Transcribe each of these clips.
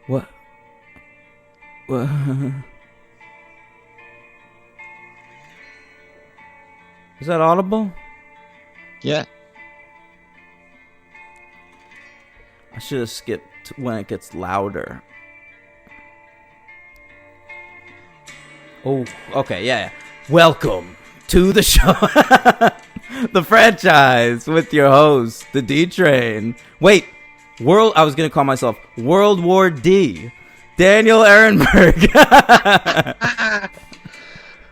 What? What? Is that audible? Yeah. I should have skipped when it gets louder. Oh, okay, yeah. Welcome to the show. The franchise with your host, the D Train. Wait, I was going to call myself World War D. Daniel Ehrenberg.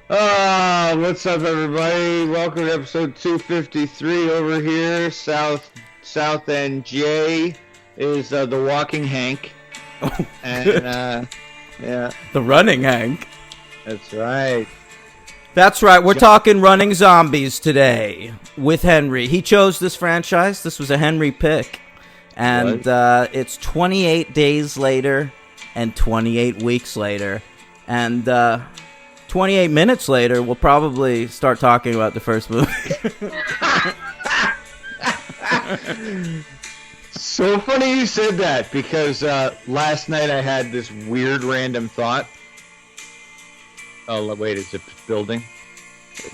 What's up, everybody? Welcome to episode 253 over here. South End J is the Walking Hank. And, yeah. The Running Hank. That's right. That's right. We're talking Running Zombies today with Henry. He chose this franchise. This was a Henry pick. And it's 28 days later and 28 weeks later. And 28 minutes later, we'll probably start talking about the first movie. So funny you said that, because last night I had this weird random thought. Oh, wait, is it building?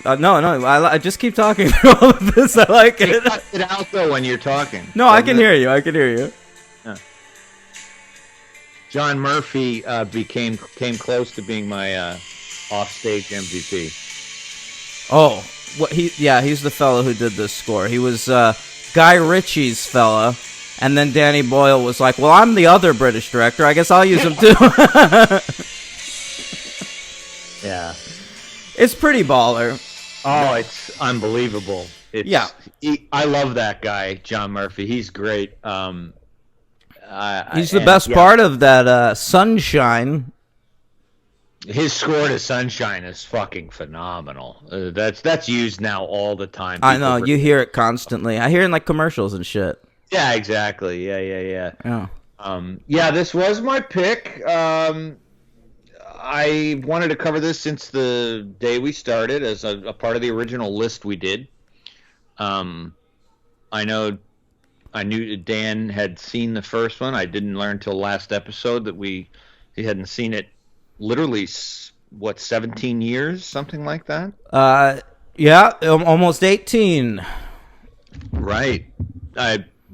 No, I just keep talking through all of this. I like it. Cut it out, though, when you're talking. No, I can hear you. Yeah. John Murphy came close to being my offstage MVP. Oh, he's the fellow who did this score. He was Guy Ritchie's fella, and then Danny Boyle was like, "Well, I'm the other British director. I guess I'll use him too." Yeah. It's pretty baller. Oh, it's unbelievable. I love that guy, John Murphy. He's great. He's the best part of that Sunshine. His score to Sunshine is fucking phenomenal. That's used now all the time. I know, you hear it constantly. I hear it in like commercials and shit. Yeah, exactly. Yeah. Yeah. This was my pick. I wanted to cover this since the day we started as a part of the original list we did. I knew Dan had seen the first one. I didn't learn till last episode that he hadn't seen it literally, 17 years, something like that? Yeah, almost 18. Right.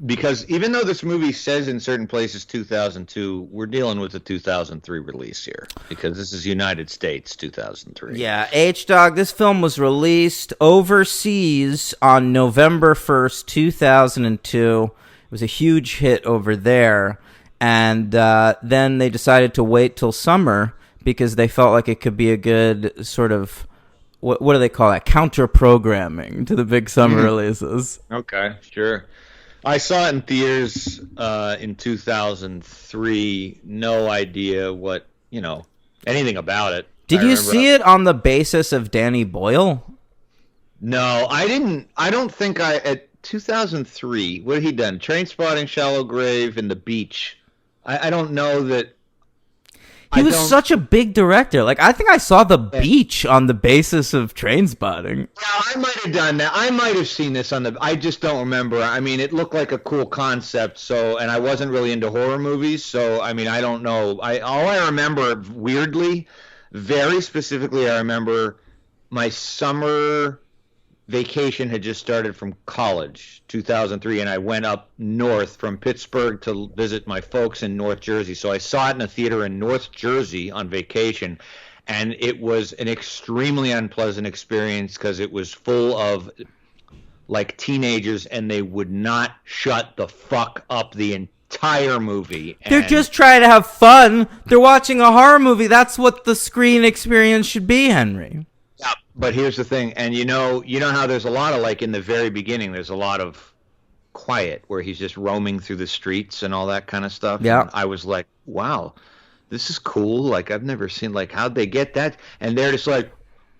Because even though this movie says in certain places 2002, we're dealing with a 2003 release here, because this is United States 2003. Yeah, H-Dog, this film was released overseas on November 1st, 2002. It was a huge hit over there, and then they decided to wait till summer because they felt like it could be a good sort of, what do they call that, counter-programming to the big summer releases. Okay, sure. I saw it in theaters in 2003. No idea anything about it. Did you see it on the basis of Danny Boyle? No, I didn't. I don't think at 2003, what had he done? Trainspotting, Shallow Grave, and The Beach. I don't know that. He was such a big director. Like, I think I saw The Beach on the basis of Trainspotting. Yeah, I might have done that. I might have seen this I just don't remember. I mean, it looked like a cool concept, and I wasn't really into horror movies, so, I mean, I don't know. All I remember, weirdly, very specifically, I remember my summer vacation had just started from college, 2003, and I went up north from Pittsburgh to visit my folks in North Jersey. So I saw it in a theater in North Jersey on vacation, and it was an extremely unpleasant experience because it was full of like teenagers, and they would not shut the fuck up the entire movie. They're just trying to have fun. They're watching a horror movie. That's what the screen experience should be, Henry. Yeah, but here's the thing, and you know how there's a lot of, like, in the very beginning, there's a lot of quiet where he's just roaming through the streets and all that kind of stuff. Yeah. And I was like, wow, this is cool. Like, I've never seen, like, how'd they get that? And they're just like,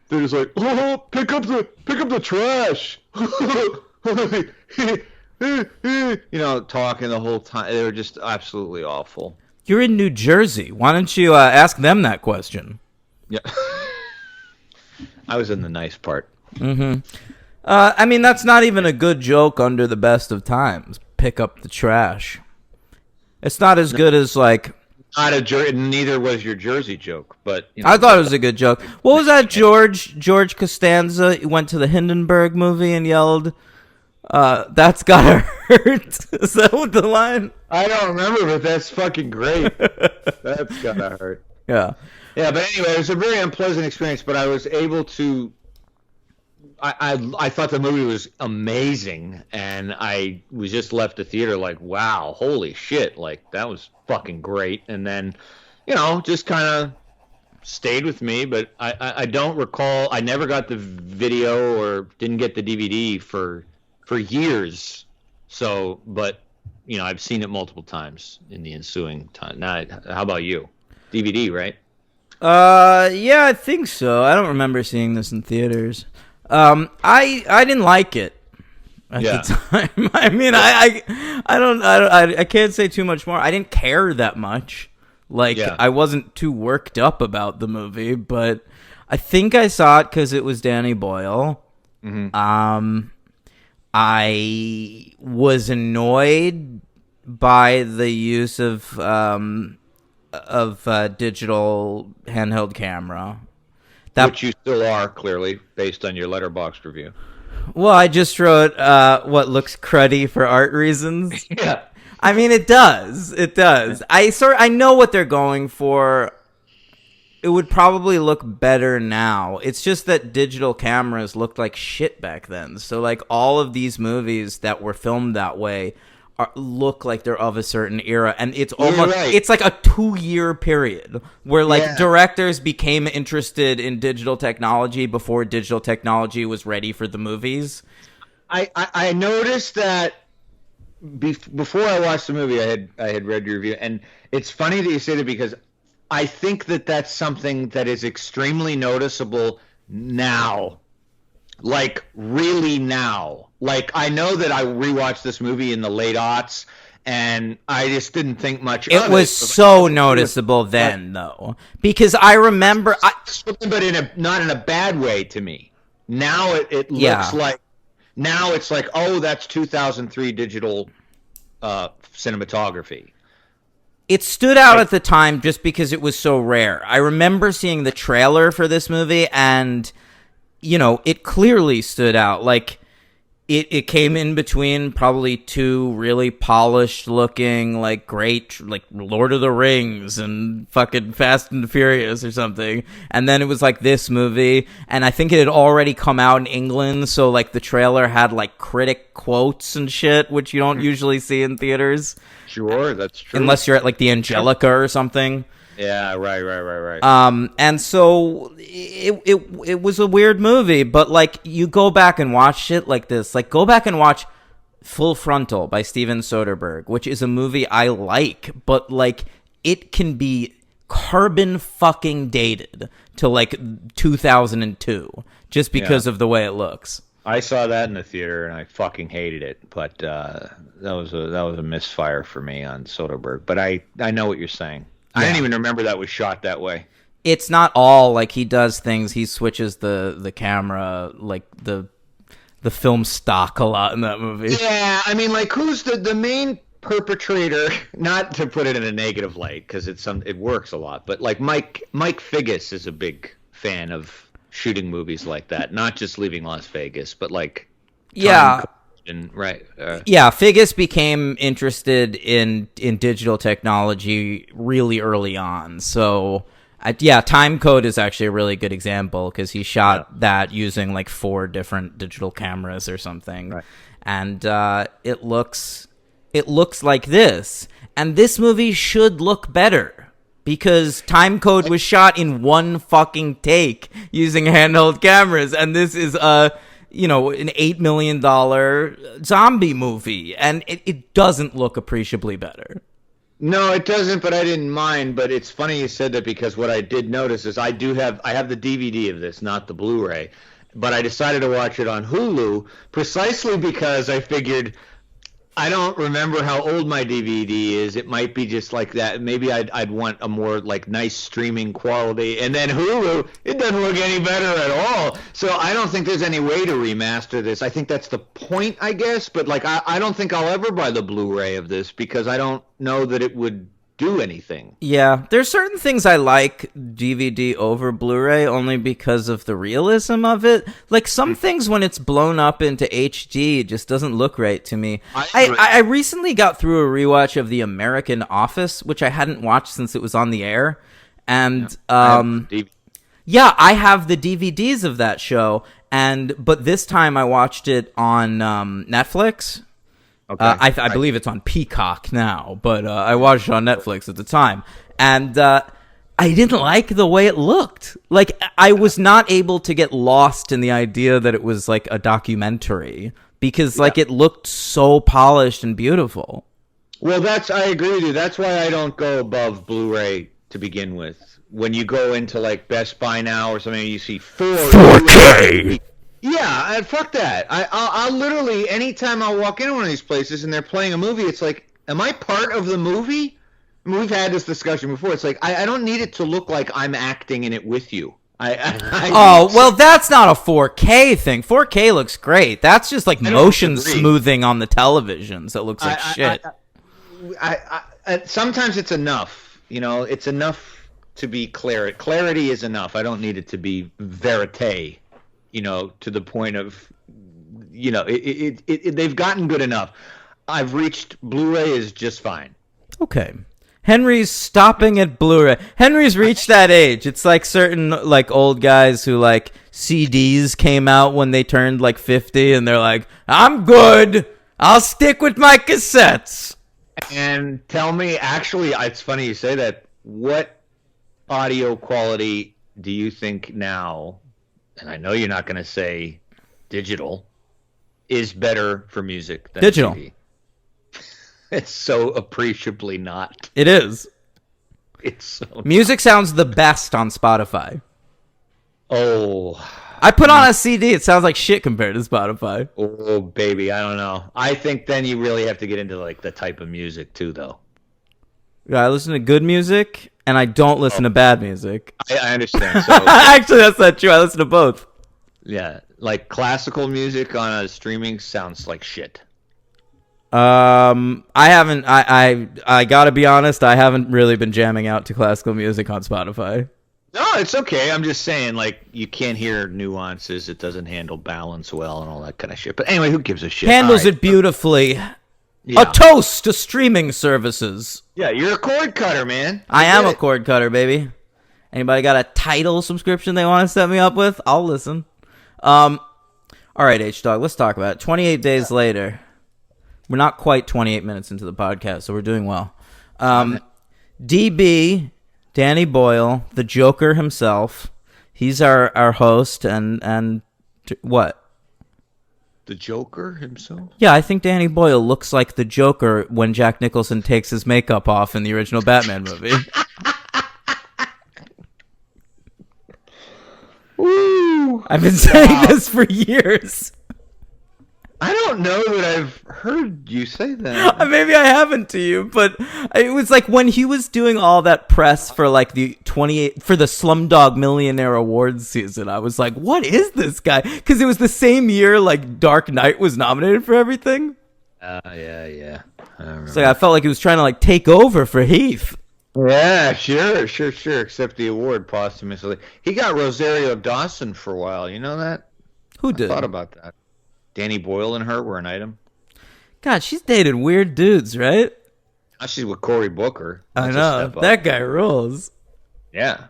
oh, pick up the trash. Talking the whole time. They were just absolutely awful. You're in New Jersey. Why don't you ask them that question? Yeah. I was in the nice part. Mm-hmm. I mean, that's not even a good joke under the best of times. Pick up the trash. It's not as good as, like, not a neither was your Jersey joke, but I thought it was a good joke. What was that? George Costanza went to the Hindenburg movie and yelled, "That's gotta hurt." Is that what the line? I don't remember, but that's fucking great. That's gotta hurt. Yeah. Yeah, but anyway, it was a very unpleasant experience, but I was able to. I thought the movie was amazing, and I was just left the theater like, wow, holy shit, like that was fucking great. And then, just kind of stayed with me, but I don't recall. I never got the video or didn't get the DVD for years. So, but I've seen it multiple times in the ensuing time. Now, how about you? DVD, right? Yeah, I think so. I don't remember seeing this in theaters. I didn't like it at the time. I mean, I can't say too much more. I didn't care that much. I wasn't too worked up about the movie, but I think I saw it because it was Danny Boyle. Mm-hmm. I was annoyed by the use of digital handheld camera. Which you still are, clearly, based on your Letterboxd review. Well, I just wrote what looks cruddy for art reasons. Yeah. I mean, it does. It does. I know what they're going for. It would probably look better now. It's just that digital cameras looked like shit back then. So, all of these movies that were filmed that way look like they're of a certain era, and it's almost it's like a 2-year period where directors became interested in digital technology before digital technology was ready for the movies. I noticed that before I watched the movie, I had read your review, and it's funny that you say that because I think that that's something that is extremely noticeable now. Like, really now. Like, I know that I rewatched this movie in the late aughts, and I just didn't think much of it. It was so noticeable then, though. Because I remember... But not in a bad way to me. Now it looks like... Now it's like, oh, that's 2003 digital cinematography. It stood out at the time just because it was so rare. I remember seeing the trailer for this movie, and... it clearly stood out. It came in between probably two really polished looking, great, Lord of the Rings and fucking Fast and Furious or something. And then it was this movie, and I think it had already come out in England, so the trailer had critic quotes and shit, which you don't usually see in theaters. Sure, that's true. Unless you're at the Angelica or something. Yeah, right. And so it was a weird movie, but you go back and watch shit like this, go back and watch Full Frontal by Steven Soderbergh, which is a movie I like, but it can be carbon fucking dated to 2002 just because of the way it looks. I saw that in the theater and I fucking hated it, but that was a misfire for me on Soderbergh. But I know what you're saying. I didn't even remember that was shot that way. It's not all he does things. He switches the camera, the film stock a lot in that movie. Yeah, I mean, who's the main perpetrator? Not to put it in a negative light, because it works a lot. But Mike Figgis is a big fan of shooting movies like that. Not just Leaving Las Vegas, but yeah. Right. Figgis became interested in digital technology really early on. So, Time Code is actually a really good example because he shot that using 4 different digital cameras or something. Right. And it looks like this. And this movie should look better because Time Code was shot in one fucking take using handheld cameras, and this is an $8 million zombie movie, and it doesn't look appreciably better. No, it doesn't, but I didn't mind. But it's funny you said that because what I did notice is I have the DVD of this, not the Blu-ray, but I decided to watch it on Hulu precisely because I figured I don't remember how old my DVD is. It might be just like that. Maybe I'd want a more nice streaming quality. And then Hulu, it doesn't look any better at all. So I don't think there's any way to remaster this. I think that's the point, I guess. But I don't think I'll ever buy the Blu-ray of this because I don't know that it would do anything. Yeah, there's certain things I like DVD over Blu-ray only because of the realism of it. Like some things when it's blown up into HD, it just doesn't look right to me. I recently got through a rewatch of The American Office, which I hadn't watched since it was on the air. And yeah, I have the DVDs of that show, but this time I watched it on Netflix. Okay. I believe it's on Peacock now, but I watched it on Netflix at the time, and I didn't like the way it looked. Like, I was not able to get lost in the idea that it was like a documentary because like it looked so polished and beautiful. Well, I agree with you. That's why I don't go above Blu-ray to begin with. When you go into like Best Buy now or something, you see 4K. Yeah, fuck that. I'll literally, anytime I walk into one of these places and they're playing a movie, it's like, am I part of the movie? I mean, we've had this discussion before. It's like, I don't need it to look like I'm acting in it with you. Well, that's not a 4K thing. 4K looks great. That's just like motion smoothing on the televisions. It looks like shit. Sometimes it's enough. You know, it's enough to be clear. Clarity is enough. I don't need it to be verite. You know, to the point of, you know, they've gotten good enough. I've reached Blu-ray is just fine. Okay. Henry's stopping at Blu-ray. Henry's reached that age. It's like certain like old guys who like CDs came out when they turned like 50 and they're like, I'm good. I'll stick with my cassettes. And tell me, actually, it's funny you say that. What audio quality do you think now, and I know you're not going to say digital, is better for music than digital? TV? It's so appreciably not. It is. It's so music sounds the best on Spotify. Oh. I put on a CD. It sounds like shit compared to Spotify. Oh, baby. I don't know. I think then you really have to get into like the type of music too, though. Yeah, I listen to good music, and I don't listen to bad music. I understand. So, actually, that's not true. I listen to both. Yeah, like classical music on a streaming sounds like shit. I haven't. I gotta be honest. I haven't really been jamming out to classical music on Spotify. No, it's okay. I'm just saying, like, you can't hear nuances. It doesn't handle balance well and all that kind of shit. But anyway, who gives a shit? Handles it beautifully. Yeah. A toast to streaming services. Yeah, you're a cord cutter, man. I am a cord cutter, baby. Anybody got a Tidal subscription they want to set me up with? I'll listen. All right, H-Dog, let's talk about it. 28 days later. We're not quite 28 minutes into the podcast, so we're doing well. DB, Danny Boyle, the Joker himself. He's our host, and what? The Joker himself? Yeah, I think Danny Boyle looks like the Joker when Jack Nicholson takes his makeup off in the original Batman movie. Ooh, I've been saying this for years. I don't know that I've heard you say that. Maybe I haven't to you, but it was like when he was doing all that press for like the Slumdog Millionaire Awards season. I was like, what is this guy? Because it was the same year like Dark Knight was nominated for everything. Yeah. So I felt like he was trying to like take over for Heath. Yeah, sure. Accept the award posthumously. He got Rosario Dawson for a while. You know that? Who did? I thought about that. Danny Boyle and her were an item. God, she's dated weird dudes, right? Now she's with Cory Booker. That's I know. That guy rules. Yeah.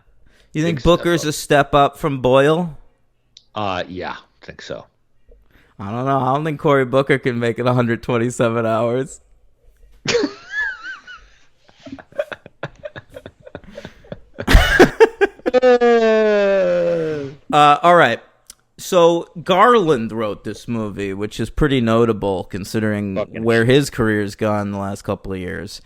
You think Booker's a step up from Boyle? Yeah, I think so. I don't know. I don't think Cory Booker can make it 127 hours. All right. So Garland wrote this movie, which is pretty notable considering where his career's gone the last couple of years.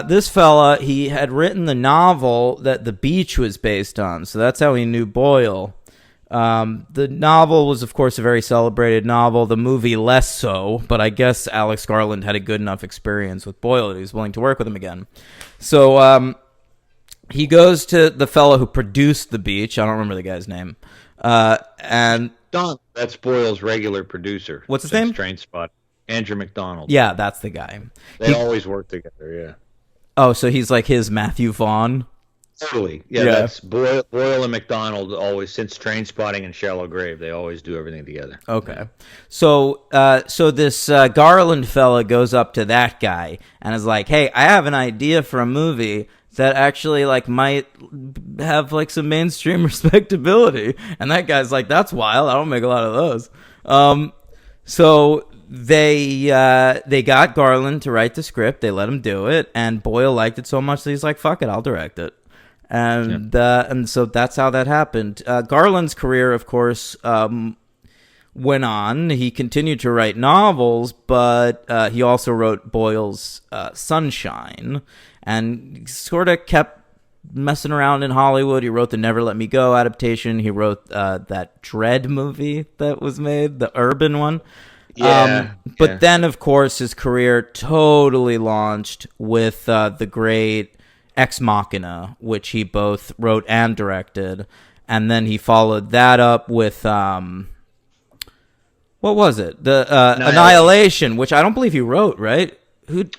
This fella, he had written the novel that The Beach was based on, so that's how he knew Boyle. The novel was, of course, a very celebrated novel. The movie less so, but I guess Alex Garland had a good enough experience with Boyle that he was willing to work with him again. So he goes to the fellow who produced The Beach. I don't remember the guy's name. And Don, that's Boyle's regular producer. What's his name? Trainspotting. Andrew McDonald. Yeah, that's the guy. They always work together, yeah. Oh, so he's like his Matthew Vaughn. Totally. Yeah, Yeah. that's Boyle and McDonald always, since Trainspotting and Shallow Grave, they always do everything together. Okay. So this Garland fella goes up to that guy and is like, "Hey, I have an idea for a movie that actually like might have like some mainstream respectability." And that guy's like, "That's wild. I don't make a lot of those." So they got Garland to write the script. They let him do it, and Boyle liked it so much that he's like, "Fuck it, I'll direct it." And so that's how that happened. Garland's career, of course, went on. He continued to write novels, but he also wrote Boyle's Sunshine, and sort of kept messing around in Hollywood. He wrote the Never Let Me Go adaptation. He wrote that Dread movie that was made, the urban one. But then, of course, his career totally launched with the great Ex Machina, which he both wrote and directed. And then he followed that up with, what was it? The Annihilation, which I don't believe he wrote, right? Did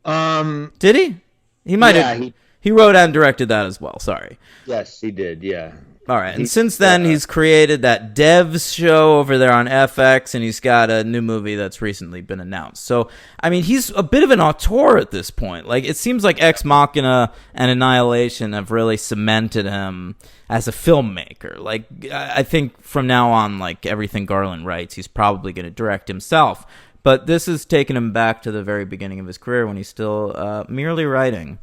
he? He might have. He wrote and directed that as well. Sorry. Yes, he did. Yeah. All right. And since then, he's created that Devs show over there on FX, and he's got a new movie that's recently been announced. So, I mean, he's a bit of an auteur at this point. Like, it seems like Ex Machina and Annihilation have really cemented him as a filmmaker. Like, I think from now on, like, everything Garland writes, he's probably going to direct himself. But this has taken him back to the very beginning of his career when he's still merely writing.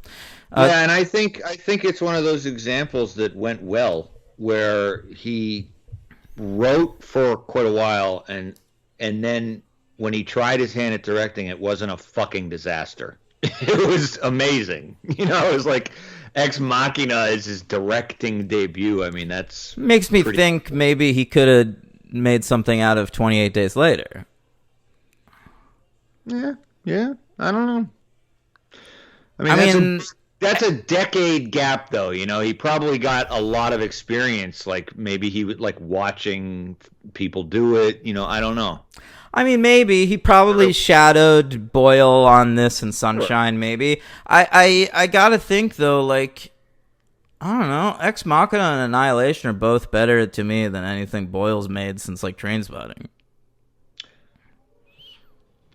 And I think it's one of those examples that went well, where he wrote for quite a while, and then when he tried his hand at directing, it wasn't a fucking disaster. It was amazing. You know, it was like Ex Machina is his directing debut. I mean, that's makes me think maybe he could have made something out of 28 Days Later. Yeah, I don't know. I mean, that's a decade gap, though. You know, he probably got a lot of experience. Like, maybe he would like watching people do it. You know, I don't know. I mean, maybe he probably shadowed Boyle on this and Sunshine. Maybe I gotta think though. Like, I don't know. Ex Machina and Annihilation are both better to me than anything Boyle's made since like Trainspotting.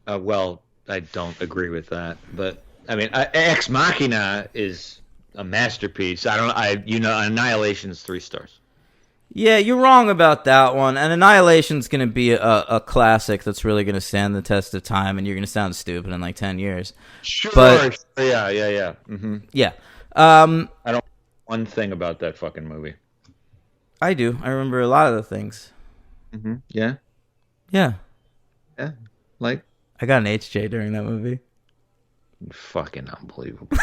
Well, I don't agree with that, but I mean, Ex Machina is a masterpiece. Annihilation's 3 stars. Yeah, you're wrong about that one. And Annihilation's going to be a classic that's really going to stand the test of time, and you're going to sound stupid in like 10 years. Sure. But, yeah. Mm-hmm. Yeah. I don't know one thing about that fucking movie. I do. I remember a lot of the things. Mm-hmm. Yeah. Yeah. Like, I got an HJ during that movie. Fucking unbelievable.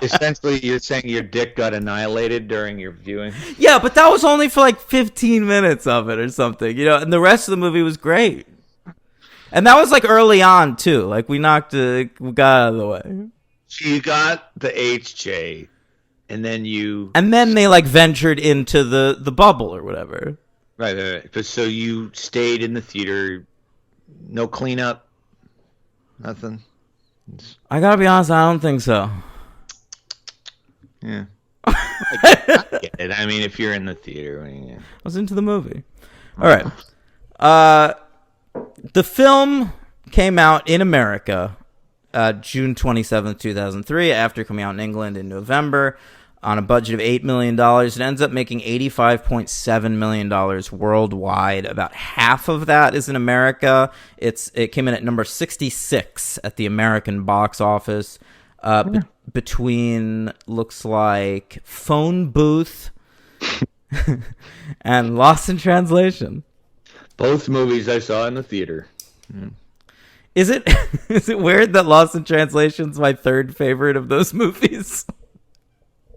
Essentially, you're saying your dick got annihilated during your viewing? Yeah, but that was only for like 15 minutes of it or something, you know, and the rest of the movie was great. And that was like early on, too. Like, we got out of the way. So you got the HJ, and then they like ventured into the bubble or whatever. Right. But so you stayed in the theater, no cleanup? Nothing. I gotta be honest, I don't think so. Yeah. I get it. I mean, if you're in the theater. I was into the movie. All right. The film came out in America June 27th, 2003, after coming out in England in November. On a budget of $8 million, it ends up making $85.7 million worldwide. About half of that is in America. It came in at number 66 at the American box office. Between, looks like, Phone Booth and Lost in Translation. Both movies I saw in the theater. Mm. Is it weird that Lost in Translation's my third favorite of those movies?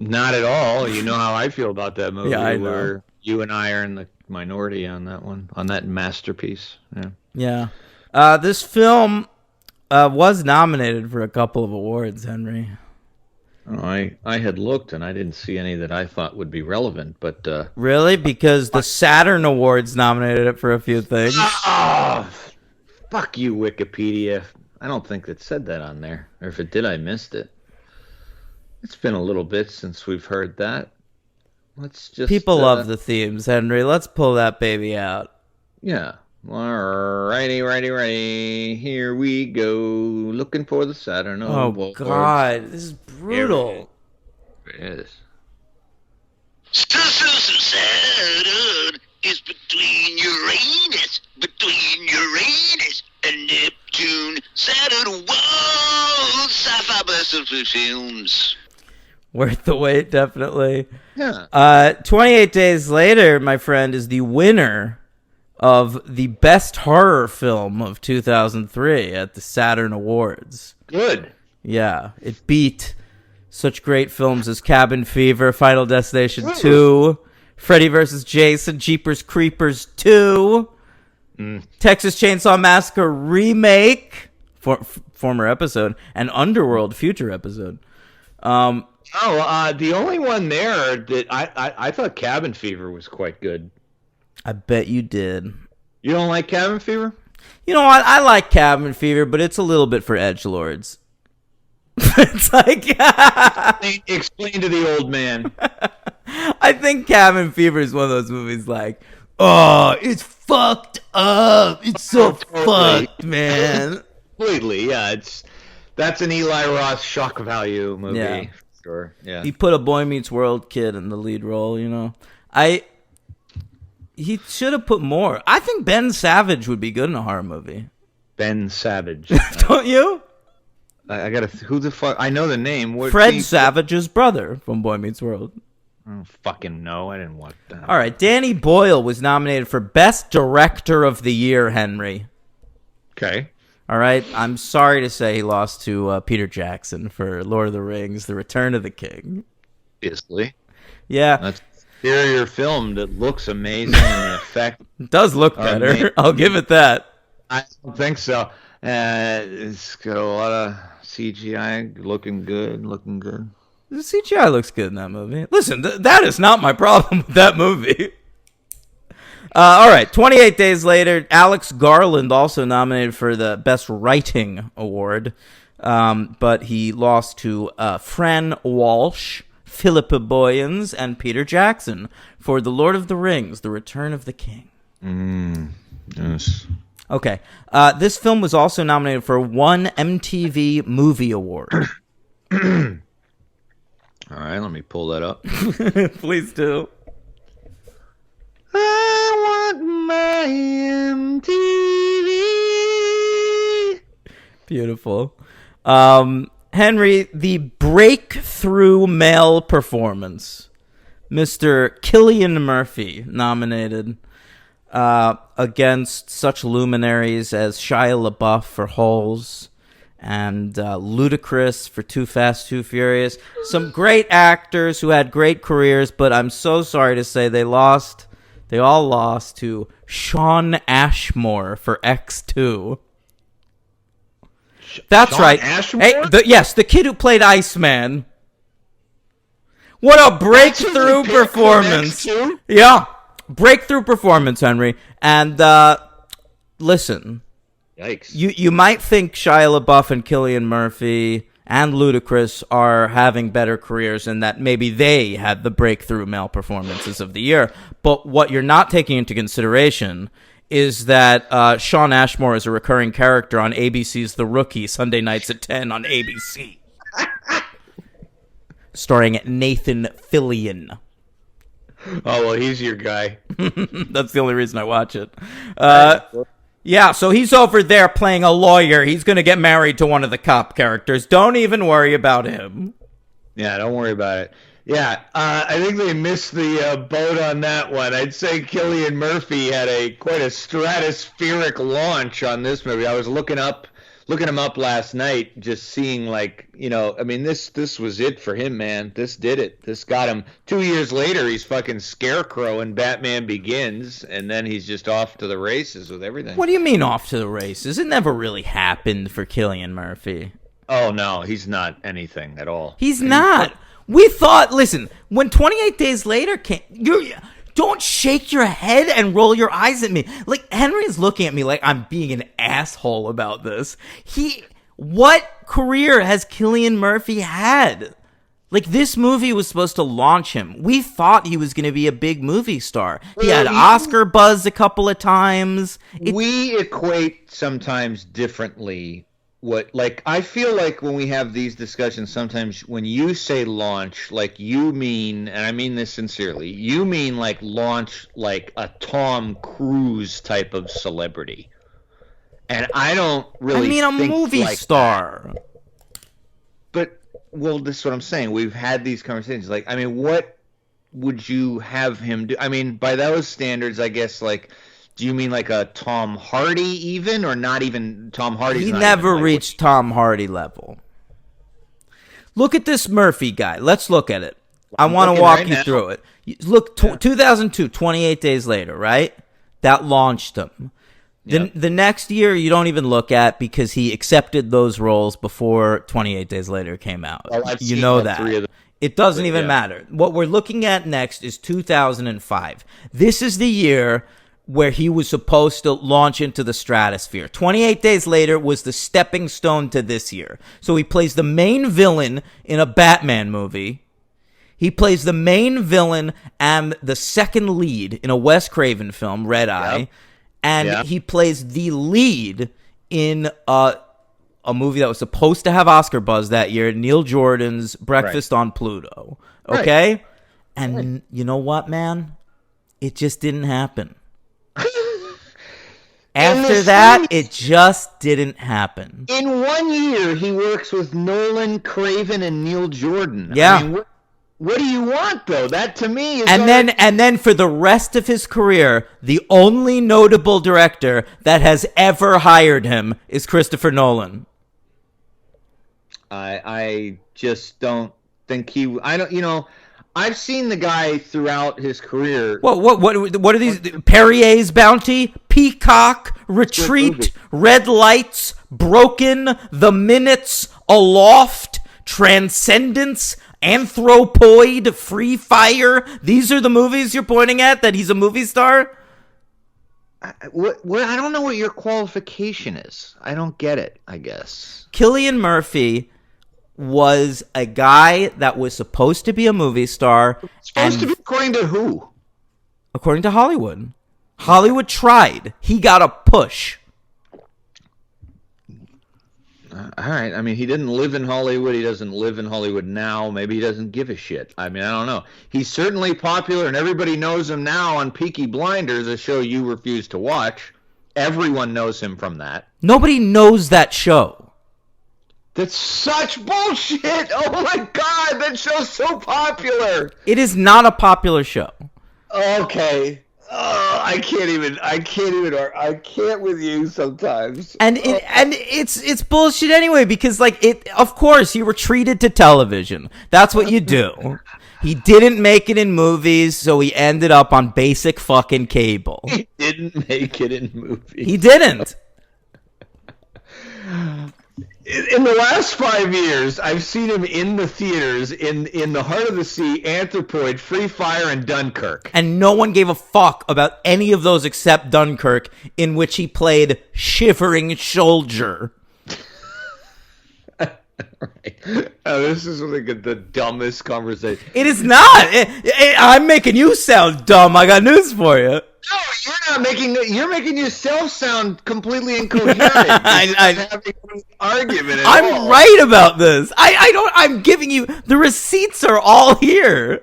Not at all. You know how I feel about that movie. Yeah, I know. You and I are in the minority on that one, on that masterpiece. Yeah. This film was nominated for a couple of awards, Henry. Oh, I had looked and I didn't see any that I thought would be relevant, but really, because the Saturn Awards nominated it for a few things. Oh, fuck you, Wikipedia. I don't think it said that on there. Or if it did, I missed it. It's been a little bit since we've heard that. Let's just... People love the themes, Henry. Let's pull that baby out. Yeah. Righty. Here we go. Looking for the Saturn Awards. God. This is brutal. It is. Saturn is between Uranus and Neptune. Saturn, whoa! Sci-fi best of films. Worth the wait, definitely. Yeah. 28 Days Later, my friend, is the winner of the best horror film of 2003 at the Saturn Awards. Good. Yeah, it beat such great films as Cabin Fever, Final Destination 2, Freddy vs. Jason, Jeepers Creepers 2, Texas Chainsaw Massacre Remake, former episode, and Underworld, future episode. The only one there that I thought Cabin Fever was quite good. I bet you did. You don't like Cabin Fever? You know what? I like Cabin Fever, but it's a little bit for edgelords. It's like... Explain to the old man. I think Cabin Fever is one of those movies like, oh, it's fucked up. It's so Totally. fucked, man. Completely, yeah. That's an Eli Roth shock value movie. Yeah. Sure, yeah. He put a Boy Meets World kid in the lead role, you know. He should have put more. I think Ben Savage would be good in a horror movie. Ben Savage. Don't you? I gotta. Who the fuck? I know the name. Fred Savage's brother from Boy Meets World. I don't fucking know. I didn't watch that. All right, Danny Boyle was nominated for Best Director of the Year, Henry. Okay. All right, I'm sorry to say he lost to Peter Jackson for Lord of the Rings, The Return of the King. Obviously. Yeah. That's an exterior film that looks amazing and the effect. It does look better. Amazing. I'll give it that. I don't think so. It's got a lot of CGI looking good. The CGI looks good in that movie. Listen, that is not my problem with that movie. All right, 28 Days Later, Alex Garland also nominated for the Best Writing Award, but he lost to Fran Walsh, Philippa Boyens, and Peter Jackson for The Lord of the Rings, The Return of the King. Yes. Okay, this film was also nominated for one MTV Movie Award. All right, let me pull that up. Please do. I want my MTV. Beautiful. Henry, the breakthrough male performance. Mr. Cillian Murphy nominated against such luminaries as Shia LaBeouf for Holes and Ludacris for Too Fast, Too Furious. Some great actors who had great careers, but I'm so sorry to say they lost. They all lost to Shawn Ashmore for X2. That's Shawn right. Ashmore? Hey, the kid who played Iceman. What a breakthrough performance. Yeah. Breakthrough performance, Henry. And listen. Yikes. You might think Shia LaBeouf and Cillian Murphy and Ludacris are having better careers and that maybe they had the breakthrough male performances of the year. But what you're not taking into consideration is that Shawn Ashmore is a recurring character on ABC's The Rookie, Sunday nights at 10 on ABC. Starring Nathan Fillion. Oh, well, he's your guy. That's the only reason I watch it. Yeah, so he's over there playing a lawyer. He's going to get married to one of the cop characters. Don't even worry about him. Yeah, don't worry about it. Yeah, I think they missed the boat on that one. I'd say Cillian Murphy had quite a stratospheric launch on this movie. I was looking him up last night, just seeing this was it for him, man. This did it. This got him. 2 years later, he's fucking Scarecrow in Batman Begins, and then he's just off to the races with everything. What do you mean off to the races? It never really happened for Cillian Murphy. Oh, no, he's not anything at all. He's not. We thought, listen, when 28 Days Later came, don't shake your head and roll your eyes at me. Like, Henry is looking at me like I'm being an asshole about this. What career has Cillian Murphy had? Like, this movie was supposed to launch him. We thought he was going to be a big movie star. He had Oscar buzz a couple of times. We equate sometimes differently. I feel like when we have these discussions, sometimes when you say launch, like you mean, and I mean this sincerely, you mean like launch like a Tom Cruise type of celebrity. And I don't really a think movie like star. that. But, well, this is what I'm saying. We've had these conversations. Like, I mean, what would you have him do? I mean, by those standards, I guess, like, do you mean like a Tom Hardy even, or not even Tom Hardy? He never reached Tom Hardy level. Look at this Murphy guy. Let's look at it. I want to walk you through it. Look, 2002, 28 Days Later, right? That launched him. The next year, you don't even look at because he accepted those roles before 28 Days Later came out. Well, you know that. It doesn't even matter. What we're looking at next is 2005. This is the year where he was supposed to launch into the stratosphere. 28 Days Later was the stepping stone to this year. So he plays the main villain in a Batman movie. He plays the main villain and the second lead in a Wes Craven film, Red Eye. And he plays the lead in a movie that was supposed to have Oscar buzz that year, Neil Jordan's Breakfast on Pluto. Okay? Right. And you know what, man? It just didn't happen. After that, it just didn't happen. In 1 year, he works with Nolan, Craven, and Neil Jordan. Yeah. I mean, what do you want, though? That, to me, is... And then for the rest of his career, the only notable director that has ever hired him is Christopher Nolan. I just don't think he... I don't... You know... I've seen the guy throughout his career. What are these? Perrier's Bounty, Peacock, Retreat, Red Lights, Broken, The Minutes, Aloft, Transcendence, Anthropoid, Free Fire. These are the movies you're pointing at that he's a movie star? I don't know what your qualification is. I don't get it, I guess. Cillian Murphy was a guy that was supposed to be a movie star. Supposed to be according to who? According to Hollywood. Hollywood tried. He got a push. All right. I mean, he didn't live in Hollywood. He doesn't live in Hollywood now. Maybe he doesn't give a shit. I mean, I don't know. He's certainly popular, and everybody knows him now on Peaky Blinders, a show you refuse to watch. Everyone knows him from that. Nobody knows that show. That's such bullshit! Oh my god, that show's so popular! It is not a popular show. Okay. I can't with you sometimes. And it's bullshit anyway, because of course he retreated to television. That's what you do. He didn't make it in movies, so he ended up on basic fucking cable. He didn't make it in movies. He didn't. In the last 5 years, I've seen him in the theaters in The Heart of the Sea, Anthropoid, Free Fire, and Dunkirk. And no one gave a fuck about any of those except Dunkirk, in which he played Shivering Soldier. Right. This is like the dumbest conversation. It is not. I'm making you sound dumb. I got news for you. No, you're not making. You're making yourself sound completely incoherent. I'm having an argument. I'm right about this. I'm giving you the receipts are all here.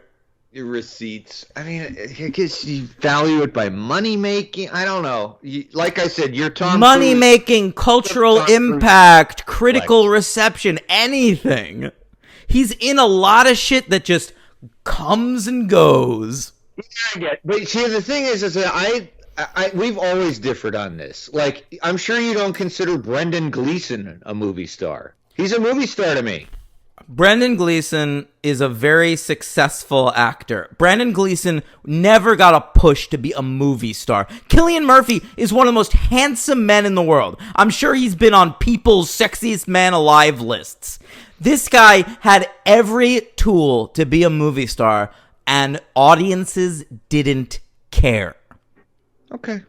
Your receipts. I mean, I guess you value it by money making. I don't know. Like I said, you're Tom money Cruise. Making, cultural impact, critical reception, anything. He's in a lot of shit that just comes and goes. I get, but see, the thing is that we've always differed on this. Like, I'm sure you don't consider Brendan Gleeson a movie star. He's a movie star to me. Brendan Gleeson is a very successful actor. Brendan Gleeson never got a push to be a movie star. Cillian Murphy is one of the most handsome men in the world. I'm sure he's been on People's Sexiest Man Alive lists. This guy had every tool to be a movie star, and audiences didn't care. Okay.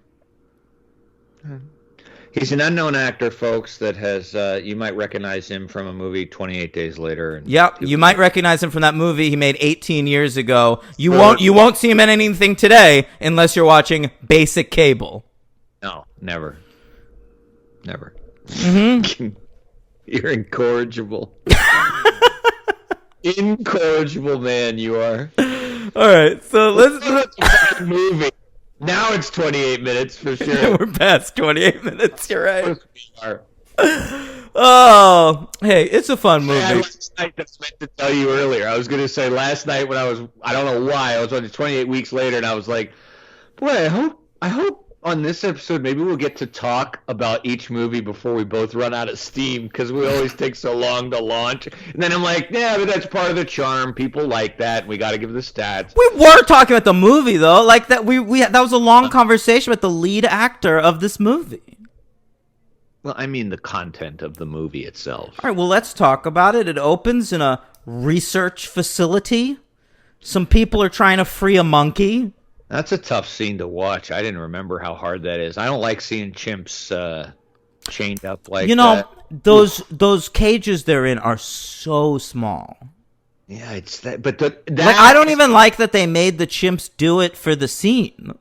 He's an unknown actor, folks, that has, you might recognize him from a movie 28 Days Later. And Yep, you might recognize him from that movie he made 18 years ago. You won't see him in anything today unless you're watching basic cable. No, never. Never. Mm-hmm. You're incorrigible. Incorrigible man, you are. All right, so let's movie. Now it's 28 minutes for sure. We're past 28 minutes. You're right. We are. Oh, hey, it's a fun movie. Last night, I meant to tell you earlier. I was going to say last night when I don't know why, I was on 28 weeks later, and I was like, boy, I hope on this episode maybe we'll get to talk about each movie before we both run out of steam, because we always take so long to launch. And then I'm like, yeah, but that's part of the charm. People like that. We got to give the stats. We were talking about the movie though, like that. We that was a long conversation with the lead actor of this movie. Well, I mean the content of the movie itself. All right, well, let's talk about it. It opens in a research facility. Some people are trying to free a monkey. That's a tough scene to watch. I didn't remember how hard that is. I don't like seeing chimps chained up like that. Those cages they're in are so small. Yeah, it's that. But I don't even like that they made the chimps do it for the scene.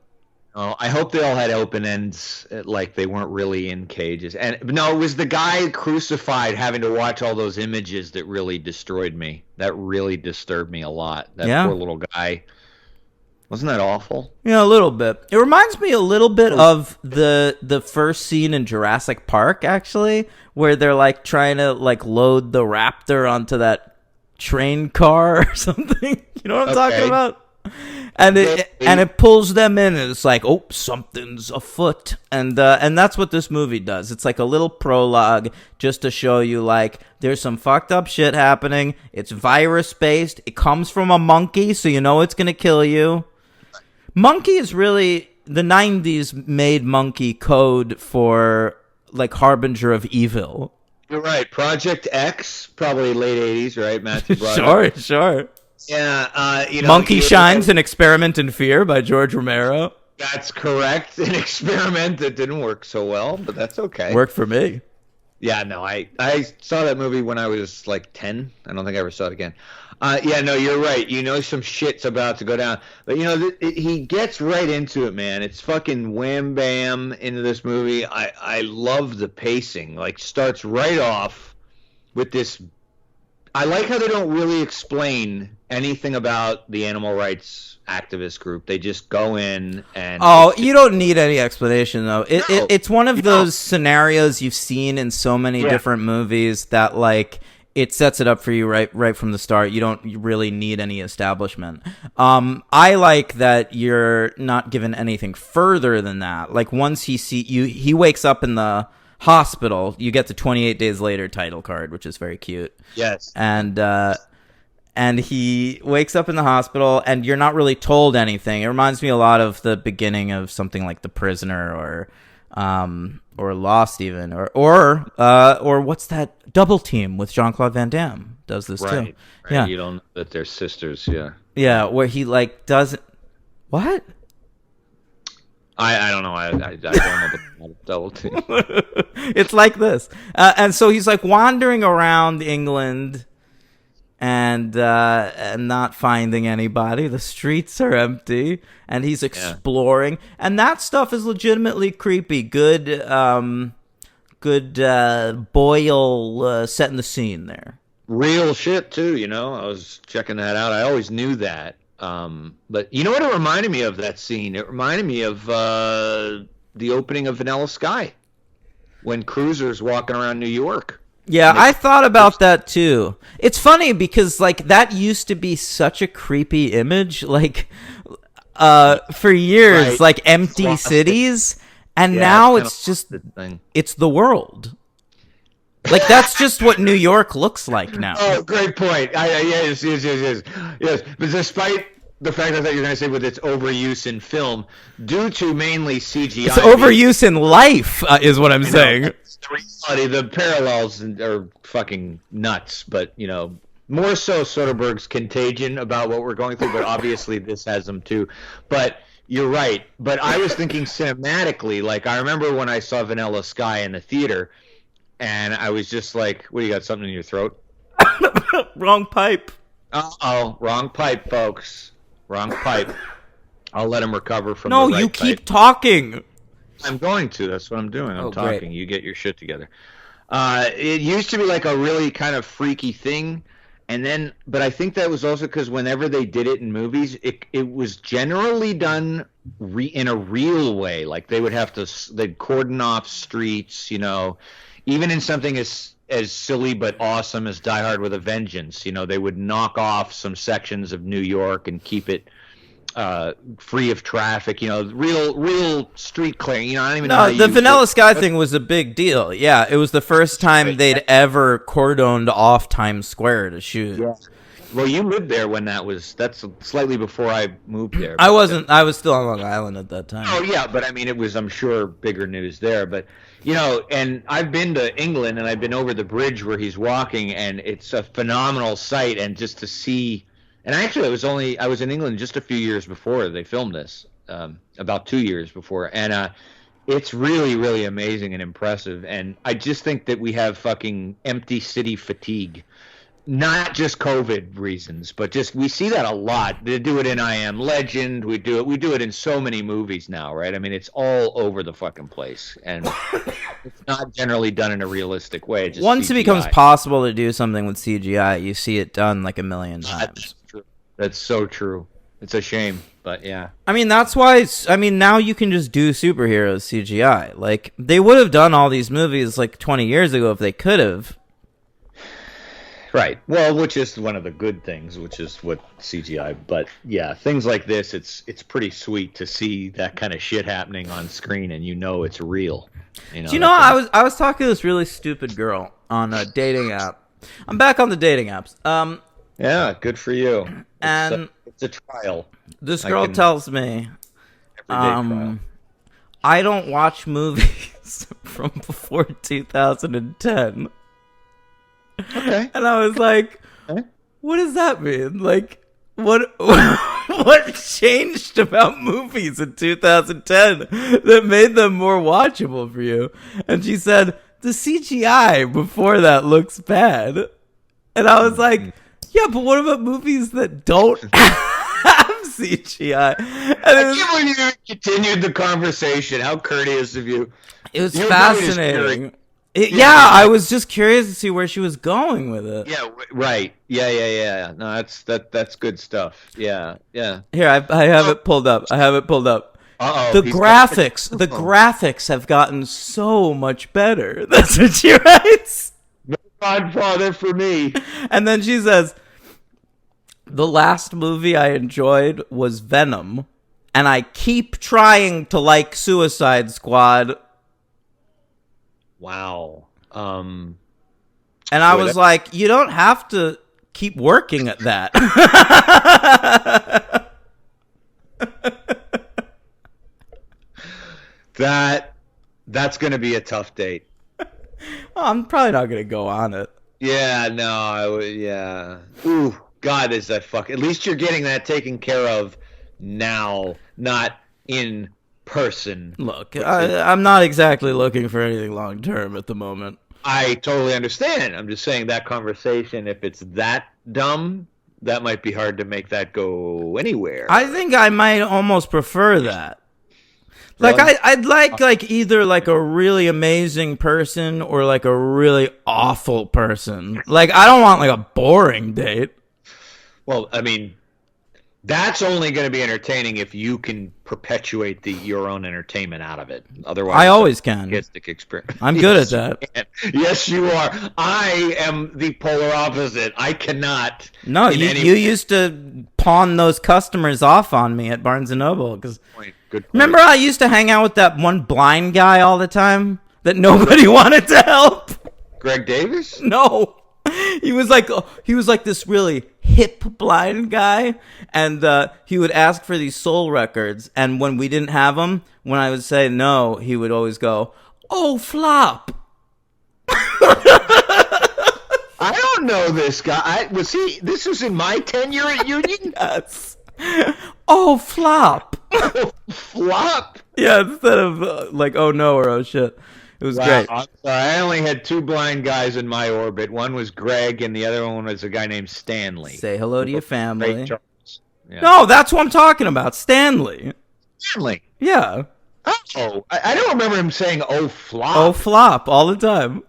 Oh, I hope they all had open ends, like they weren't really in cages. And no, it was the guy crucified having to watch all those images that really destroyed me. That really disturbed me a lot. That poor little guy. Wasn't that awful? Yeah, a little bit. It reminds me a little bit of the first scene in Jurassic Park, actually, where they're like trying to like load the raptor onto that train car or something. You know what I'm talking about? And it pulls them in, and it's like, oh, something's afoot, and that's what this movie does. It's like a little prologue just to show you like there's some fucked up shit happening. It's virus based. It comes from a monkey, so you know it's gonna kill you. Monkey is really the 90s made monkey code for like harbinger of evil. You're right. Project X, probably late 80s, right? Matthew Broderick. Sure. Yeah, Monkey Shines, An Experiment in Fear by George Romero. That's correct. An experiment that didn't work so well, but that's okay. Worked for me. Yeah, no, I saw that movie when I was like 10. I don't think I ever saw it again. Yeah, no, you're right. You know some shit's about to go down. But, he gets right into it, man. It's fucking wham bam into this movie. I love the pacing. Like, starts right off with this. I like how they don't really explain anything about the animal rights activist group. They just go in and... Oh, you don't need any explanation, though. It's one of those scenarios you've seen in so many different movies that, like, it sets it up for you right from the start. You don't really need any establishment. I like that you're not given anything further than that. Like, once he wakes up in the hospital, you get the 28 Days Later title card, which is very cute. Yes. And he wakes up in the hospital, and you're not really told anything. It reminds me a lot of the beginning of something like The Prisoner or Lost, even, or what's that, Double Team with Jean-Claude Van Damme does this too. Right. Yeah, you don't know that they're sisters. Yeah. Yeah, where he like doesn't. What? I don't know. I don't know the Double Team. It's like this, and so he's like wandering around England. And not finding anybody. The streets are empty, and he's exploring. And that stuff is legitimately creepy. Good Boyle setting the scene there. Real shit too. I was checking that out. I always knew that. But you know what it reminded me of, that scene? It reminded me of the opening of Vanilla Sky, when Cruiser's walking around New York. Yeah, I thought about that too. It's funny because like that used to be such a creepy image, like for years, Right. like empty cities, and now it's just it's the world. Like that's just what New York looks like now. Oh, great point. Yes. But despite the fact that you're going to say with its overuse in film, due to mainly CGI, It's overuse in life, is what I'm saying. The reality, the parallels are fucking nuts, but more so Soderbergh's Contagion about what we're going through, but obviously this has them too. But You're right, but I was thinking cinematically. Like I remember when I saw Vanilla Sky in the theater, and I was just like, "What, you got something in your throat?" Wrong pipe. Uh-oh, wrong pipe, folks. Wrong pipe. I'll let him recover from No, the right you keep pipe. talking. I'm going to. That's what I'm doing. I'm Oh, talking. great. You get your shit together. It used to be like a really kind of freaky thing, and then, but I think that was also because whenever they did it in movies, it was generally done in a real way. Like they would have to, they'd cordon off streets, you know, even in something as silly but awesome as Die Hard with a Vengeance. You know, they would knock off some sections of New York and keep it free of traffic, you know, real street clearing. You know, I don't even know how No, to the use Vanilla it. Sky thing was a big deal. Yeah, it was the first time they'd ever cordoned off Times Square to shoot. Yeah. Well, you lived there when that's slightly before I moved there. I wasn't. I was still on Long Island at that time. Oh yeah, but I mean, it was, I'm sure, bigger news there. But you know, and I've been to England and I've been over the bridge where he's walking, and it's a phenomenal sight. And just to see, and actually, I was in England just a few years before they filmed this, about 2 years before, and it's really, really amazing and impressive. And I just think that we have fucking empty city fatigue. Not just COVID reasons, but just we see that a lot. They do it in I Am Legend. We do it in so many movies now, right? I mean, it's all over the fucking place, and it's not generally done in a realistic way. Just Once it CGI. becomes possible to do something with CGI, you see it done like a million times. That's true. That's so true. It's a shame, but yeah. I mean, that's why. Now you can just do superheroes CGI. Like they would have done all these movies like 20 years ago if they could have. Right. Well, which is one of the good things, which is what CGI. But yeah, things like this, it's pretty sweet to see that kind of shit happening on screen, and you know it's real. You know, Do you know, I was talking to this really stupid girl on a dating app. I'm back on the dating apps. Yeah, good for you. And it's a trial. This I girl can- tells me, Everyday trial. I don't watch movies from before 2010. Okay. And I was like, Okay. what does that mean? Like, what what changed about movies in 2010 that made them more watchable for you? And she said, the CGI before that looks bad. And I was like, yeah, but what about movies that don't have CGI? And it I was, can't believe you continued the conversation. How courteous of you. it was You were probably just fascinating. curious. Yeah, I was just curious to see where she was going with it. Yeah, right. Yeah. No, that's good stuff. Yeah. Here, I have it pulled up. Uh-oh. The graphics have gotten so much better. That's what she writes. No Godfather for me. And then she says, the last movie I enjoyed was Venom, and I keep trying to like Suicide Squad. Wow. And I Boy, was like, you don't have to keep working at that. That's going to be a tough date. I'm probably not going to go on it. Yeah, no, yeah. Ooh, God, is that fuck. At least you're getting that taken care of now, not in person. Look, I'm not exactly looking for anything long term at the moment. I totally understand. I'm just saying that conversation, if it's that dumb, that might be hard to make that go anywhere. I think I might almost prefer that. Like Really? I'd like either like a really amazing person or like a really awful person. Like I don't want like a boring date. Well, I mean, that's only going to be entertaining if you can perpetuate your own entertainment out of it. Otherwise, I always can. Artistic experience. I'm good at that. Yes, you are. I am the polar opposite. I cannot. No, in you any used to pawn those customers off on me at Barnes & Noble. Cause point. Good point. remember I used to hang out with that one blind guy all the time that nobody wanted to help? Greg Davis? No. He was like this really hip blind guy, and he would ask for these soul records, and when we didn't have them, when I would say no, he would always go, "Oh, flop." I don't know this guy. This was in my tenure at Union? Yes. Oh, flop. Flop. Yeah, instead of like oh no or oh shit. It was great. I'm sorry. I only had two blind guys in my orbit. One was Greg, and the other one was a guy named Stanley. Say hello to your family. Ray Charles. Yeah. No, that's what I'm talking about. Stanley. Stanley. Yeah. Oh, I don't remember him saying "oh flop." Oh, flop all the time.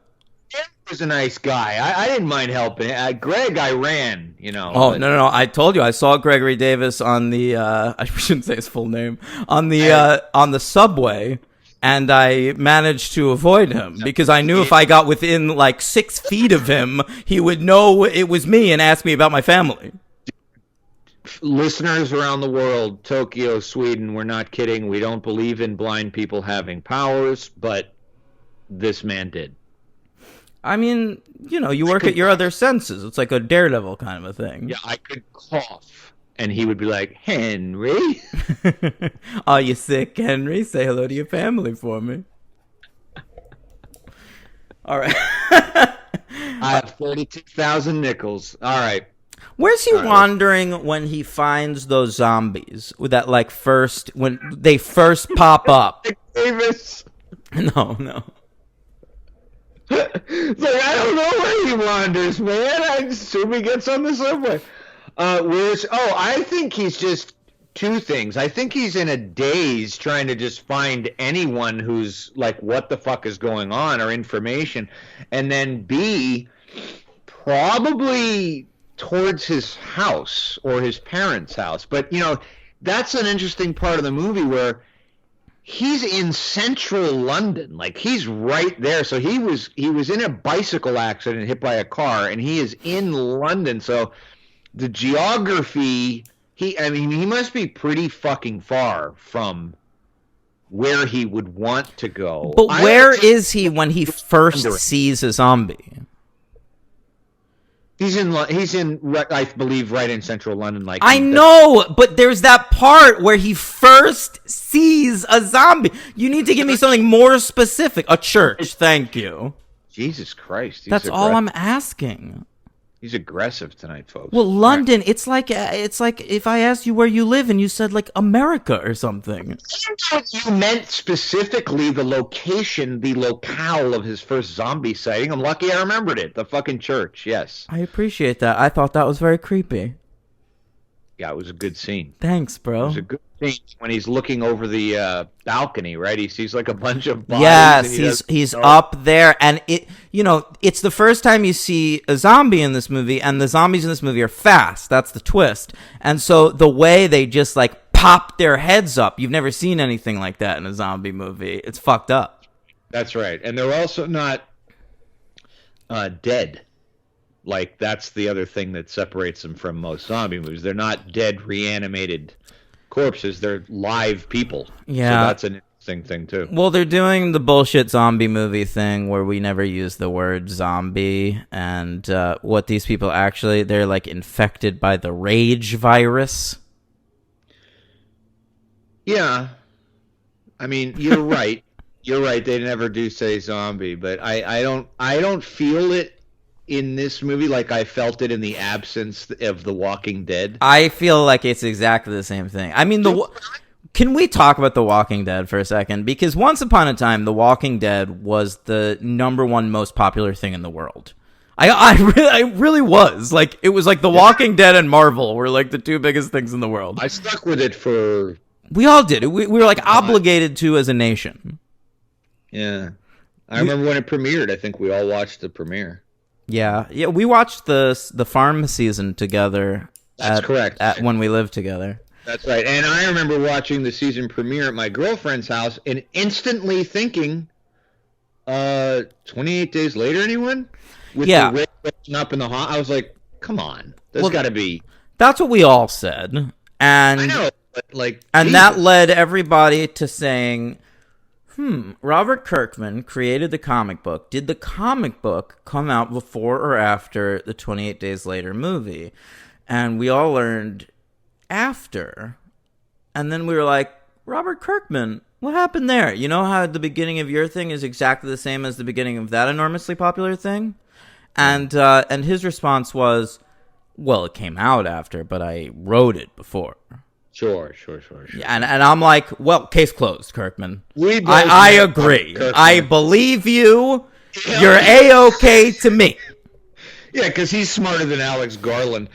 Stanley was a nice guy. I didn't mind helping. Greg, I ran. You know. Oh but- no! I told you I saw Gregory Davis on the. I shouldn't say his full name on the subway, and I managed to avoid him because I knew if I got within like 6 feet of him, he would know it was me and ask me about my family. Listeners around the world, Tokyo, Sweden, we're not kidding. We don't believe in blind people having powers, but this man did. I mean, you work at your other senses. It's like a Daredevil kind of a thing. Yeah, I could cough, and he would be like, Henry? Are you sick, Henry? Say hello to your family for me. All right. I have 32,000 nickels. All right. Where's he wandering when he finds those zombies? With that, like, when they first pop up? Davis. No. It's like, I don't know where he wanders, man. I assume he gets on the subway. I think he's just two things. I think he's in a daze trying to just find anyone who's like, what the fuck is going on or information. And then B, probably towards his house or his parents' house. But, that's an interesting part of the movie where he's in central London. Like, he's right there. So he was in a bicycle accident hit by a car, and he is in London. So the geography, he must be pretty fucking far from where he would want to go. But where is he when he first sees a zombie? He's in, I believe, right in central London. Like, I know, but there's that part where he first sees a zombie. You need to give me something more specific. A church, thank you. Jesus Christ. That's all I'm asking. He's aggressive tonight, folks. Well, London, it's like if I asked you where you live and you said like America or something. You meant specifically the location, the locale of his first zombie sighting. I'm lucky I remembered it. The fucking church, yes. I appreciate that. I thought that was very creepy. Yeah, it was a good scene. Thanks, bro. It was a good scene when he's looking over the balcony, right? He sees like a bunch of bodies. Yes, he's up there, and it's the first time you see a zombie in this movie, and the zombies in this movie are fast. That's the twist. And so the way they just like pop their heads up, you've never seen anything like that in a zombie movie. It's fucked up. That's right, and they're also not dead. Like, that's the other thing that separates them from most zombie movies. They're not dead, reanimated corpses. They're live people. Yeah. So that's an interesting thing, too. Well, they're doing the bullshit zombie movie thing where we never use the word zombie. And what these people actually, they're like infected by the rage virus. Yeah. I mean, you're right. You're right. They never do say zombie, but I don't feel it in this movie like I felt it in the absence of The Walking Dead. I feel like it's exactly the same thing. I mean, can we talk about The Walking Dead for a second? Because once upon a time, The Walking Dead was the #1 most popular thing in the world. I really was. Like, it was like The Walking Dead and Marvel were like the two biggest things in the world. I stuck with it for... We all did. We were like obligated to as a nation. Yeah. I remember when it premiered. I think we all watched the premiere. Yeah. We watched the farm season together. That's correct. When we lived together. That's right. And I remember watching the season premiere at my girlfriend's house and instantly thinking, 28 Days Later, anyone? With the red up in the hall. I was like, come on. There's got to be. That's what we all said. And I know, but like. And Jesus. that led everybody to saying, Robert Kirkman created the comic book. Did the comic book come out before or after the 28 Days Later movie? And we all learned after. And then we were like, Robert Kirkman, what happened there? You know how the beginning of your thing is exactly the same as the beginning of that enormously popular thing? And his response was, well, it came out after, but I wrote it before. Sure. And I'm like, well, case closed, Kirkman. We both I know agree. Kirkman. I believe you. You're A-okay to me. Yeah, because he's smarter than Alex Garland.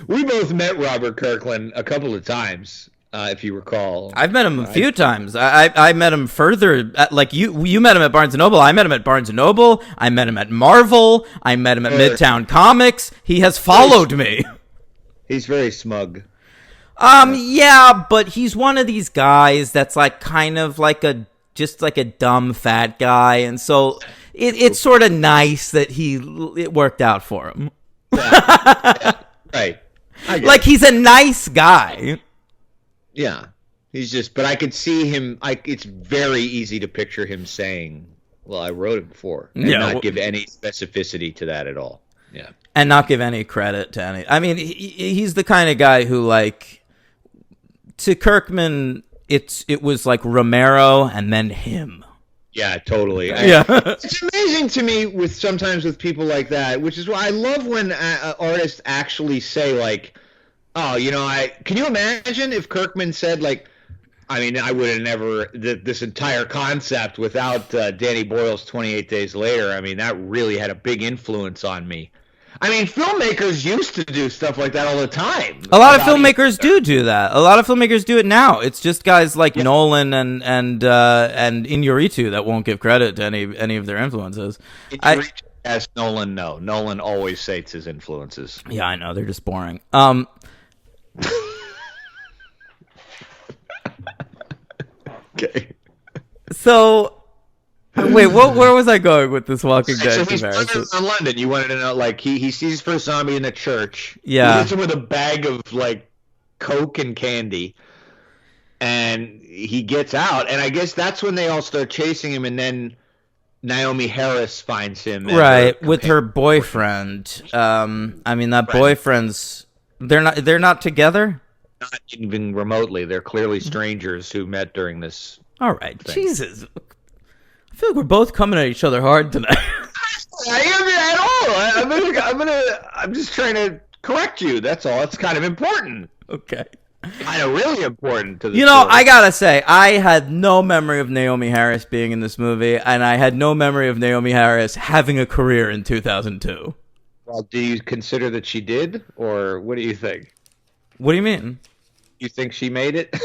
We both met Robert Kirkland a couple of times, if you recall. I've met him a few times. I met him further. Like you met him at Barnes & Noble. I met him at Barnes & Noble. I met him at Marvel. I met him at Midtown Comics. He has followed me. He's very smug. Yeah, but he's one of these guys that's like kind of like just like a dumb fat guy, and so it's sort of nice that it worked out for him. Yeah, right. Like he's a nice guy. Yeah, he's just. But I could see him. It's very easy to picture him saying, "Well, I wrote it before," and not give any specificity to that at all. Yeah, and not give any credit to any. I mean, he's the kind of guy who like. To Kirkman, it was like Romero and then him. Yeah, totally. Yeah, it's amazing to me sometimes with people like that, which is why I love when artists actually say like, "Oh, can you imagine if Kirkman said like, I mean, I would have never this entire concept without Danny Boyle's 28 Days Later. I mean, that really had a big influence on me." I mean, filmmakers used to do stuff like that all the time. A lot of filmmakers do that. A lot of filmmakers do it now. It's just guys like Nolan and Iñárritu that won't give credit to any of their influences. As Nolan, no. Nolan always cites his influences. Yeah, I know. They're just boring. Okay. So... Wait, where was I going with this Walking Dead So he's comparison? in London. You wanted to know, like, he sees first zombie in the church. Yeah. He hits him with a bag of, like, Coke and candy. And he gets out. And I guess that's when they all start chasing him. And then Naomi Harris finds him. Right, with her boyfriend. I mean, that boyfriend's... They're not together? Not even remotely. They're clearly strangers who met during this All right, thing. Jesus. I feel like we're both coming at each other hard tonight. I am at all. I'm just trying to correct you. That's all. It's kind of important. Okay. Kind of really important to the You know, story. I gotta say, I had no memory of Naomi Harris being in this movie, and I had no memory of Naomi Harris having a career in 2002. Well, do you consider that she did, or what do you think? What do you mean? You think she made it?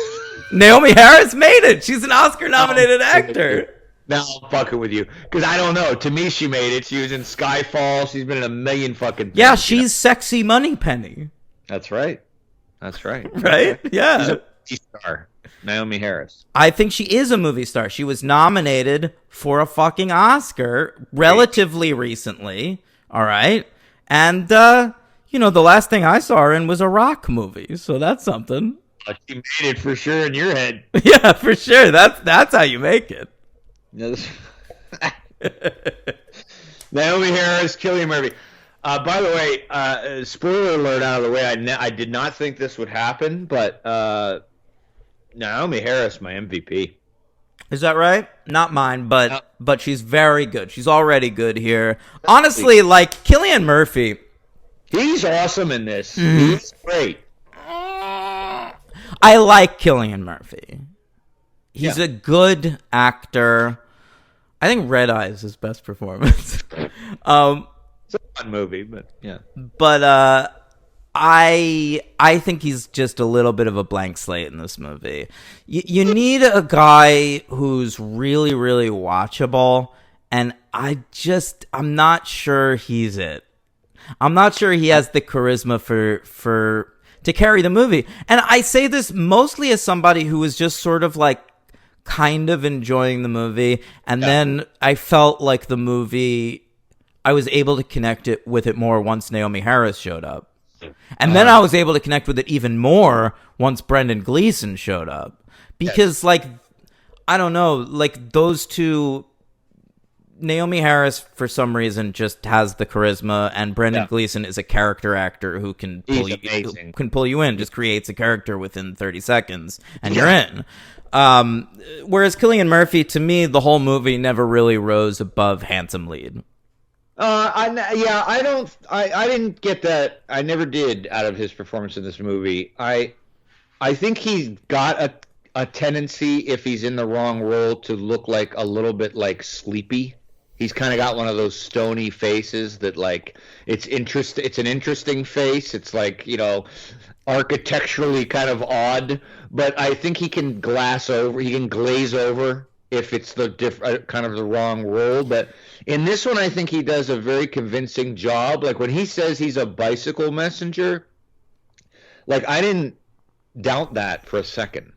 Naomi Harris made it! She's an Oscar-nominated actor! Now I'm fucking with you. Because I don't know. To me, she made it. She was in Skyfall. She's been in a million fucking things. Yeah, she's Sexy Moneypenny. That's right. That's right. Right? Yeah. She's a movie star. Naomi Harris. I think she is a movie star. She was nominated for a fucking Oscar relatively recently. All right. And, the last thing I saw her in was a rock movie. So that's something. She made it for sure in your head. Yeah, for sure. That's how you make it. Naomi Harris, Cillian Murphy. By the way, spoiler alert out of the way. I did not think this would happen, but Naomi Harris, my MVP. Is that right? Not mine, but she's very good. She's already good here. Honestly, like Cillian Murphy, he's awesome in this. He's great. I like Cillian Murphy. He's a good actor. I think Red Eye is his best performance. It's a fun movie, but yeah. But I think he's just a little bit of a blank slate in this movie. You need a guy who's really, really watchable, and I'm not sure he's it. I'm not sure he has the charisma for to carry the movie. And I say this mostly as somebody who was just sort of like kind of enjoying the movie, and then I felt like the movie, I was able to connect with it more once Naomi Harris showed up. And then I was able to connect with it even more once Brendan Gleeson showed up. Because, like, I don't know, like, those two, Naomi Harris, for some reason, just has the charisma, and Brendan Gleeson is a character actor who can pull you in, just creates a character within 30 seconds, and you're in. Whereas Cillian Murphy, to me, the whole movie never really rose above handsome lead. I didn't get that. I never did out of his performance in this movie. I think he's got a tendency, if he's in the wrong role, to look like a little bit like sleepy. He's kind of got one of those stony faces that, like, it's an interesting face. It's like, architecturally kind of odd, but I think he can glaze over if it's the kind of the wrong role. But in this one, I think he does a very convincing job. Like when he says he's a bicycle messenger, like I didn't doubt that for a second.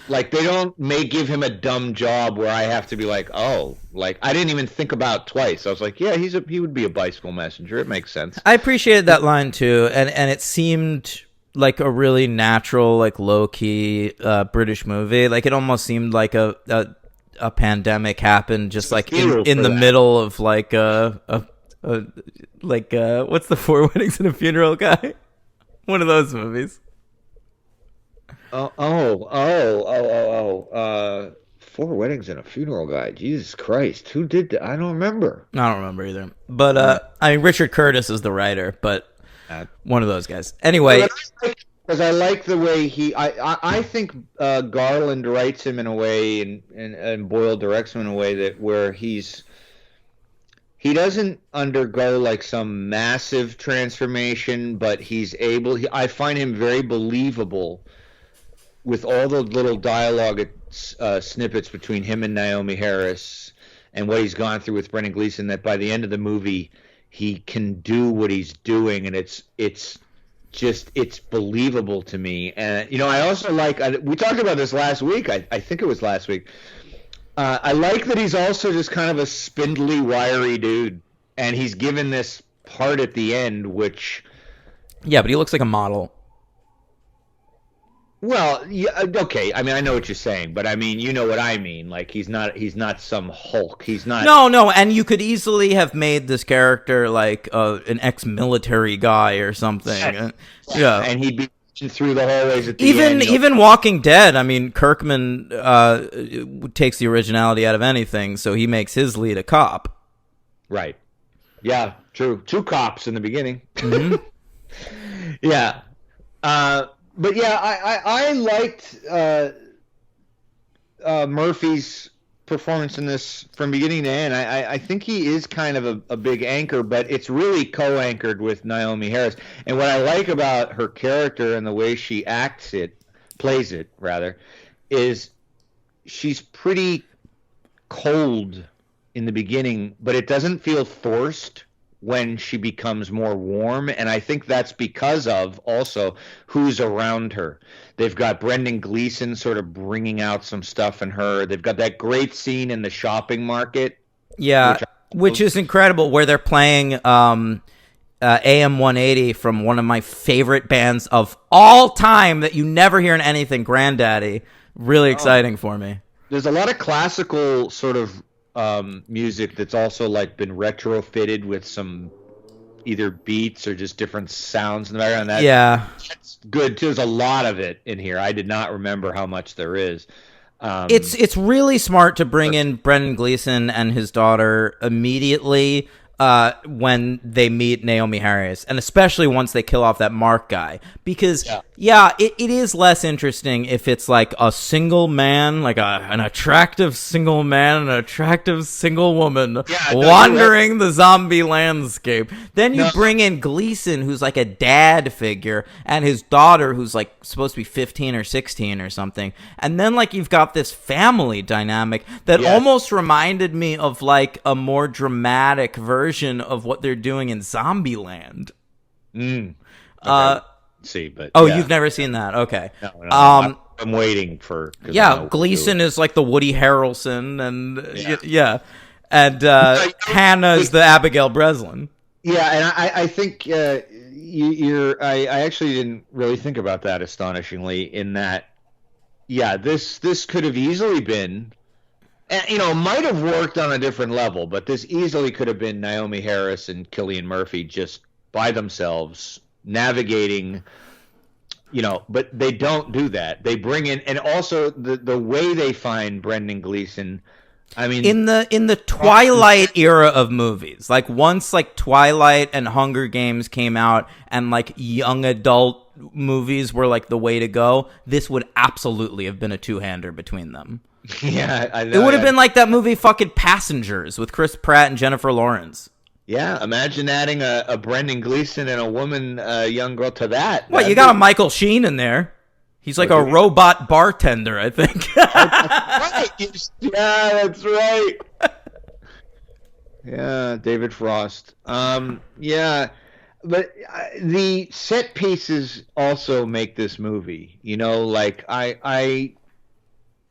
Like may give him a dumb job where I have to be like, oh, like I didn't even think about twice. I was like, yeah, he would be a bicycle messenger. It makes sense. I appreciated that line too, and it seemed like a really natural, like low key British movie. Like it almost seemed like a pandemic happened just like in the middle of like what's the Four Weddings and a Funeral guy? One of those movies. Four Weddings and a Funeral guy. Jesus Christ, who did that? I don't remember. I don't remember either. But I mean, Richard Curtis is the writer, but one of those guys. Anyway, because I like the way I think Garland writes him in a way, and Boyle directs him in a way that where he doesn't undergo like some massive transformation, but he's able. I find him very believable with all the little dialogue snippets between him and Naomi Harris and what he's gone through with Brendan Gleeson, that by the end of the movie he can do what he's doing, and it's believable to me. And I also like, we talked about this last week, I think it was last week, I like that he's also just kind of a spindly, wiry dude, and he's given this part at the end, which... Yeah, but he looks like a model. Well, yeah, okay. I mean, I know what you're saying, but I mean, you know what I mean. Like, he's not some Hulk. He's not. No, and you could easily have made this character like an ex-military guy or something. Yeah, and he'd be through the hallways at the end. Even Walking Dead. I mean, Kirkman takes the originality out of anything, so he makes his lead a cop. Right. Yeah. True. 2 cops in the beginning. Mm-hmm. Yeah. But yeah, I liked Murphy's performance in this from beginning to end. I think he is kind of a big anchor, but it's really co-anchored with Naomi Harris. And what I like about her character and the way she plays it, is she's pretty cold in the beginning, but it doesn't feel forced when she becomes more warm, and I think that's because of also who's around her. They've got Brendan Gleeson sort of bringing out some stuff in her. They've got that great scene in the shopping market. Yeah, which is incredible, where they're playing AM 180 from one of my favorite bands of all time that you never hear in anything, Grandaddy. Really exciting for me. There's a lot of classical sort of music that's also like been retrofitted with some either beats or just different sounds in the background. That's good too. There's a lot of it in here. I did not remember how much there is. It's really smart to bring in Brendan Gleeson and his daughter immediately when they meet Naomi Harris, and especially once they kill off that Mark guy, because it is less interesting if it's like a single man, like an attractive single man and an attractive single woman wandering the zombie landscape. Then you bring in Gleeson, who's like a dad figure, and his daughter, who's like supposed to be 15 or 16 or something, and then like you've got this family dynamic that almost reminded me of like a more dramatic version of what they're doing in Zombieland. Okay. You've never seen that? Okay. No, I'm waiting for. Yeah, Gleeson is like the Woody Harrelson, and and Hannah is the Abigail Breslin. Yeah, and I think I actually didn't really think about that, astonishingly, in that. Yeah, this could have easily been. Might have worked on a different level, but this easily could have been Naomi Harris and Cillian Murphy just by themselves navigating, but they don't do that. They bring in, and also the way they find Brendan Gleeson I mean, in the Twilight era of movies, like once like Twilight and Hunger Games came out and like young adult movies were like the way to go, this would absolutely have been a two-hander between them. yeah, I It know. would have been like that movie fucking Passengers with Chris Pratt and Jennifer Lawrence. Yeah, imagine adding a Brendan Gleeson and a woman, young girl to that. What, you got a Michael Sheen in there. He's like a robot bartender, I think. Right. Yeah, that's right. Yeah, David Frost. Yeah, but the set pieces also make this movie. You know, like I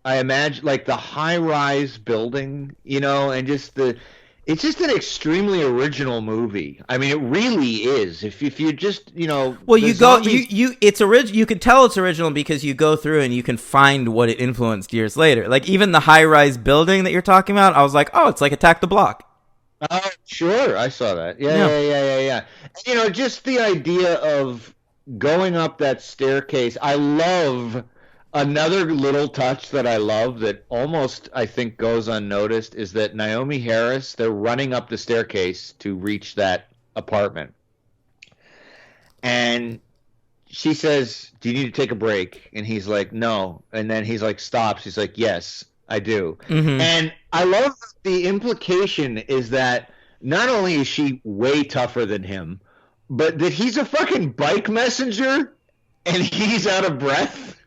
imagine like the high-rise building. You know, and just it's just an extremely original movie. I mean, it really is. If you just, you know, Well, the you go, zombies- you can tell it's original because you go through and you can find what it influenced years later. Like even the high-rise building that you're talking about, I was like, oh, it's like Attack the Block. Oh, sure, I saw that. Yeah. And, you know, just the idea of going up that staircase. I love another little touch that I love that almost I think goes unnoticed is that Naomi Harris, they're running up the staircase to reach that apartment. And she says, "Do you need to take a break?" And he's like, "No." And then he's like, "Stops." She's like, "Yes, I do." And I love the implication is that not only is she way tougher than him, but that he's a fucking bike messenger and he's out of breath.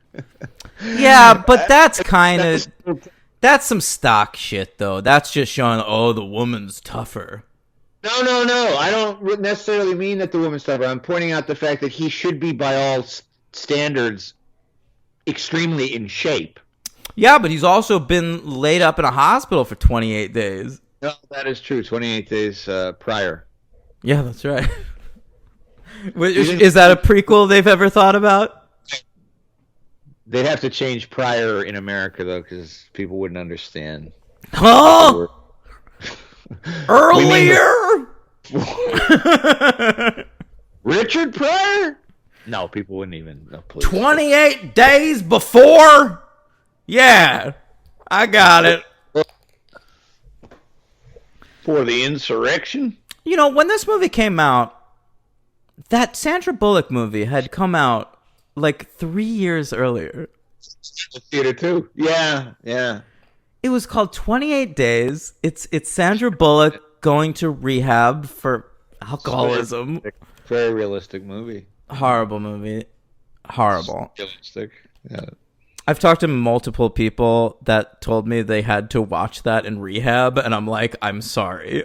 Yeah, but that's some stock shit, though. That's just showing, oh, the woman's tougher. No. I don't necessarily mean that the woman's tougher. I'm pointing out the fact that he should be, by all standards, extremely in shape. Yeah, but he's also been laid up in a hospital for 28 days. No, that is true. 28 days prior. Yeah, that's right. Is that a prequel they've ever thought about? They'd have to change prior in America, though, because people wouldn't understand. Huh? Earlier? Richard Pryor? No, people wouldn't even. No, please. 28 days before? Yeah, I got it. For the insurrection? You know, when this movie came out, that Sandra Bullock movie had come out like 3 years earlier. The theater, too. Yeah. It was called 28 Days. It's Sandra Bullock going to rehab for alcoholism. Very realistic movie. Horrible movie. Horrible. Realistic. Yeah. I've talked to multiple people that told me they had to watch that in rehab, and I'm like, I'm sorry.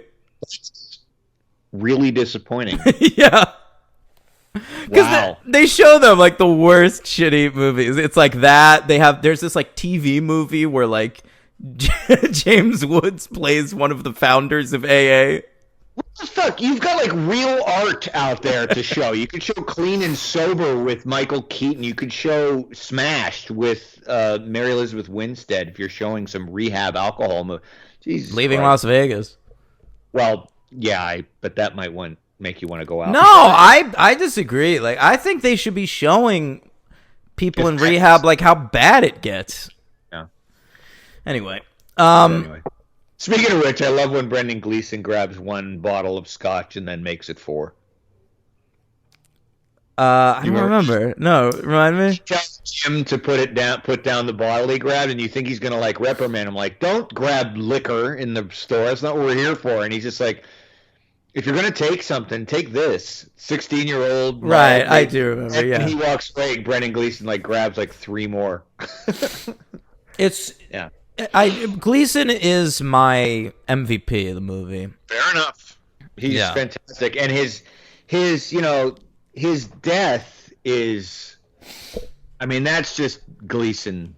Really disappointing. Yeah. Because Wow. they show them like the worst shitty movies. It's like that. There's this like TV movie where like James Woods plays one of the founders of AA. What the fuck? You've got like real art out there to show. You could show Clean and Sober with Michael Keaton. You could show Smashed with Mary Elizabeth Winstead if you're showing some rehab alcohol movie. Jesus Leaving Christ. Las Vegas. Well, yeah, but that might make you want to go out. No, I disagree. Like, I think they should be showing people in rehab like how bad it gets. Yeah. Anyway, Anyway. Speaking of which, I love when Brendan Gleeson grabs one bottle of scotch and then makes it 4. I don't remember. No, remind me. Tells him to put down the bottle he grabbed, and you think he's gonna like reprimand him, like, "Don't grab liquor in the store. That's not what we're here for." And he's just like, "If you're gonna take something, take this." 16-year-old. Right, I do remember. And Yeah, he walks away. Brendan Gleeson like grabs like 3 more. it's Yeah. Gleason is my MVP of the movie. Fair enough. He's fantastic, and his his death is, I mean, that's just Gleason,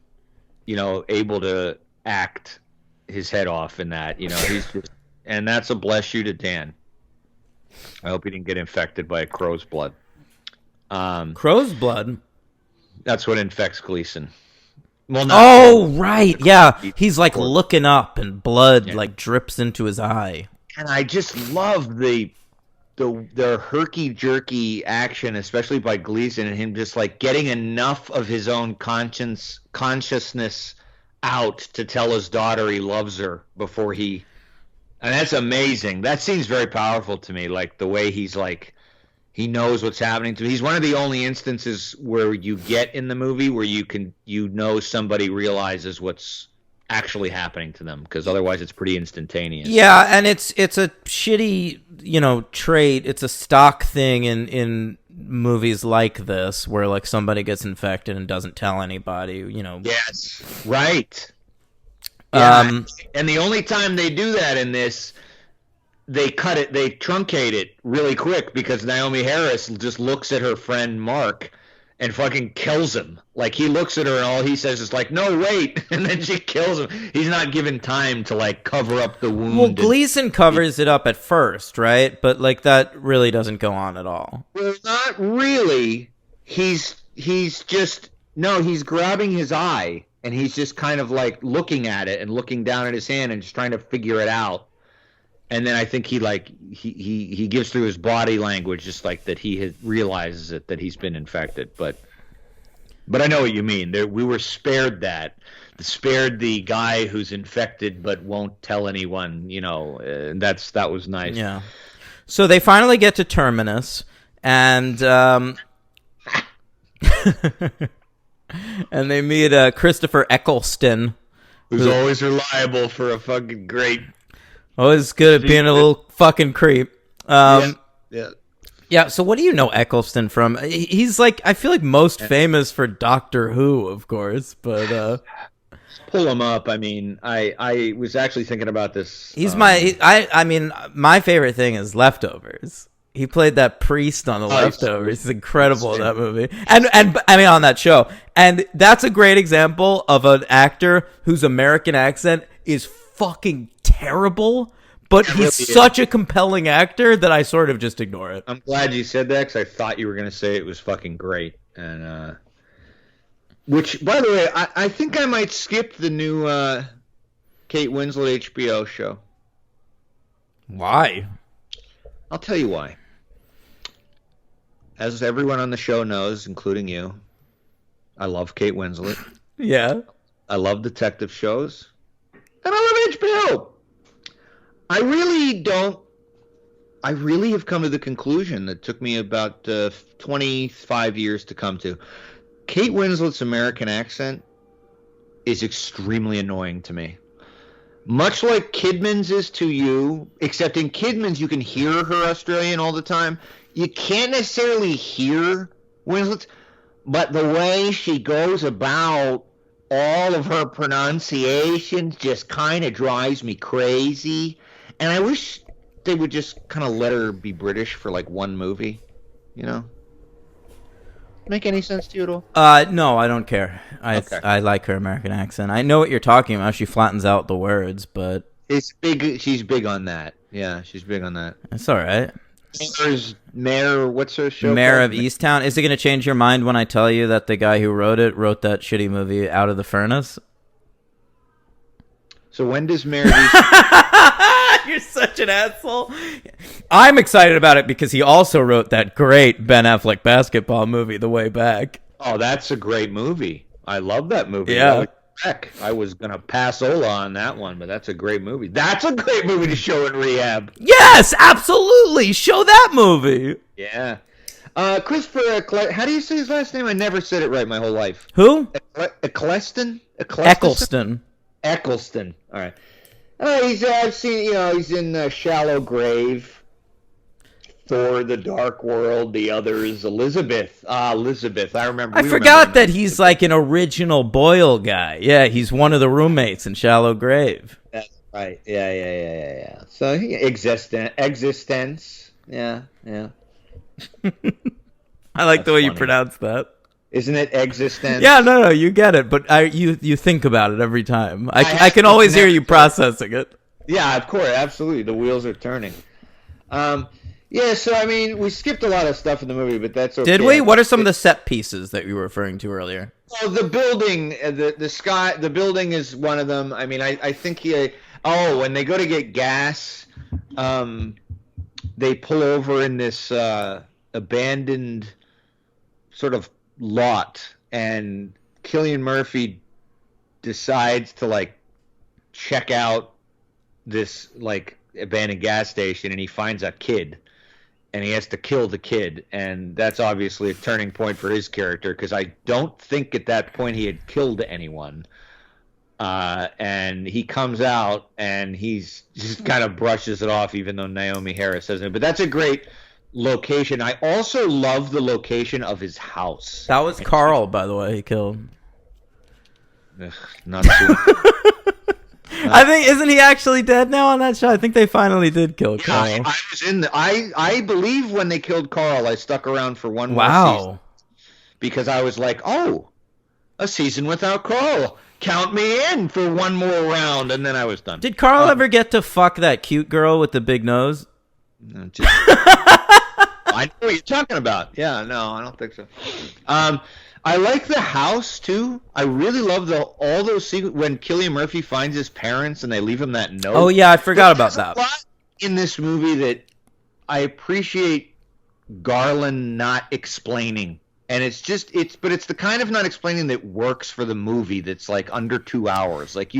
able to act his head off in that. He's just, and that's a bless you to Dan. I hope he didn't get infected by a crow's blood. Crow's blood. That's what infects Gleason. Well, Oh, right. Yeah. He's like looking up and blood like drips into his eye. And I just love the herky-jerky action, especially by Gleason, and him just like getting enough of his own consciousness out to tell his daughter he loves her before he. And that's amazing. That seems very powerful to me. Like the way he's like, he knows what's happening to him. He's one of the only instances where you get in the movie where you know somebody realizes what's actually happening to them, because otherwise it's pretty instantaneous. Yeah, and it's a shitty, trait. It's a stock thing in movies like this where like somebody gets infected and doesn't tell anybody, Yes, right. Yeah, and the only time they do that in this, they truncate it really quick, because Naomi Harris just looks at her friend Mark and fucking kills him. Like, he looks at her and all he says is like, "No, wait," and then she kills him. He's not given time to like cover up the wound. Well, Gleason covers it up at first, right? But like that really doesn't go on at all. Well, not really. He's grabbing his eye and he's just kind of like looking at it and looking down at his hand and just trying to figure it out. And then I think he gives through his body language just like that he realizes it, that he's been infected. But I know what you mean. We were spared that. Spared the guy who's infected but won't tell anyone, and that was nice. Yeah. So they finally get to Terminus, and and they meet Christopher Eccleston, who's always reliable for a fucking great. Always good at being a little fucking creep. Yeah. Yeah, so what do you know Eccleston from? He's like, I feel like most famous for Doctor Who, of course, but pull him up. I mean, I was actually thinking about this. He's my favorite thing is Leftovers. He played that priest on the Leftovers. He's incredible in that movie. And I mean on that show. And that's a great example of an actor whose American accent is fucking terrible, but he's such a compelling actor that I sort of just ignore it. I'm glad you said that, because I thought you were going to say it was fucking great. And which, by the way, I think I might skip the new Kate Winslet HBO show. Why? I'll tell you why. As everyone on the show knows, including you, I love Kate Winslet. Yeah. I love detective shows. And I love HBO. I really have come to the conclusion that took me about 25 years to come to. Kate Winslet's American accent is extremely annoying to me. Much like Kidman's is to you, except in Kidman's you can hear her Australian all the time. You can't necessarily hear Winslet, but the way she goes about all of her pronunciations just kind of drives me crazy. And I wish they would just kind of let her be British for like one movie, Make any sense to you at all? No, I don't care. I like her American accent. I know what you're talking about. She flattens out the words, but it's big. She's big on that. Yeah, she's big on that. It's all right. Mayor, what's her show? Mayor called? of Easttown. Is it going to change your mind when I tell you that the guy who wrote that shitty movie Out of the Furnace? So when does Mayor of Easttown... You're such an asshole. I'm excited about it because he also wrote that great Ben Affleck basketball movie, The Way Back. Oh, that's a great movie. I love that movie. Yeah. I was going to pass Ola on that one, but that's a great movie. That's a great movie to show in rehab. Yes, absolutely. Show that movie. Yeah. Christopher, how do you say his last name? I never said it right my whole life. Who? Eccleston? Eccleston. Eccleston. All right. I've seen, he's in Shallow Grave, Thor, The Dark World. The other is Elizabeth. Elizabeth. I remember. I forgot that he's like an original Boyle guy. Yeah, he's one of the roommates in Shallow Grave. That's right. Yeah. So existence. Yeah. I like the way you pronounce that. Isn't it existence? Yeah, no, you get it, but you think about it every time. I can always hear you processing it. Yeah, of course, absolutely. The wheels are turning. Yeah, so I mean, we skipped a lot of stuff in the movie, but that's okay. Did we? What are some of the set pieces that you were referring to earlier? Well, the building, the sky, the building is one of them. I mean, I think when they go to get gas, they pull over in this abandoned sort of lot, and Cillian Murphy decides to like check out this like abandoned gas station, and he finds a kid, and he has to kill the kid, and that's obviously a turning point for his character, because I don't think at that point he had killed anyone. And he comes out and he's just kind of brushes it off, even though Naomi Harris doesn't. But that's a great location. I also love the location of his house. That was Carl, by the way, he killed. Ugh, not too. I think, isn't he actually dead now on that show? I think they finally did kill Carl. I was in the. I believe when they killed Carl, I stuck around for one more season because I was like, oh, a season without Carl. Count me in for one more round, and then I was done. Did Carl ever get to fuck that cute girl with the big nose? No, I know what you're talking about. Yeah, no, I don't think so. I like the house too. I really love all those sequences when Cillian Murphy finds his parents and they leave him that note. Oh yeah, I forgot about that. There's a lot in this movie that I appreciate Garland not explaining. And it's the kind of not explaining that works for the movie that's like under 2 hours. Like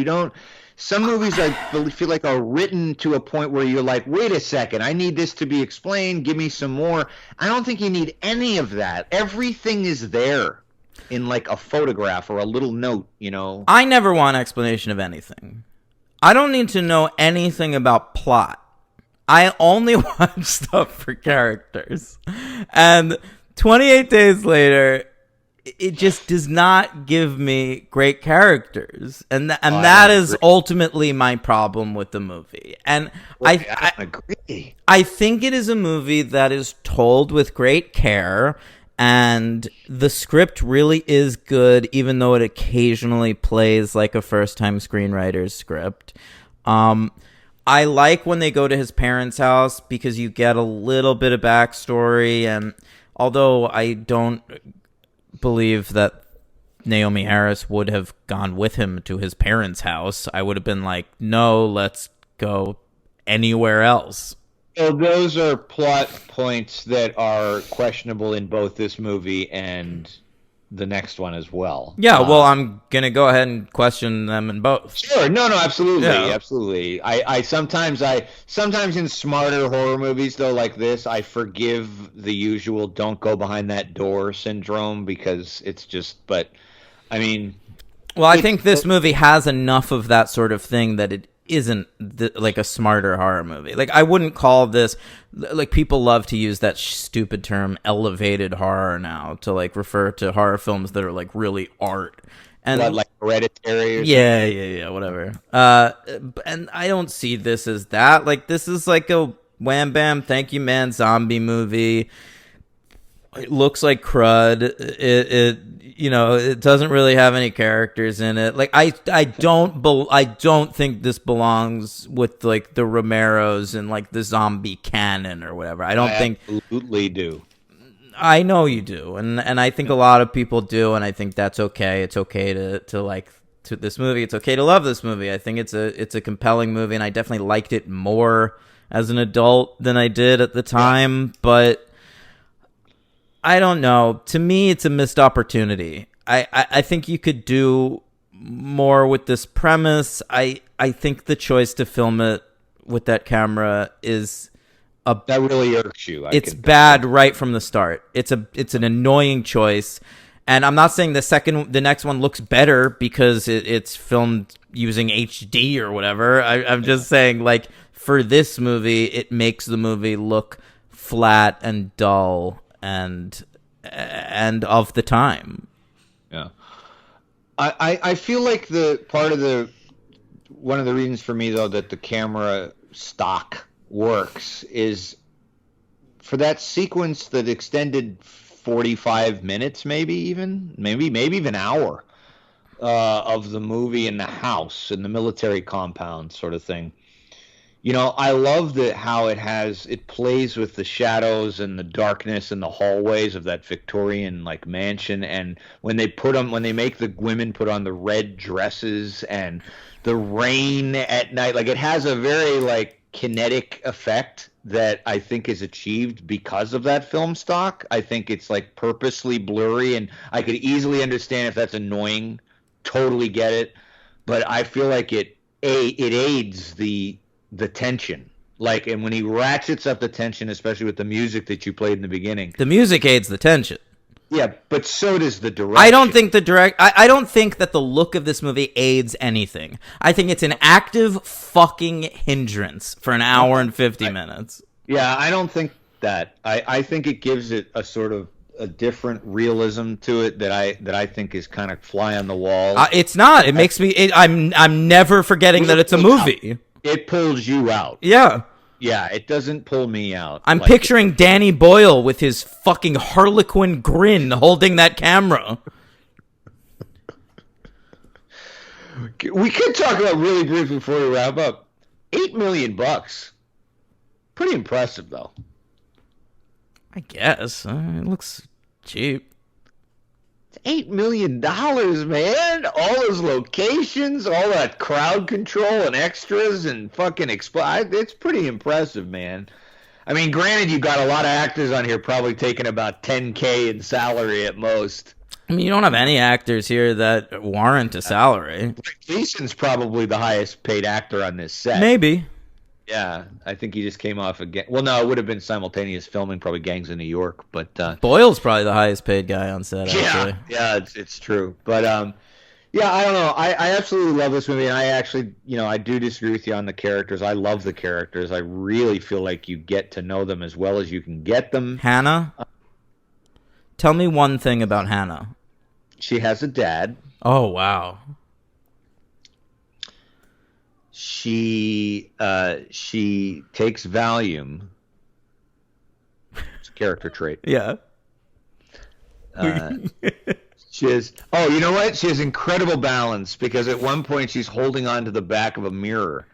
some movies I feel like are written to a point where you're like, wait a second, I need this to be explained. Give me some more. I don't think you need any of that. Everything is there in like a photograph or a little note, you know. I never want explanation of anything. I don't need to know anything about plot. I only watch stuff for characters. And 28 Days Later, it just does not give me great characters, and that is ultimately my problem with the movie. And I agree. I think it is a movie that is told with great care, and the script really is good, even though it occasionally plays like a first-time screenwriter's script. I like when they go to his parents' house because you get a little bit of backstory, and although I don't believe that Naomi Harris would have gone with him to his parents' house, I would have been like, no, let's go anywhere else. So those are plot points that are questionable in both this movie and the next one as well. Yeah, well, I'm going to go ahead and question them in both. Sure. No, absolutely. Yeah. Absolutely. I sometimes in smarter horror movies, though, like this, I forgive the usual don't go behind that door syndrome because it's just, but, I mean. Well, I think this movie has enough of that sort of thing that it isn't like a smarter horror movie. Like, I wouldn't call this, like, people love to use that stupid term elevated horror now to like refer to horror films that are like really art. And like Hereditary or yeah, whatever. And I don't see this as that. Like, this is like a wham bam thank you man zombie movie. It looks like crud. It doesn't really have any characters in it. Like, I don't think this belongs with like the Romeros and like the zombie canon or whatever. I absolutely do. I know you do, and I think a lot of people do, and I think that's okay. It's okay to like to this movie. It's okay to love this movie. I think it's a compelling movie, and I definitely liked it more as an adult than I did at the time. Yeah. But I don't know. To me, it's a missed opportunity. I think you could do more with this premise. I think the choice to film it with that camera is that really irks you. It's bad right from the start. It's an annoying choice, and I'm not saying the next one looks better because it's filmed using HD or whatever. I'm just saying, like, for this movie, it makes the movie look flat and dull and of the time. Yeah, I feel like one of the reasons for me though that the camera stock works is for that sequence that extended 45 minutes, maybe even an hour of the movie in the house in the military compound sort of thing. You know, I love how it plays with the shadows and the darkness and the hallways of that Victorian like mansion, and when they make the women put on the red dresses and the rain at night, like it has a very like kinetic effect that I think is achieved because of that film stock. I think it's like purposely blurry, and I could easily understand if that's annoying. Totally get it. but I feel like it aids the tension. Like, and when he ratchets up the tension, especially with the music that you played in the beginning. The music aids the tension. Yeah, but so does the direction. I don't think I don't think that the look of this movie aids anything. I think it's an active fucking hindrance for an hour and 50 minutes. Yeah, I don't think that. I think it gives it a sort of a different realism to it that I think is kind of fly on the wall. It's not. It makes me. I'm never forgetting that it's a movie. It pulls you out. Yeah. Yeah, it doesn't pull me out. I'm picturing Danny Boyle with his fucking Harlequin grin holding that camera. We could talk about really briefly before we wrap up. $8 million. Pretty impressive, though. I guess. It looks cheap. $8 million, man. All those locations, all that crowd control and extras and fucking it's pretty impressive, man. I mean, granted, you got a lot of actors on here probably taking about $10K in salary at most. I mean, you don't have any actors here that warrant a salary. Jason's probably the highest paid actor on this set. Maybe. Yeah, I think he just came off again. Well, no, it would have been simultaneous filming, probably Gangs of New York. But Boyle's probably the highest paid guy on set. Actually. Yeah, it's true. But yeah, I don't know. I absolutely love this movie, and I actually, I do disagree with you on the characters. I love the characters. I really feel like you get to know them as well as you can get them. Hannah, tell me one thing about Hannah. She has a dad. Oh wow. She takes Valium. It's a character trait. Yeah. She has. Oh, you know what? She has incredible balance because at one point she's holding on to the back of a mirror,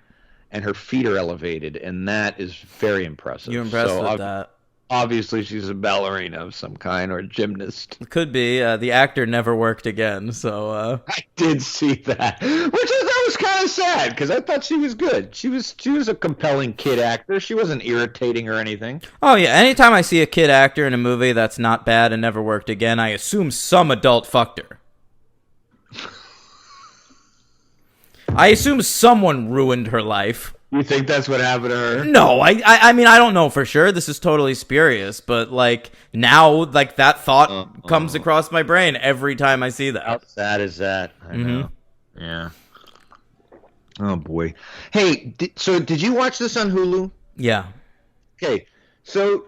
and her feet are elevated, and that is very impressive. You're impressed with that? Obviously, she's a ballerina of some kind or a gymnast. It could be. The actor never worked again, so. I did see that, which that was kind of sad because I thought she was good. She was a compelling kid actor. She wasn't irritating or anything. Oh yeah, anytime I see a kid actor in a movie that's not bad and never worked again, I assume some adult fucked her. I assume someone ruined her life. You think that's what happened to her? No, I mean, I don't know for sure. This is totally spurious, but like now, like that thought comes across my brain every time I see that. How sad is that? I know. Yeah. Oh boy. Hey, so did you watch this on Hulu? Yeah. Okay. So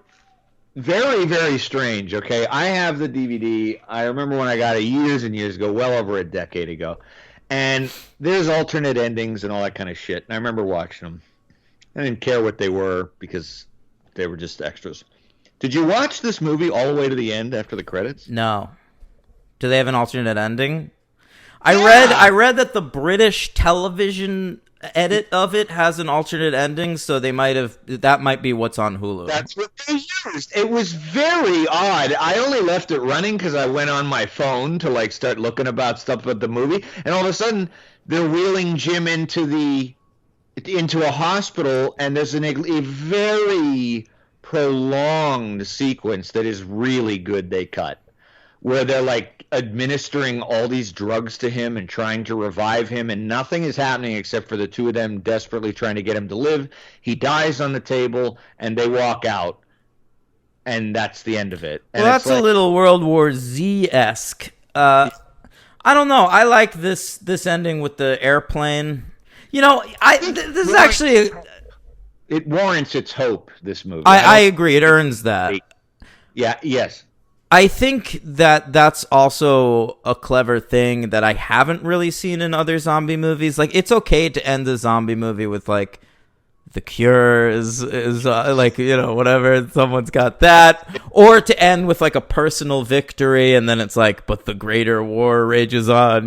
very, very strange. Okay, I have the DVD. I remember when I got it years and years ago, well over a decade ago. And there's alternate endings and all that kind of shit. And I remember watching them. I didn't care what they were because they were just extras. Did you watch this movie all the way to the end after the credits? No. Do they have an alternate ending? I read that the British television edit of it has an alternate ending, so that might be what's on Hulu. That's what they used. It was very odd. I only left it running because I went on my phone to like start looking about stuff about the movie, and all of a sudden they're wheeling Jim into a hospital, and there's a very prolonged sequence that is really good. They cut where they're like administering all these drugs to him and trying to revive him, and nothing is happening except for the two of them desperately trying to get him to live. He dies on the table, and they walk out, and that's the end of it. And well, that's a little World War Z-esque. I don't know. I like this ending with the airplane. This is actually... It warrants its hope, this movie. I agree. It earns that. Yeah, yes. I think that's also a clever thing that I haven't really seen in other zombie movies. Like, it's okay to end a zombie movie with, like, The Cure is like, whatever, someone's got that. Or to end with, like, a personal victory, and then it's like, but the greater war rages on,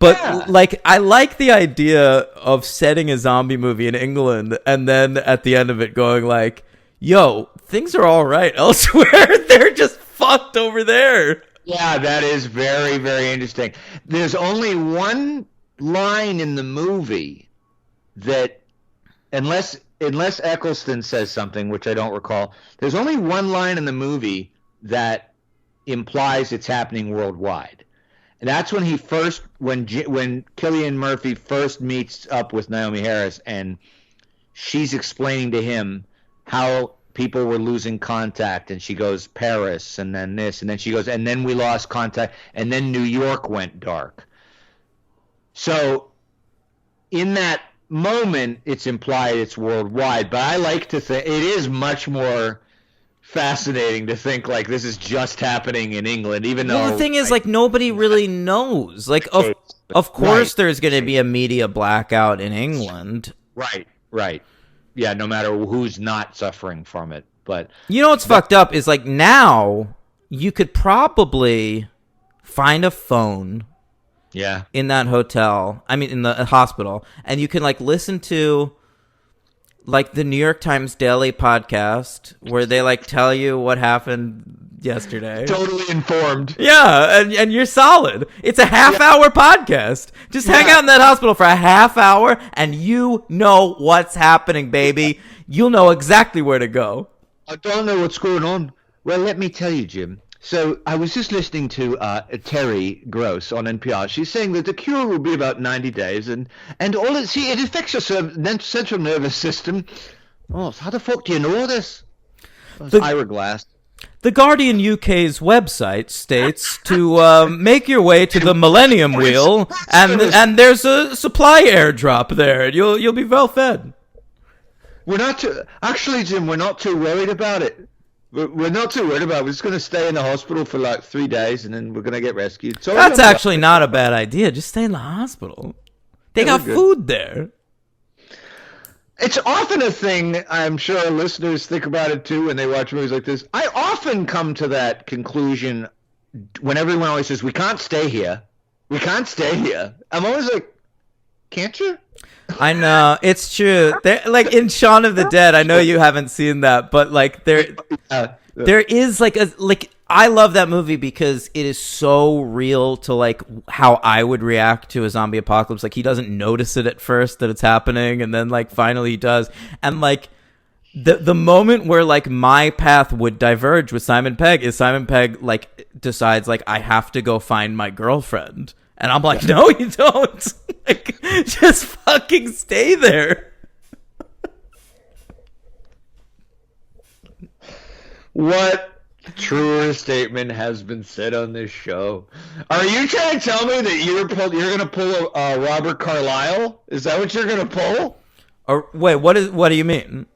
But, like, I like the idea of setting a zombie movie in England, and then at the end of it going, like, yo, things are all right elsewhere. They're just fucked over there. Yeah, that is very, very interesting. There's only one line in the movie that, unless Eccleston says something, which I don't recall, there's only one line in the movie that implies it's happening worldwide. And that's when when Cillian Murphy first meets up with Naomi Harris, and she's explaining to him how people were losing contact, and she goes Paris, and then this, and then she goes, and then we lost contact, and then New York went dark. So in that moment, it's implied it's worldwide, but I like to think it is much more fascinating to think like this is just happening in England, even though. Well, the thing is, like, nobody really knows. Like, of course, there's going to be a media blackout in England. Right. Yeah, no matter who's not suffering from it. But you know what's fucked up is, like, now you could probably find a phone. Yeah. In that hotel, I mean, in the hospital, and you can, like, listen to, like, the New York Times Daily podcast where they, like, tell you what happened yesterday. Totally informed. Yeah, and you're solid. It's a half-hour podcast. Just hang out in that hospital for a half hour, and you know what's happening, baby. You'll know exactly where to go. I don't know what's going on. Well, let me tell you, Jim. So I was just listening to Terry Gross on NPR. She's saying that the cure will be about 90 days, and all it affects your central nervous system. Oh, how the fuck do you know this? Ira Glass. The Guardian UK's website states to make your way to the Millennium Wheel, and there's a supply airdrop there. You'll be well fed. Actually, Jim, we're not too worried about it. We're not too worried about it. We're just going to stay in the hospital for like 3 days, and then we're going to get rescued. So that's actually not a bad idea. Just stay in the hospital. They got food there. It's often a thing, I'm sure our listeners think about it too when they watch movies like this. I often come to that conclusion when everyone always says, we can't stay here. We can't stay here. I'm always like, can't you? I know, it's true. Like in Shaun of the Dead, I know you haven't seen that, but like there is like I love that movie because it is so real to like how I would react to a zombie apocalypse. Like he doesn't notice it at first that it's happening, and then like finally he does. And like the moment where like my path would diverge with Simon Pegg is Simon Pegg like decides like I have to go find my girlfriend. And I'm like, no, you don't. Like, just fucking stay there. What truer statement has been said on this show? Are you trying to tell me that you're going to pull a Robert Carlyle? Is that what you're going to pull? Or wait, what do you mean?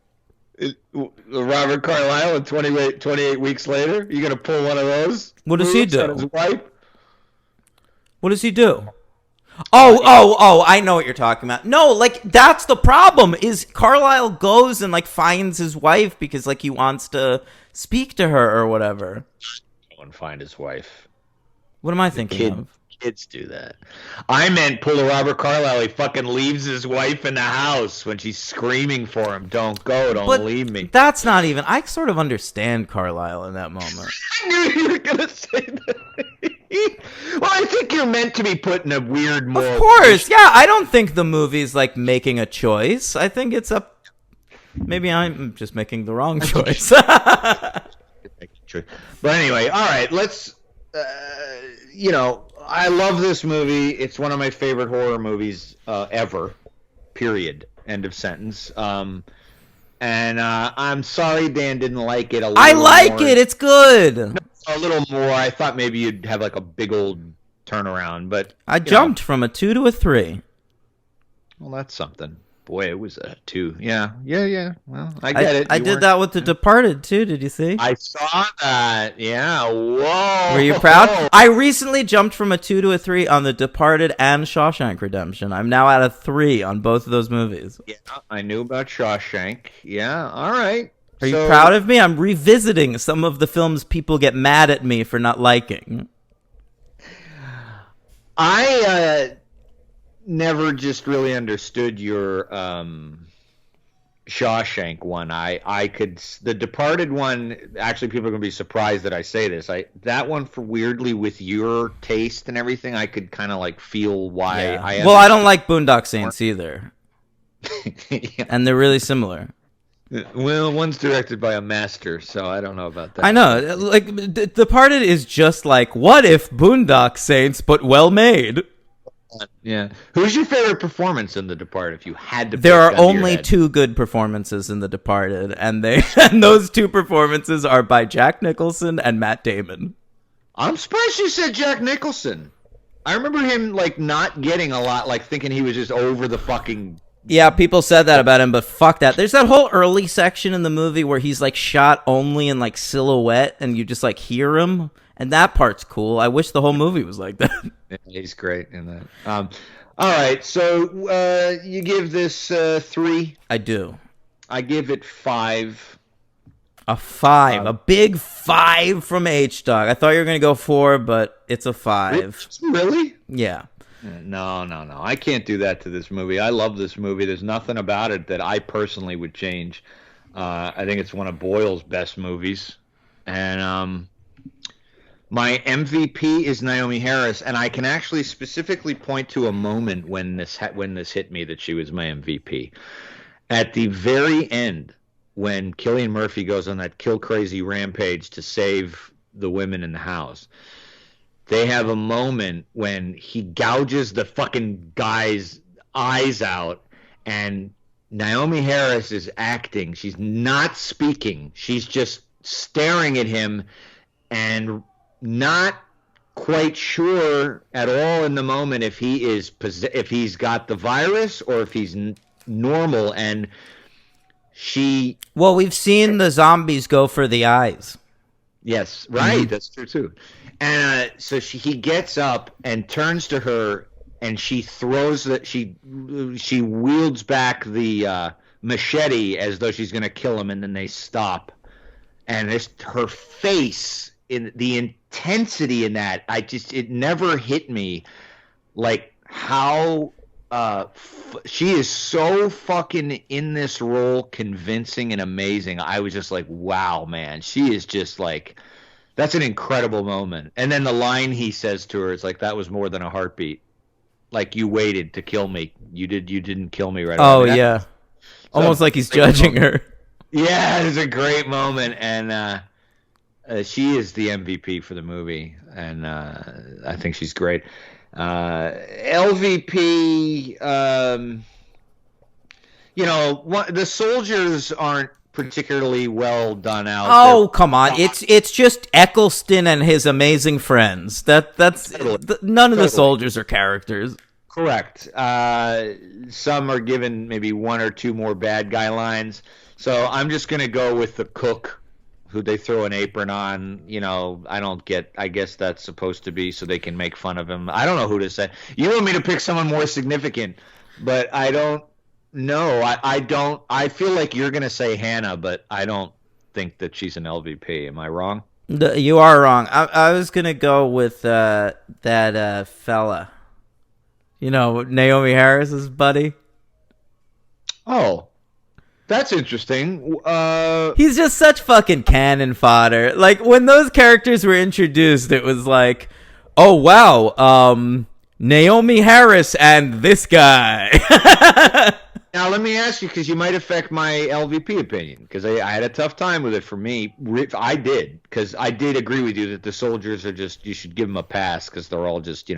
Robert Carlyle and 28 weeks later? You going to pull one of those? What does he do? On his wife? What does he do? Oh, I know what you're talking about. No, like, that's the problem, is Carlisle goes and, like, finds his wife because, like, he wants to speak to her or whatever. Go and find his wife. What am I thinking of? Kids do that. I meant pull a Robert Carlyle. He fucking leaves his wife in the house when she's screaming for him. Don't go, don't leave me. That's not even... I sort of understand Carlisle in that moment. I knew you were going to say that. Well, I think you're meant to be put in a weird moral. Of course, yeah. I don't think the movie's like making a choice. I think it's a. Maybe I'm just making the wrong choice. But anyway, all right. Let's. I love this movie. It's one of my favorite horror movies ever. Period. End of sentence. And I'm sorry Dan didn't like it a little I like more. it. It's good. A little more. I thought maybe you'd have like a big old turnaround, but I jumped from a 2 to a 3. Well, that's something. Boy, it was a 2. Yeah. Well, I get it. I did that with The Departed too. Did you see? I saw that. Yeah. Whoa. Were you proud? I recently jumped from a 2 to a 3 on The Departed and Shawshank Redemption. I'm now at a 3 on both of those movies. Yeah, I knew about Shawshank. Yeah. All right. Are you proud of me? I'm revisiting some of the films people get mad at me for not liking. I never just really understood your Shawshank one. The Departed one, actually people are going to be surprised that I say this. That one, for weirdly with your taste and everything, I could kind of like feel why. Yeah. I don't like Boondock Saints either. Yeah. And they're really similar. Well, one's directed by a master, so I don't know about that. I know, like The Departed is just like, what if Boondock Saints, but well made. Yeah. Who's your favorite performance in The Departed? If you had to, There pick are gun to your only head? 2 good performances in The Departed, and and those 2 performances are by Jack Nicholson and Matt Damon. I'm surprised you said Jack Nicholson. I remember him like not getting a lot, like thinking he was just over the fucking. Yeah, people said that about him, but fuck that. There's that whole early section in the movie where he's like shot only in like silhouette, and you just like hear him, and that part's cool. I wish the whole movie was like that. Yeah, he's great in that. All right, so you give this 3. I do. I give it 5. A 5, a big 5 from H-Dog. I thought you were gonna go 4, but it's a 5. Really? Yeah. No. I can't do that to this movie. I love this movie. There's nothing about it that I personally would change. I think it's one of Boyle's best movies. And my MVP is Naomi Harris, and I can actually specifically point to a moment when this hit me that she was my MVP. At the very end, when Cillian Murphy goes on that kill crazy rampage to save the women in the house, they have a moment when he gouges the fucking guy's eyes out, and Naomi Harris is acting. She's not speaking. She's just staring at him and not quite sure at all in the moment if he's got the virus or if he's normal. And Well, we've seen the zombies go for the eyes. Yes, right. That's true too. And so he gets up and turns to her, and she throws she wields back the machete as though she's going to kill him, and then they stop. And it's her face, in the intensity in that, it never hit me like how she is so fucking in this role, convincing and amazing. I was just like, wow, man, she is just like, that's an incredible moment. And then the line he says to her is like, that was more than a heartbeat. Like, you waited to kill me. You didn't kill me right away. Oh, yeah. Almost like he's judging her. Yeah, it's a great moment, and she is the MVP for the movie, and I think she's great. LVP, the soldiers aren't particularly well done out. Oh, come on. It's just Eccleston and his amazing friends. That's Totally. None of the soldiers are characters. Correct. Some are given maybe 1 or 2 more bad guy lines. So I'm just going to go with the cook, who they throw an apron on. I guess that's supposed to be so they can make fun of him. I don't know who to say. You want me to pick someone more significant, but I don't know. I feel like you're going to say Hannah, but I don't think that she's an LVP. Am I wrong? You are wrong. I was going to go with that fella. Naomi Harris's buddy. Oh, that's interesting. He's just such fucking cannon fodder. Like, when those characters were introduced, it was like, oh, wow, Naomi Harris and this guy. Now, let me ask you, because you might affect my LVP opinion, because I had a tough time with it for me. I did, because I did agree with you that the soldiers are just, you should give them a pass, because they're all just,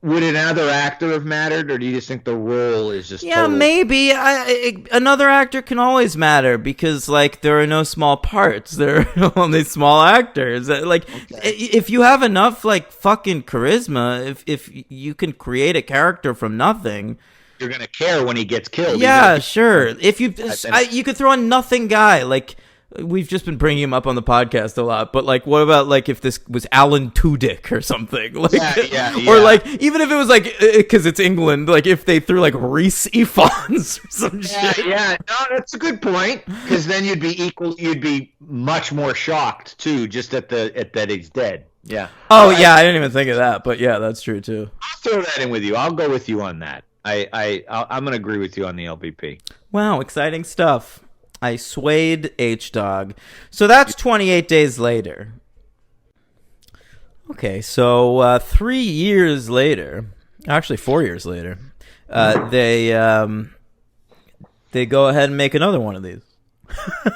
would another actor have mattered, or do you just think the role is just Maybe. Another actor can always matter, because, like, there are no small parts. There are only small actors. Like, if you have enough, like, fucking charisma, if you can create a character from nothing, you're going to care when he gets killed. Yeah, sure. If you could throw a nothing guy, like, we've just been bringing him up on the podcast a lot, but, like, what about, like, if this was Alan Tudyk or something? Like, yeah. Or, like, even if it was, like, because it's England, like, if they threw, like, Rhys Ifans or some shit. Yeah, no, that's a good point, because then you'd be much more shocked, too, just at that he's dead. Yeah. Oh, yeah, I didn't even think of that, but, yeah, that's true, too. I'll throw that in with you. I'll go with you on that. I'm going to agree with you on the LVP. Wow, exciting stuff. I swayed H-Dog. So that's 28 days later. Okay, so 3 years later, actually 4 years later, they they go ahead and make another one of these.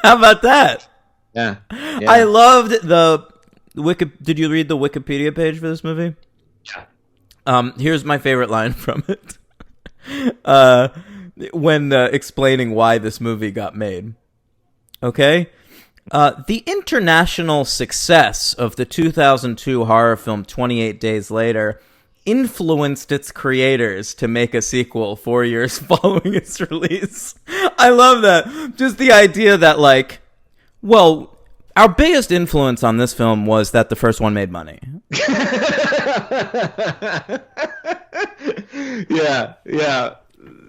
How about that? Yeah. I loved did you read the Wikipedia page for this movie? Yeah. Here's my favorite line from it. When explaining why this movie got made. Okay? The international success of the 2002 horror film 28 Days Later influenced its creators to make a sequel 4 years following its release. I love that. Just the idea that, like, well, our biggest influence on this film was that the first one made money. Yeah.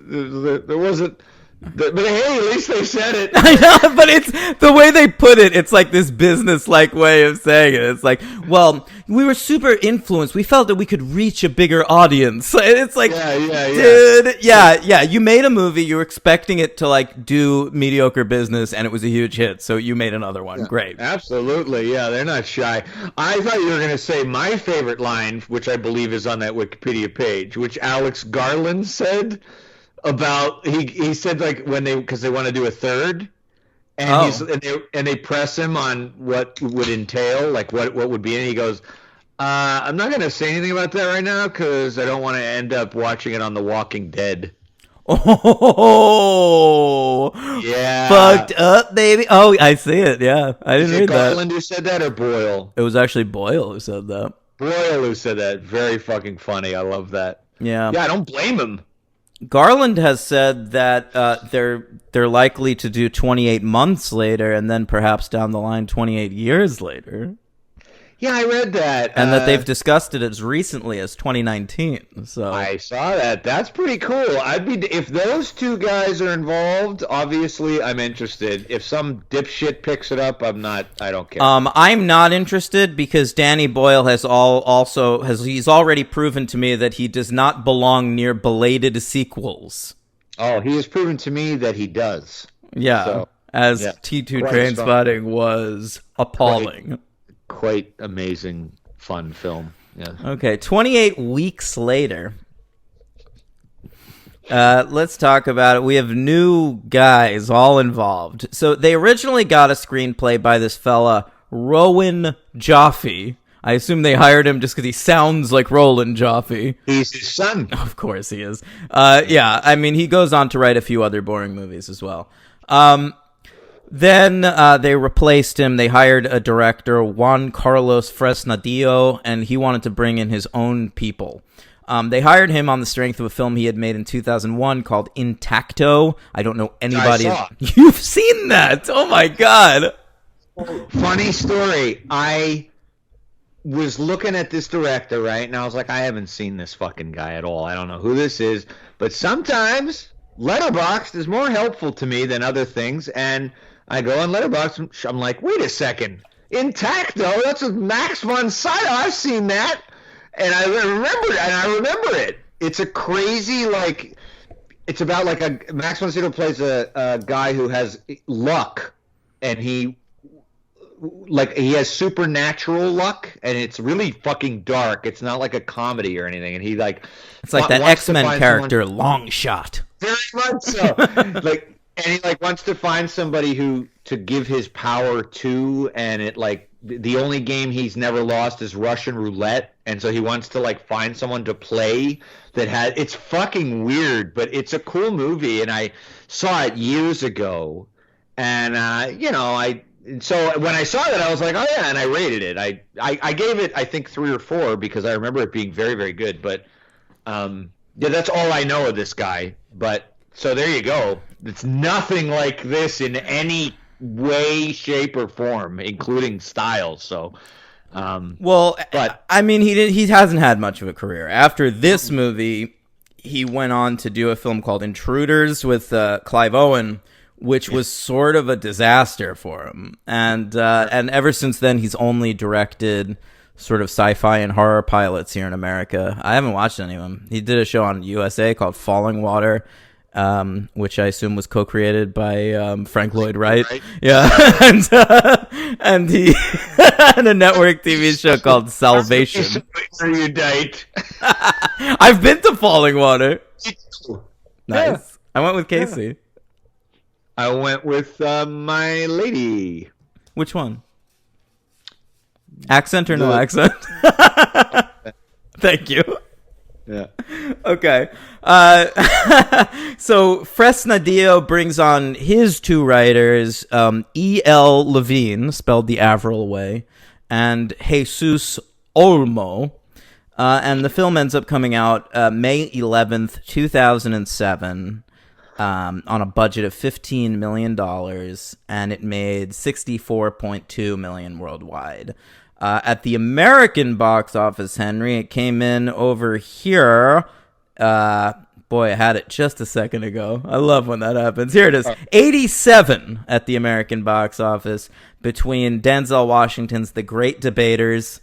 There wasn't... But hey, at least they said it. I know, but it's the way they put it. It's like this business-like way of saying it. It's like, well, we were super influenced. We felt that we could reach a bigger audience. It's like, dude, yeah. You made a movie. You were expecting it to like do mediocre business, and it was a huge hit. So you made another one. Yeah, great. Absolutely, yeah. They're not shy. I thought you were going to say my favorite line, which I believe is on that Wikipedia page, which Alex Garland said. About he said like when because they want to do a third, and they press him on what would entail, like what would be, and he goes, I'm not going to say anything about that right now because I don't want to end up watching it on The Walking Dead. Oh, yeah, fucked up, baby. Oh, I see it. Yeah, I didn't read that. Garland who said that or Boyle? It was actually Boyle who said that. Boyle who said that. Very fucking funny. I love that. Yeah. Yeah, I don't blame him. Garland has said that they're likely to do 28 months later, and then perhaps down the line 28 years later. Yeah, I read that, and that they've discussed it as recently as 2019. So I saw that. That's pretty cool. If those two guys are involved, obviously I'm interested. If some dipshit picks it up, I'm not. I don't care. I'm not interested because Danny Boyle he's already proven to me that he does not belong near belated sequels. Oh, he has proven to me that he does. Yeah, so, as T2 Trainspotting was appalling. Quite amazing, fun film. Yeah. Okay, 28 weeks later. Let's talk about it. We have new guys all involved. So they originally got a screenplay by this fella, Rowan Joffe. I assume they hired him just because he sounds like Roland Joffe. He's his son. Of course he is. Yeah, I mean, he goes on to write a few other boring movies as well. Then they replaced him. They hired a director, Juan Carlos Fresnadillo, and he wanted to bring in his own people. They hired him on the strength of a film he had made in 2001 called Intacto. I don't know anybody. You've seen that? Oh my god! Funny story. I was looking at this director, right, and I was like, I haven't seen this fucking guy at all. I don't know who this is, but sometimes Letterboxd is more helpful to me than other things, and I go on Letterboxd, I'm like, wait a second. Intacto? That's with Max von Sydow. I've seen that. And I remember it. It's a crazy, like, it's about, like, Max von Sydow plays a guy who has luck. And he has supernatural luck. And it's really fucking dark. It's not like a comedy or anything. And he, like... It's like that X-Men character, Longshot. Very much so. And he like wants to find somebody to give his power to, and it like the only game he's never lost is Russian roulette, and so he wants to like find someone to play that had. It's fucking weird, but it's a cool movie, and I saw it years ago, and so when I saw that I was like, oh yeah, and I rated it. I gave it I think 3 or 4 because I remember it being very very good, but yeah, that's all I know of this guy, but. So there you go. It's nothing like this in any way, shape, or form, including style. So, but I mean, he hasn't had much of a career. After this movie, he went on to do a film called Intruders with Clive Owen, which was sort of a disaster for him. And ever since then, he's only directed sort of sci-fi and horror pilots here in America. I haven't watched any of them. He did a show on USA called Falling Water. Which I assume was co-created by Frank Lloyd Wright. Yeah, and he had a network TV show called Salvation. I've been to Falling Water. Nice. I went with Casey. I went with My Lady. Which one? Accent or no The- accent? Thank you. Yeah. Okay. So Fresnadillo brings on his two writers, E.L. Levine, spelled the Avril way, and Jesus Olmo. And the film ends up coming out May 11th, 2007, on a budget of $15 million, and it made $64.2 million worldwide. At the American box office, Henry, it came in over here. Boy, I had it just a second ago. I love when that happens. Here it is. 87 at the American box office between Denzel Washington's The Great Debaters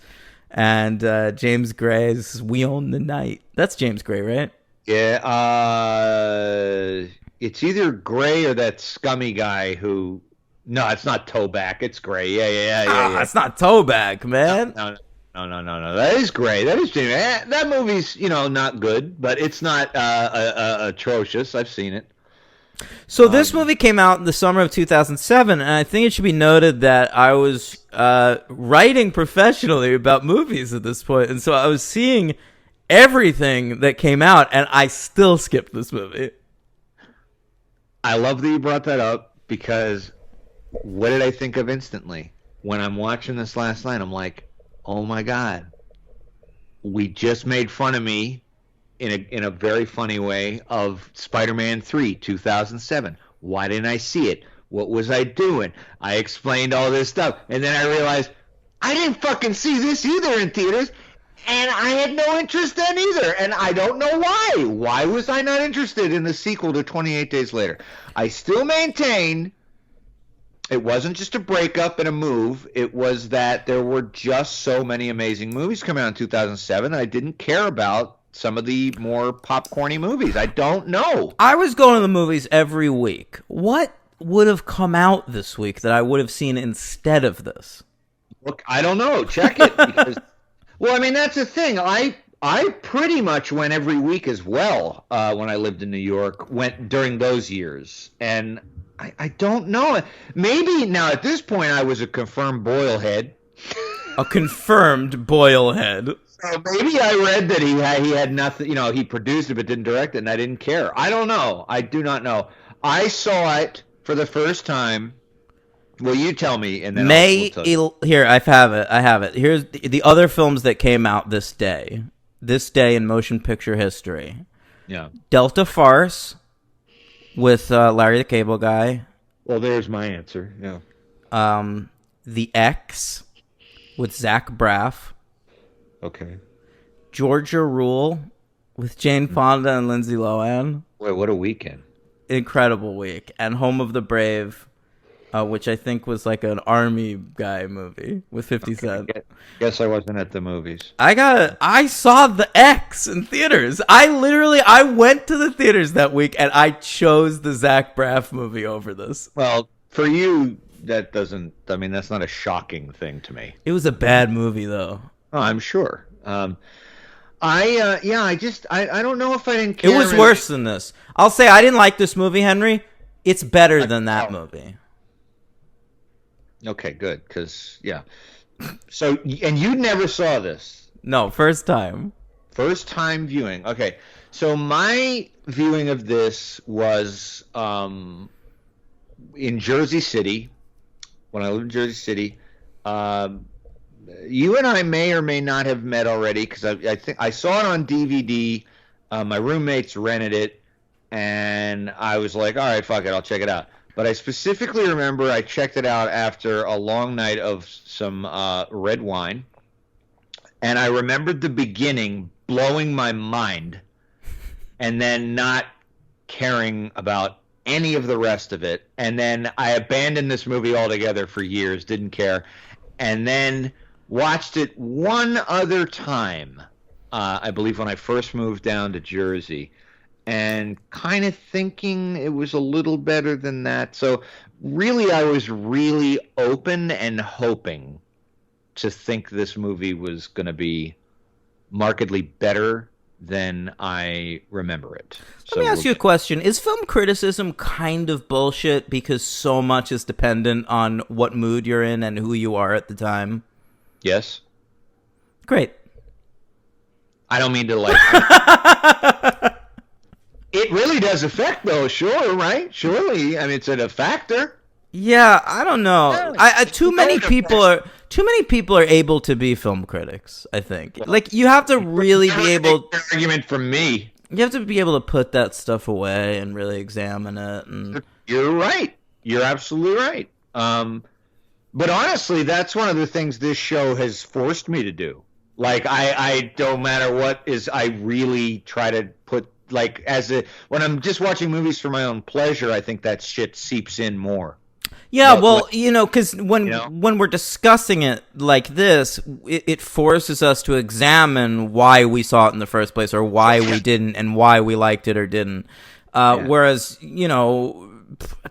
and James Gray's We Own the Night. That's James Gray, right? Yeah. It's either Gray or that scummy guy who. No, it's not Toback. It's Gray. Yeah. It's not Toback, man. No. That is Gray. That is James. That movie's not good, but it's not atrocious. I've seen it. So this movie came out in the summer of 2007, and I think it should be noted that I was writing professionally about movies at this point, and so I was seeing everything that came out, and I still skipped this movie. I love that you brought that up, because what did I think of instantly? When I'm watching this last night, I'm like, oh my God, we just made fun of me in a very funny way of Spider-Man 3, 2007. Why didn't I see it? What was I doing? I explained all this stuff, and then I realized I didn't fucking see this either in theaters, and I had no interest then either, and I don't know why. Why was I not interested in the sequel to 28 Days Later? I still maintain it wasn't just a breakup and a move. It was that there were just so many amazing movies coming out in 2007 that I didn't care about some of the more popcorny movies. I don't know. I was going to the movies every week. What would have come out this week that I would have seen instead of this? Look, I don't know. Check it. Because, well, I mean, that's the thing. I pretty much went every week as well when I lived in New York, went during those years. And I don't know. Maybe now at this point I was a confirmed Boylehead. A confirmed Boylehead. So maybe I read that he had nothing. He produced it but didn't direct it, and I didn't care. I don't know. I do not know. I saw it for the first time. Well, you tell me, and then Here, I have it. Here's the other films that came out this day. This day in motion picture history. Yeah. Delta Farce with Larry the Cable Guy. Well, there's my answer. Yeah. The X with Zach Braff. Okay. Georgia Rule with Jane Fonda and Lindsay Lohan. Wait, what a weekend. Incredible week. And Home of the Brave, which I think was like an army guy movie with 50 Cent. Guess I wasn't at the movies. I saw The X in theaters. I went to the theaters that week and I chose the Zach Braff movie over this. Well, for you, that's not a shocking thing to me. It was a bad movie though. Oh, I'm sure. I don't know if I didn't care. It was worse than this. I'll say I didn't like this movie, Henry. It's better than that movie. Okay, good. Because, yeah. So, and you never saw this? No, first time. First time viewing. Okay. So my viewing of this was in Jersey City, when I lived in Jersey City. You and I may or may not have met already, because I think I saw it on DVD. My roommates rented it, and I was like, all right, fuck it, I'll check it out. But I specifically remember I checked it out after a long night of some red wine, and I remembered the beginning blowing my mind, and then not caring about any of the rest of it. And then I abandoned this movie altogether for years, didn't care, and then watched it one other time, I believe when I first moved down to Jersey, and kind of thinking it was a little better than that. So really, I was really open and hoping to think this movie was going to be markedly better than I remember it. Let me ask you a question. Is film criticism kind of bullshit because so much is dependent on what mood you're in and who you are at the time? Yes. Great. I don't mean to It really does affect, though. Sure, right? Surely. I mean, it's a factor. Yeah, I don't know. Too many people are able to be film critics, I think. Like, you have to really be able... Argument from me. You have to be able to put that stuff away and really examine it. And... You're right. You're absolutely right. But honestly, that's one of the things this show has forced me to do. Like, I don't matter what is, I really try to put, like, when I'm just watching movies for my own pleasure, I think that shit seeps in more. Yeah, well, because when we're discussing it like this, it forces us to examine why we saw it in the first place, or why we didn't, and why we liked it or didn't. Whereas,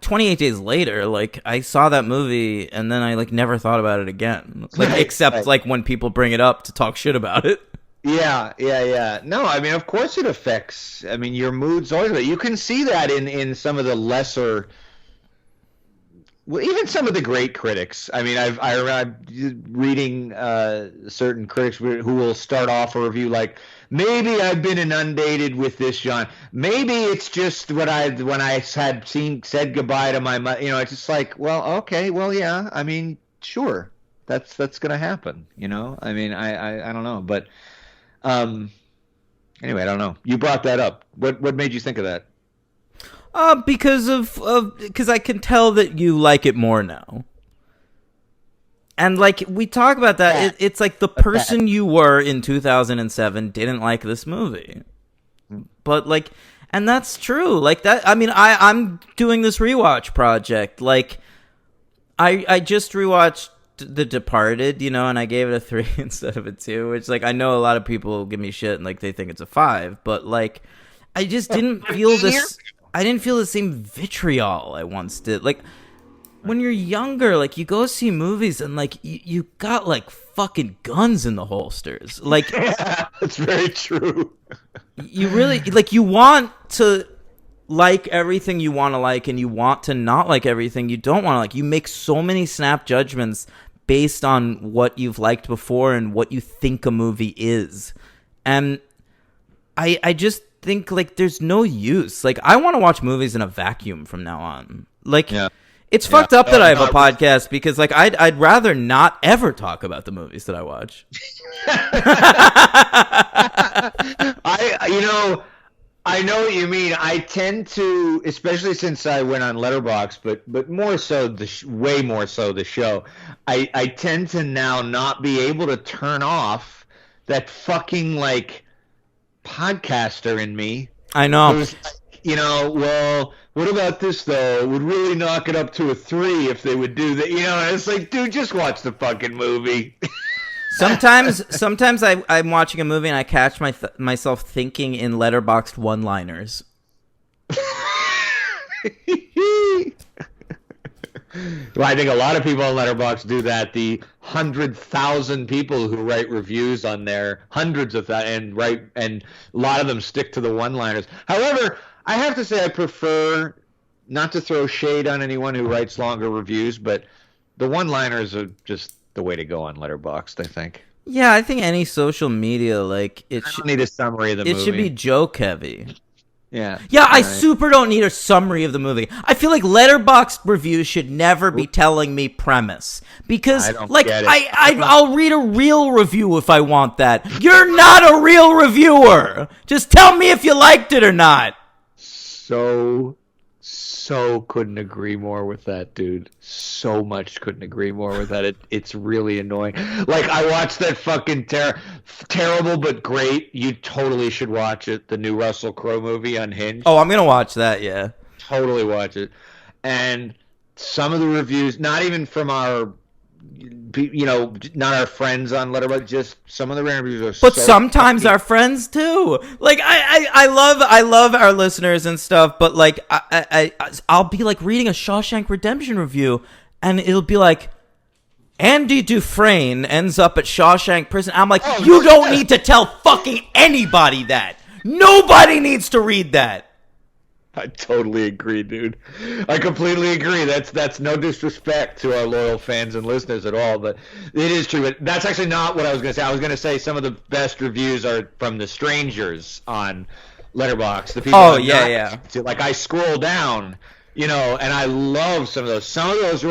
28 Days Later, like, I saw that movie, and then I, like, never thought about it again. Like, except, like, when people bring it up to talk shit about it. Yeah. No, I mean, of course it affects. I mean, your mood's always. You can see that in some of the lesser. Well, even some of the great critics. I mean, I'm reading certain critics who will start off a review like, maybe I've been inundated with this genre. Maybe it's just when I had said goodbye to my mother. It's just like, well, okay, well, yeah. I mean, sure, that's gonna happen. I mean, I don't know, but anyway, I don't know. You brought that up. What made you think of that? Because I can tell that you like it more now. And, like, we talk about that, it's like the person you were in 2007 didn't like this movie. But, like, and that's true. Like, that, I mean, I'm doing this rewatch project. Like, I just rewatched The Departed, and I gave it a 3 instead of a 2, which, like, I know a lot of people give me shit and, like, they think it's a 5. But, like, I just didn't feel this... I didn't feel the same vitriol I once did. Like, when you're younger, like, you go see movies and, like, you got, like, fucking guns in the holsters. Like, yeah, that's very true. You really, like, you want to like everything you want to like, and you want to not like everything you don't want to like. You make so many snap judgments based on what you've liked before and what you think a movie is. And I just think, like, there's no use. Like, I want to watch movies in a vacuum from now on. Like, it's fucked up that I have a podcast because, like, I'd rather not ever talk about the movies that I watch. I know what you mean. I tend to, especially since I went on Letterboxd, but more so way more so the show. I tend to now not be able to turn off that fucking, like, podcaster in me. I know. Who's, well, what about this though? It would really knock it up to a 3 if they would do that. And it's like, dude, just watch the fucking movie. Sometimes I'm watching a movie and I catch myself thinking in Letterboxd one-liners. Well, I think a lot of people on Letterboxd do that. The 100,000 people who write reviews on there, hundreds of that, and a lot of them stick to the one-liners. However, I have to say I prefer, not to throw shade on anyone who writes longer reviews, but the one-liners are just the way to go on Letterboxd, I think. Yeah, I think any social media, like, I don't need a summary of the movie. It should be joke heavy. Yeah. Yeah, I super don't need a summary of the movie. I feel like Letterboxd reviews should never be telling me premise. Because, like, I'll read a real review if I want that. You're not a real reviewer! Just tell me if you liked it or not! So couldn't agree more with that, dude. So much couldn't agree more with that. It's really annoying. Like, I watched that fucking terrible but great. You totally should watch it. The new Russell Crowe movie, Unhinged. Oh, I'm gonna watch that. Yeah, totally watch it. And some of the reviews, not even from our, not our friends on Letterboxd, just some of the reviews are. But sometimes our friends too. Like, I love our listeners and stuff. But, like, I'll be, like, reading a Shawshank Redemption review, and it'll be like, Andy Dufresne ends up at Shawshank Prison. I'm like, Oh, you don't yeah. need to tell fucking anybody that. Nobody needs to read that. I totally agree, dude. I completely agree. That's no disrespect to our loyal fans and listeners at all, but it is true. But that's actually not what I was going to say. I was going to say some of the best reviews are from the strangers on Letterboxd. The people Oh, I'm yeah, not- yeah. Like I scroll down, and I love some of those. Some of those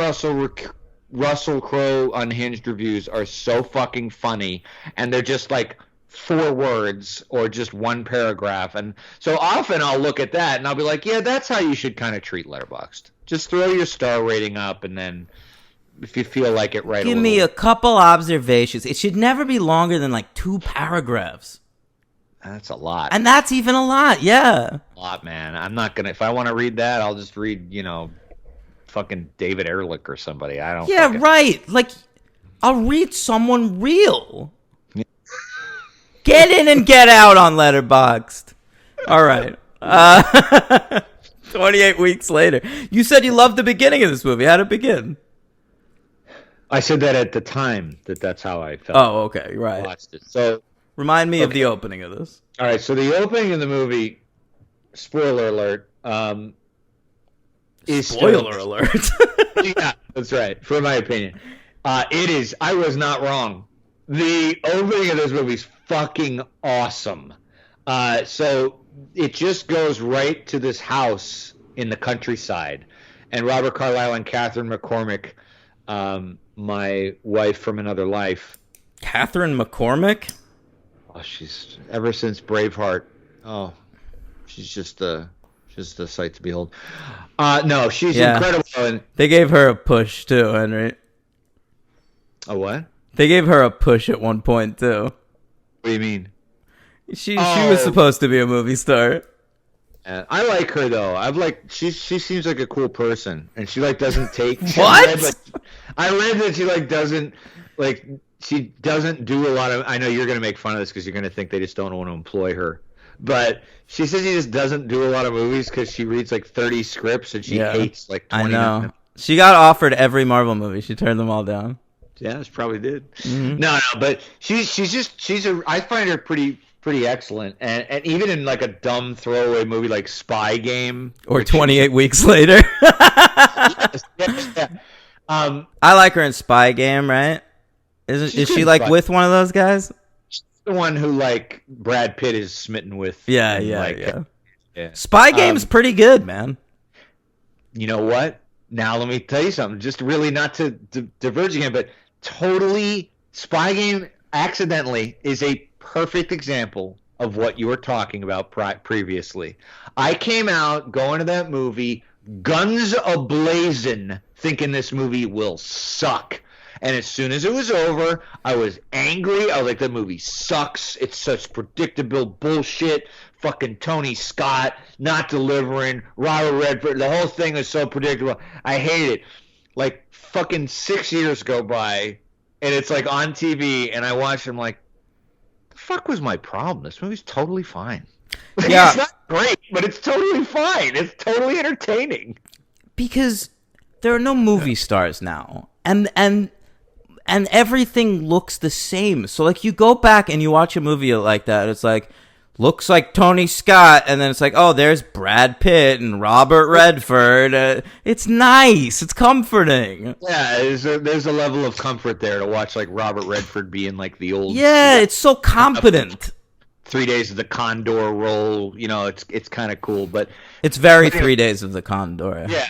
Russell Crowe unhinged reviews are so fucking funny, and they're just like 4 words or just one paragraph, and so often I'll look at that and I'll be like, yeah, that's how you should kind of treat Letterboxd. Just throw your star rating up, and then if you feel like it, Give me a couple observations. It should never be longer than like 2 paragraphs. That's a lot. And that's even a lot, yeah. A lot, man. I'm not gonna. If I want to read that, I'll just read, fucking David Ehrlich or somebody. I don't. Yeah, fucking- right. Like, I'll read someone real. Get in and get out on Letterboxd. All right. 28 weeks later. You said you loved the beginning of this movie. How'd it begin? I said that at the time that's how I felt. Oh, okay. I Right. watched it. So, Remind me of Okay. the opening of this. all right. So the opening of the movie, spoiler alert, is Spoiler alert. Yeah, that's right. For my opinion, it is. I was not wrong. The opening of this movie is fucking awesome. So it just goes right to this house in the countryside, and Robert Carlyle and Catherine McCormick, my wife from another life. Catherine McCormick? Oh, she's ever since Braveheart. Oh, she's just a sight to behold. No, she's Yeah. incredible. And They gave her a push, too, Henry. a what? They gave her a push at one point, too. What do you mean? She Oh. was supposed to be a movie star. I like her though. She seems like a cool person, and she doesn't take. What? I read that she doesn't do a lot of. I know you're gonna make fun of this because you're gonna think they just don't want to employ her, but she says she just doesn't do a lot of movies because she reads 30 scripts and she Yeah. hates 20. I know. of them. She got offered every Marvel movie. She turned them all down. Yeah, she probably did. Mhm. No, but I find her pretty excellent, and even in a dumb throwaway movie like Spy Game Or which- 28 weeks later. yeah. I like her in Spy Game, right? She's Is good she in like Spy- with one of those guys? the one who Brad Pitt is smitten with. Yeah, and, yeah. Spy Game's pretty good, man. You know what? Now let me tell you something. Just really not to diverge again, but totally, Spy Game accidentally is a perfect example of what you were talking about previously. I came out going to that movie guns a-blazing, thinking this movie will suck. And as soon as it was over, I was angry. I was like, the movie sucks. It's such predictable bullshit. Fucking Tony Scott not delivering. Robert Redford. The whole thing is so predictable. I hate it. Fucking 6 years go by, and it's on TV, and I watch it, I'm like, the fuck was my problem? This movie's totally fine. Yeah. It's not great, but it's totally fine. It's totally entertaining. Because there are no movie stars now. And everything looks the same. So you go back and you watch a movie like that, it's looks like Tony Scott, and then it's oh, there's Brad Pitt and Robert Redford. It's nice. It's comforting. Yeah, there's a level of comfort there to watch Robert Redford being the old Yeah, it's so competent. 3 Days of the Condor role. It's kind of cool, but It's very 3 Days of the Condor. yeah.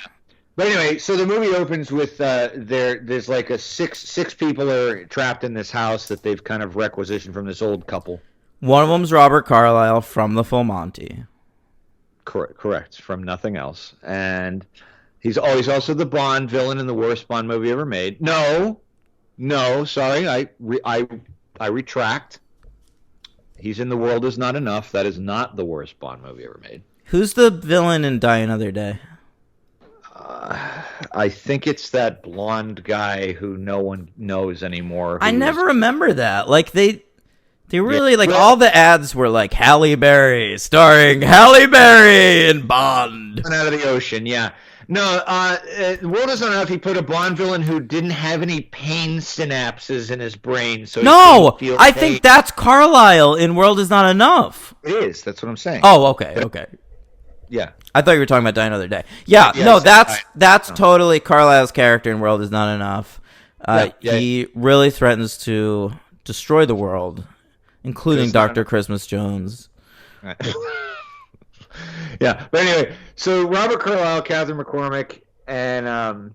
But anyway, so the movie opens with there's a six people are trapped in this house that they've kind of requisitioned from this old couple. One of them's Robert Carlyle from The Full Monty. Correct. From Nothing Else, and he's also the Bond villain in the worst Bond movie ever made. No, sorry, I retract. He's in The World Is Not Enough. That is not the worst Bond movie ever made. Who's the villain in Die Another Day? I think it's that blonde guy who no one knows anymore. I who never was- remember that. They really Yeah. Well- all the ads were Halle Berry starring Halle Berry in Bond. Out of the ocean, yeah. No, World Is Not Enough. He put a Bond villain who didn't have any pain synapses in his brain, so he No, couldn't feel I pain. think that's Carlisle in World Is Not Enough. It is. That's what I'm saying. Oh, okay. Yeah. I thought you were talking about Die Another Day. Yeah, Yeah, no, same that's time. totally Carlisle's character in World Is Not Enough. Yeah. He really threatens to destroy the world, including It's not Dr. Christmas Jones. Right. Yeah, but anyway, so Robert Carlyle, Catherine McCormick, and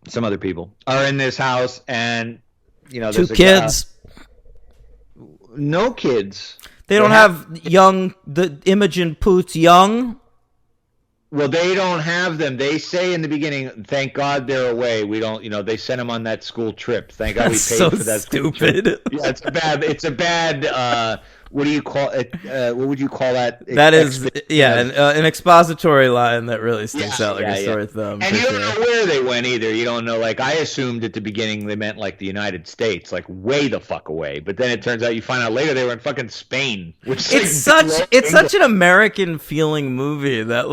some other people are in this house, and Two there's a kids. no kids. They don't have the Imogen Poots young. Well, they don't have them. They say in the beginning, "Thank God they're away. We don't, they sent them on that school trip. Thank God That's we paid so for that school trip." stupid. Yeah, it's a bad. What do you call it? What would you call that? That is, an expository line that really sticks out like a sore thumb. And for you don't sure. know where they went either. You don't know. Like, I assumed at the beginning they meant like the United States, like way the fuck away. But then it turns out you find out later they were in fucking Spain. Which is It's such an American feeling movie that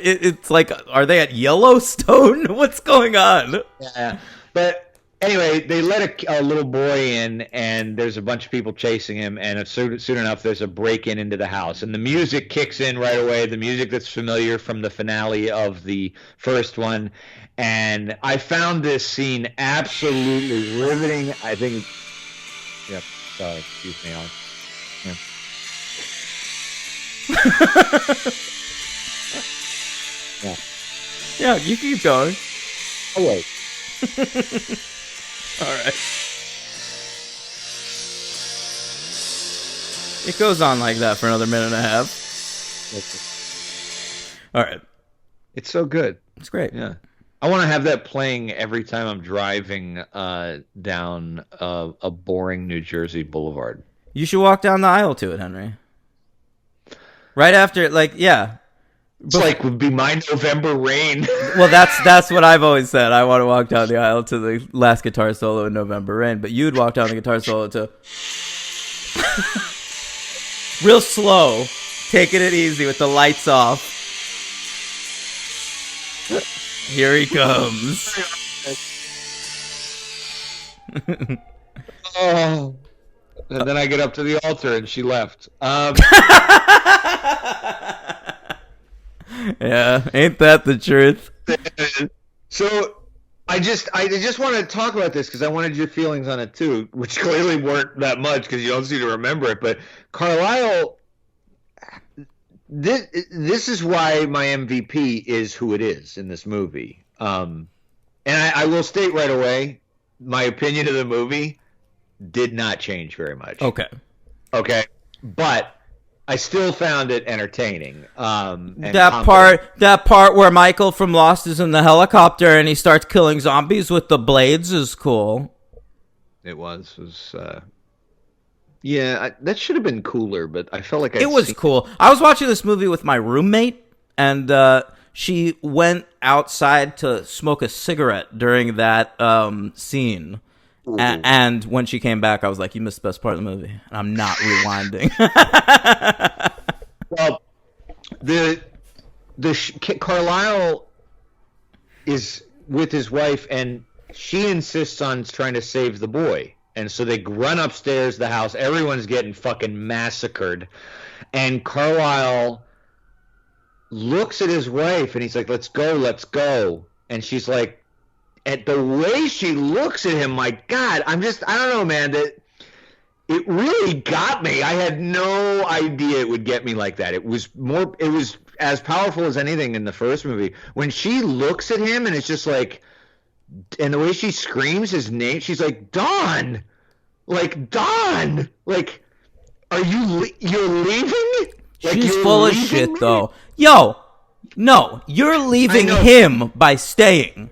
it's like, are they at Yellowstone? What's going on? Yeah, but anyway, they let a little boy in, and there's a bunch of people chasing him, and soon enough, there's a break-in into the house, and the music kicks in right away, the music that's familiar from the finale of the first one, and I found this scene absolutely riveting. I think, yep, sorry, excuse me, Alex. Yeah. Yeah, you keep going. Oh, wait. All right. It goes on like that for another minute and a half. All right. It's so good. It's great. Yeah. I want to have that playing every time I'm driving down a boring New Jersey boulevard. You should walk down the aisle to it, Henry. Right after, It's like would be my November Rain. Well, that's what I've always said. I want to walk down the aisle to the last guitar solo in November Rain, but you'd walk down the guitar solo to real slow, taking it easy with the lights off. Here he comes. Oh. And then I get up to the altar and she left. Yeah, ain't that the truth? So I just want to talk about this because I wanted your feelings on it too, which clearly weren't that much because you don't seem to remember it. But Carlisle, this is why my MVP is who it is in this movie. And I will state right away, my opinion of the movie did not change very much. Okay. But I still found it entertaining. That part where Michael from Lost is in the helicopter and he starts killing zombies with the blades is cool. It was that should have been cooler, but I felt like It was cool. I was watching this movie with my roommate, and she went outside to smoke a cigarette during that scene. And when she came back, I was like, "You missed the best part of the movie." And I'm not rewinding. Well, Carlisle is with his wife, and she insists on trying to save the boy. And so they run upstairs to the house. Everyone's getting fucking massacred. And Carlisle looks at his wife, and he's like, let's go. And she's like, at the way she looks at him, my God, I don't know, man, that it really got me. I had no idea it would get me like that. It was as powerful as anything in the first movie. When she looks at him and it's just like, and the way she screams his name, she's like, Don! Like, Don! Like, you're leaving? Like, She's you're full of leaving shit, me? though. Yo, no, you're leaving I know. him by staying.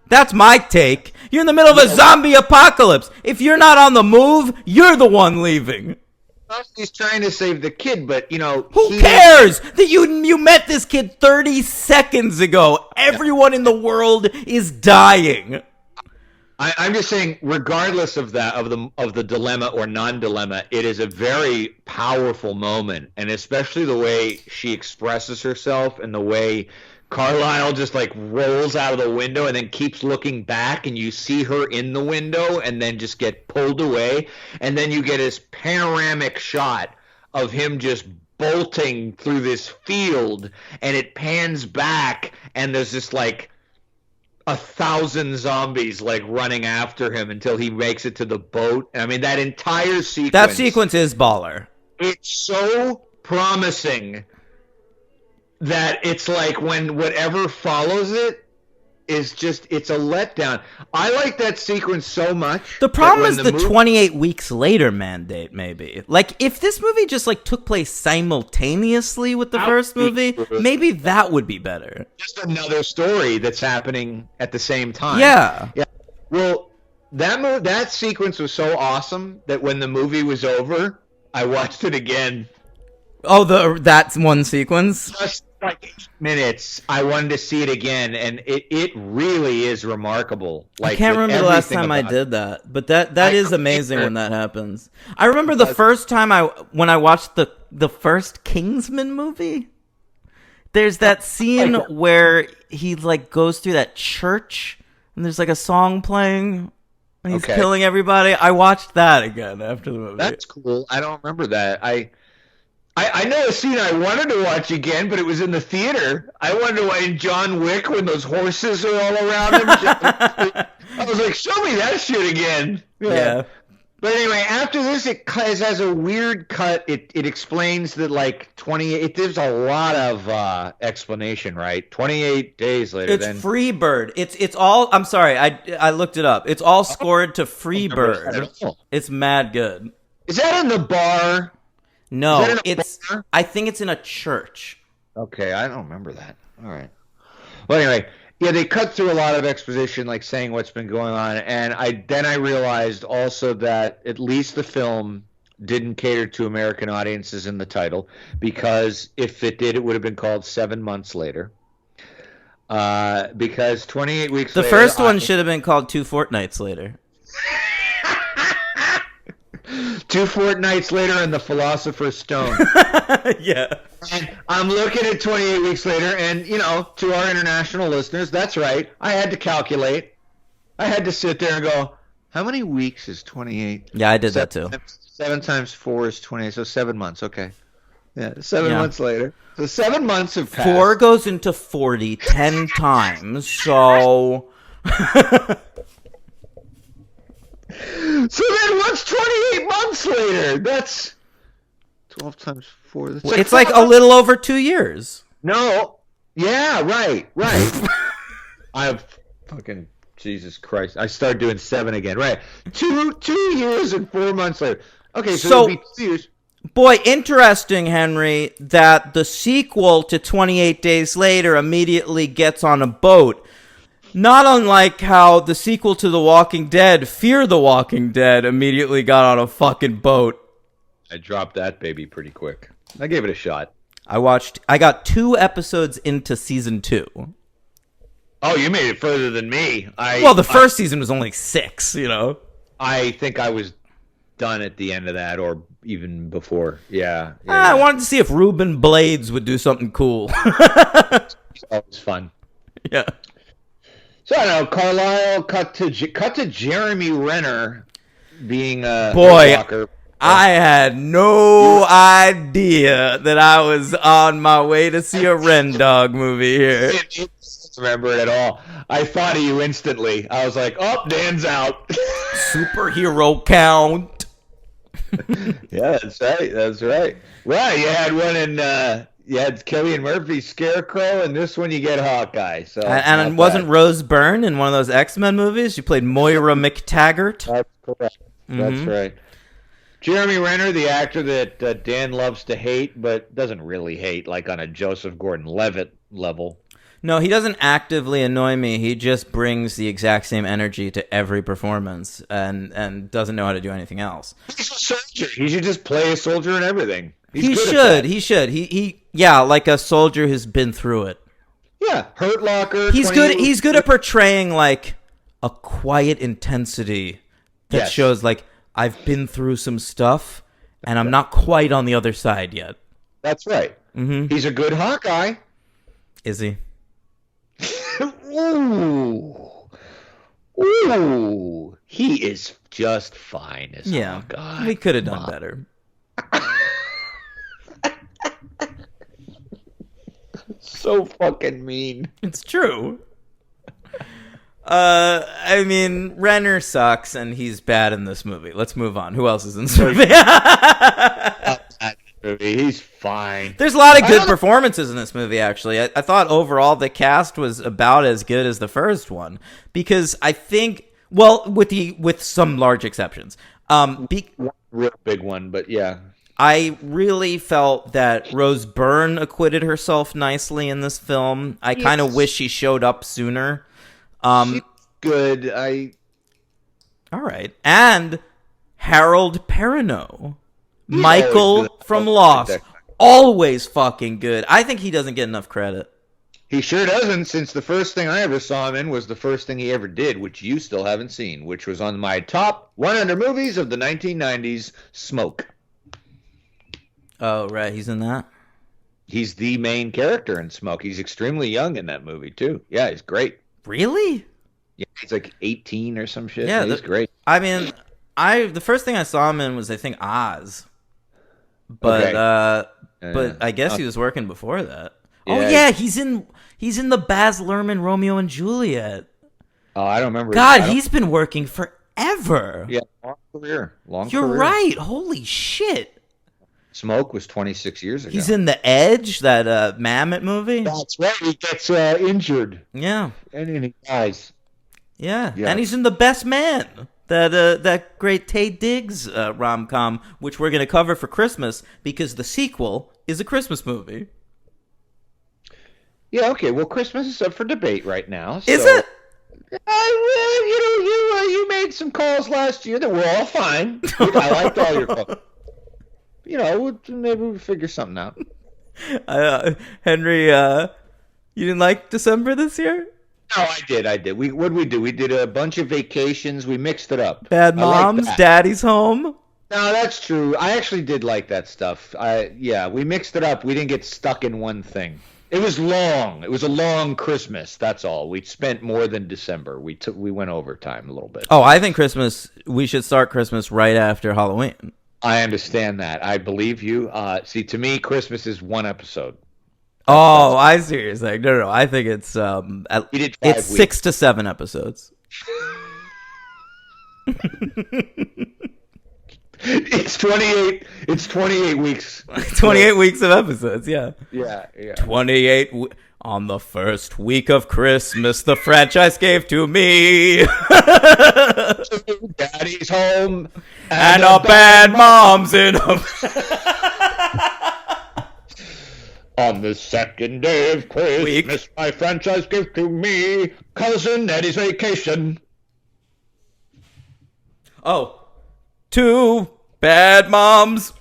That's my take. You're in the middle of a zombie apocalypse. If you're not on the move, you're the one leaving. He's trying to save the kid, but, Who cares that you met this kid 30 seconds ago? Everyone in the world is dying. I'm just saying, regardless of that, of the dilemma or non-dilemma, it is a very powerful moment, and especially the way she expresses herself and the way Carlisle just like rolls out of the window and then keeps looking back, and you see her in the window, and then just get pulled away, and then you get this panoramic shot of him just bolting through this field, and it pans back, and there's this like 1,000 zombies like running after him until he makes it to the boat. I mean, that entire sequence. That sequence is baller. It's so promising that it's like when whatever follows it is just, it's a letdown. I like that sequence so much. The problem is the 28 weeks later mandate, maybe. Like, if this movie just, like, took place simultaneously with the first movie, maybe that would be better. Just another story that's happening at the same time. Yeah. Yeah. Well, that sequence was so awesome that when the movie was over, I watched it again. Oh, that's one sequence? Just like 8 minutes, I wanted to see it again, and it really is remarkable. Like, I can't remember the last time I did that, but that is amazing when that happens. I remember the first time when I watched the first Kingsman movie. There's that scene where he like goes through that church, and there's like a song playing, and he's killing everybody. I watched that again after the movie. That's cool. I don't remember that. I know a scene I wanted to watch again, but it was in the theater. I wanted to watch John Wick when those horses are all around him. I was like, show me that shit again. Yeah. But anyway, after this, it has a weird cut. It explains that, like, there's a lot of explanation, right? 28 days later. It's Freebird. It's all, I'm sorry, I looked it up. It's all scored to Freebird. It's mad good. Is that in the bar? No, I think it's in a church. Okay, I don't remember that. All right. Well, anyway, yeah, they cut through a lot of exposition, like saying what's been going on, and I realized also that at least the film didn't cater to American audiences in the title, because if it did, it would have been called 7 Months Later. Because 28 weeks later... The first one should have been called 2 Fortnights Later. 2 fortnights later and the Philosopher's Stone. Yeah. And I'm looking at 28 weeks later, and, you know, to our international listeners, that's right. I had to calculate. I had to sit there and go, how many weeks is 28? Yeah, I did that too. 7 times 4 is 28, so 7 months. Okay. Yeah, 7 months later. So 7 months have passed. 4 goes into 40 10 times, so... So then what's 28 months later? That's 12 times 4. That's it's like a little over 2 years. No. Yeah, right. I've fucking... Jesus Christ. I started doing 7 again. Right. 2 years and 4 months later. Okay, so it'll be 2 years. Boy, interesting, Henry, that the sequel to 28 Days Later immediately gets on a boat. Not unlike how the sequel to The Walking Dead, Fear the Walking Dead, immediately got on a fucking boat. I dropped that baby pretty quick. I gave it a shot. I got 2 episodes into season 2. Oh, you made it further than me. Well, the first season was only 6, you know. I think I was done at the end of that, or even before. Yeah. I wanted to see if Ruben Blades would do something cool. That was fun. Yeah. So I don't know, Carlisle cut to Jeremy Renner being a boy. Walker. I had no idea that I was on my way to see a Ren Dog movie here. I don't remember it at all. I thought of you instantly. I was like, "Oh, Dan's out." Superhero count. Yeah, that's right. Well, you had one in. You had Cillian Murphy, Scarecrow, and this one you get Hawkeye. So and wasn't Rose Byrne in one of those X-Men movies? She played Moira McTaggart. That's correct. That's right. Jeremy Renner, the actor that Dan loves to hate, but doesn't really hate, like on a Joseph Gordon-Levitt level. No, he doesn't actively annoy me. He just brings the exact same energy to every performance and doesn't know how to do anything else. He's a soldier. He should just play a soldier in everything. He should. He like a soldier who's been through it. Yeah, Hurt Locker. He's good at portraying like a quiet intensity that Yes. shows like I've been through some stuff and I'm not quite on the other side yet. That's right. Mm-hmm. He's a good Hawkeye. Is he? Ooh. Ooh. He is just fine as Yeah. Hawkeye. We could have done better. So fucking mean. It's true. I mean, Renner sucks and he's bad in this movie. Let's move on. Who else is in this movie? He's fine. There's a lot of good performances in this movie, actually. I thought overall the cast was about as good as the first one because I think, well, with some large exceptions. One real big one, but yeah. I really felt that Rose Byrne acquitted herself nicely in this film. I kind of wish she showed up sooner. She's good. All right. And Harold Perrineau. Michael good. from Lost. Always fucking good. I think he doesn't get enough credit. He sure doesn't, since the first thing I ever saw him in was the first thing he ever did, which you still haven't seen, which was on my top 100 movies of the 1990s, Smoke. Oh, right. He's in that? He's the main character in Smoke. He's extremely young in that movie, too. Yeah, he's great. Really? Yeah, he's like 18 or some shit. Yeah, he's great. I mean, the first thing I saw him in was, I think, Oz. But Okay. but I guess he was working before that. Yeah. Oh yeah, he's in the Baz Luhrmann Romeo and Juliet. Oh, I don't remember. God, he's been working forever. Yeah, long career. You're right. Holy shit. Smoke was 26 years ago. He's in The Edge, that Mamet movie. That's right. He gets injured. Yeah. And he dies. Yeah. Yeah. And he's in The Best Man. That great Taye Diggs rom-com, which we're going to cover for Christmas because the sequel is a Christmas movie. Yeah, okay. Well, Christmas is up for debate right now. Is so- it? You made some calls last year that were all fine. I liked all your calls. Maybe we'll figure something out. Henry, you didn't like December this year? No, I did. What did we do? We did a bunch of vacations. We mixed it up. Bad I like Moms, that. Daddy's Home. No, that's true. I actually did like that stuff. We mixed it up. We didn't get stuck in one thing. It was long. It was a long Christmas. That's all. We spent more than December. We went overtime a little bit. Oh, I think we should start Christmas right after Halloween. I understand that. I believe you. See, to me, Christmas is one episode. Oh, I see what you're saying. No. I think it's We did 5 it's weeks. 6 to 7 episodes. It's 28. It's 28 weeks. 28 weeks of episodes, yeah. Yeah. 28 on the first week of Christmas, the franchise gave to me. Daddy's home. And a bad mom's in him. On the second day of Christmas, my franchise gave to me Cousin Eddie's Vacation. Oh, 2 bad moms.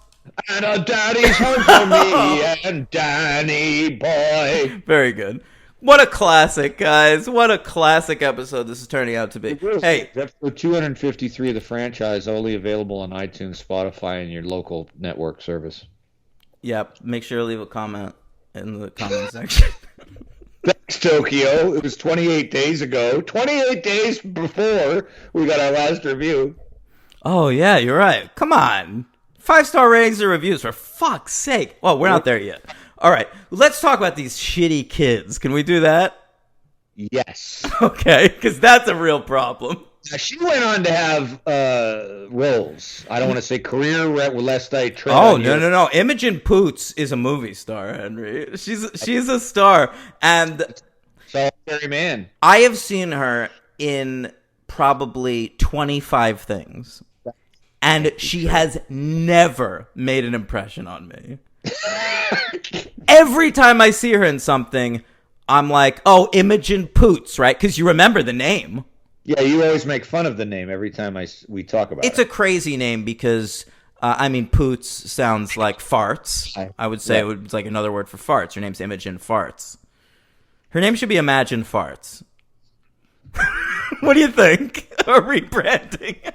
And a daddy's home for me and Danny boy. Very good. What a classic, guys. What a classic episode this is turning out to be. Hey, Episode 253 of the franchise, only available on iTunes, Spotify, and your local network service. yeah, make sure to leave a comment in the comment section. Thanks, Tokyo. It was 28 days ago. 28 days before we got our last review. Oh, yeah, you're right. Come on. 5-star ratings and reviews, for fuck's sake. Well, we're not there yet. All right, let's talk about these shitty kids. Can we do that? Yes. Okay, because that's a real problem. Now, she went on to have roles. I don't want to say career, lest I tread Oh, on no. Imogen Poots is a movie star, Henry. She's a star. And Solitary Man. I have seen her in probably 25 things. And she has never made an impression on me. Every time I see her in something, I'm like, oh, Imogen Poots, right? Because you remember the name. Yeah, you always make fun of the name every time we talk about It's it. a crazy name because, Poots sounds like farts. I would say it's like another word for farts. Her name's Imogen Farts. Her name should be Imagine Farts. What do you think? A rebranding.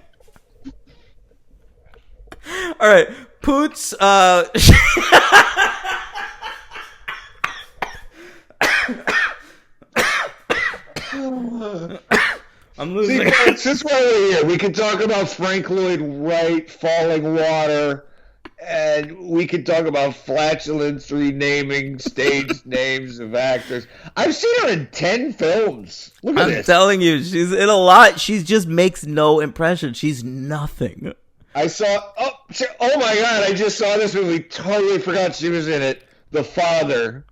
All right, Poots. I'm losing. See, folks, this way we're here. We can talk about Frank Lloyd Wright, Falling Water, and we can talk about flatulence renaming stage names of actors. I've seen her in 10 films. Look at I'm this. telling you, she's in a lot. She just makes no impression. She's nothing. I saw. Oh my God! I just saw this movie. Totally forgot she was in it. The Father.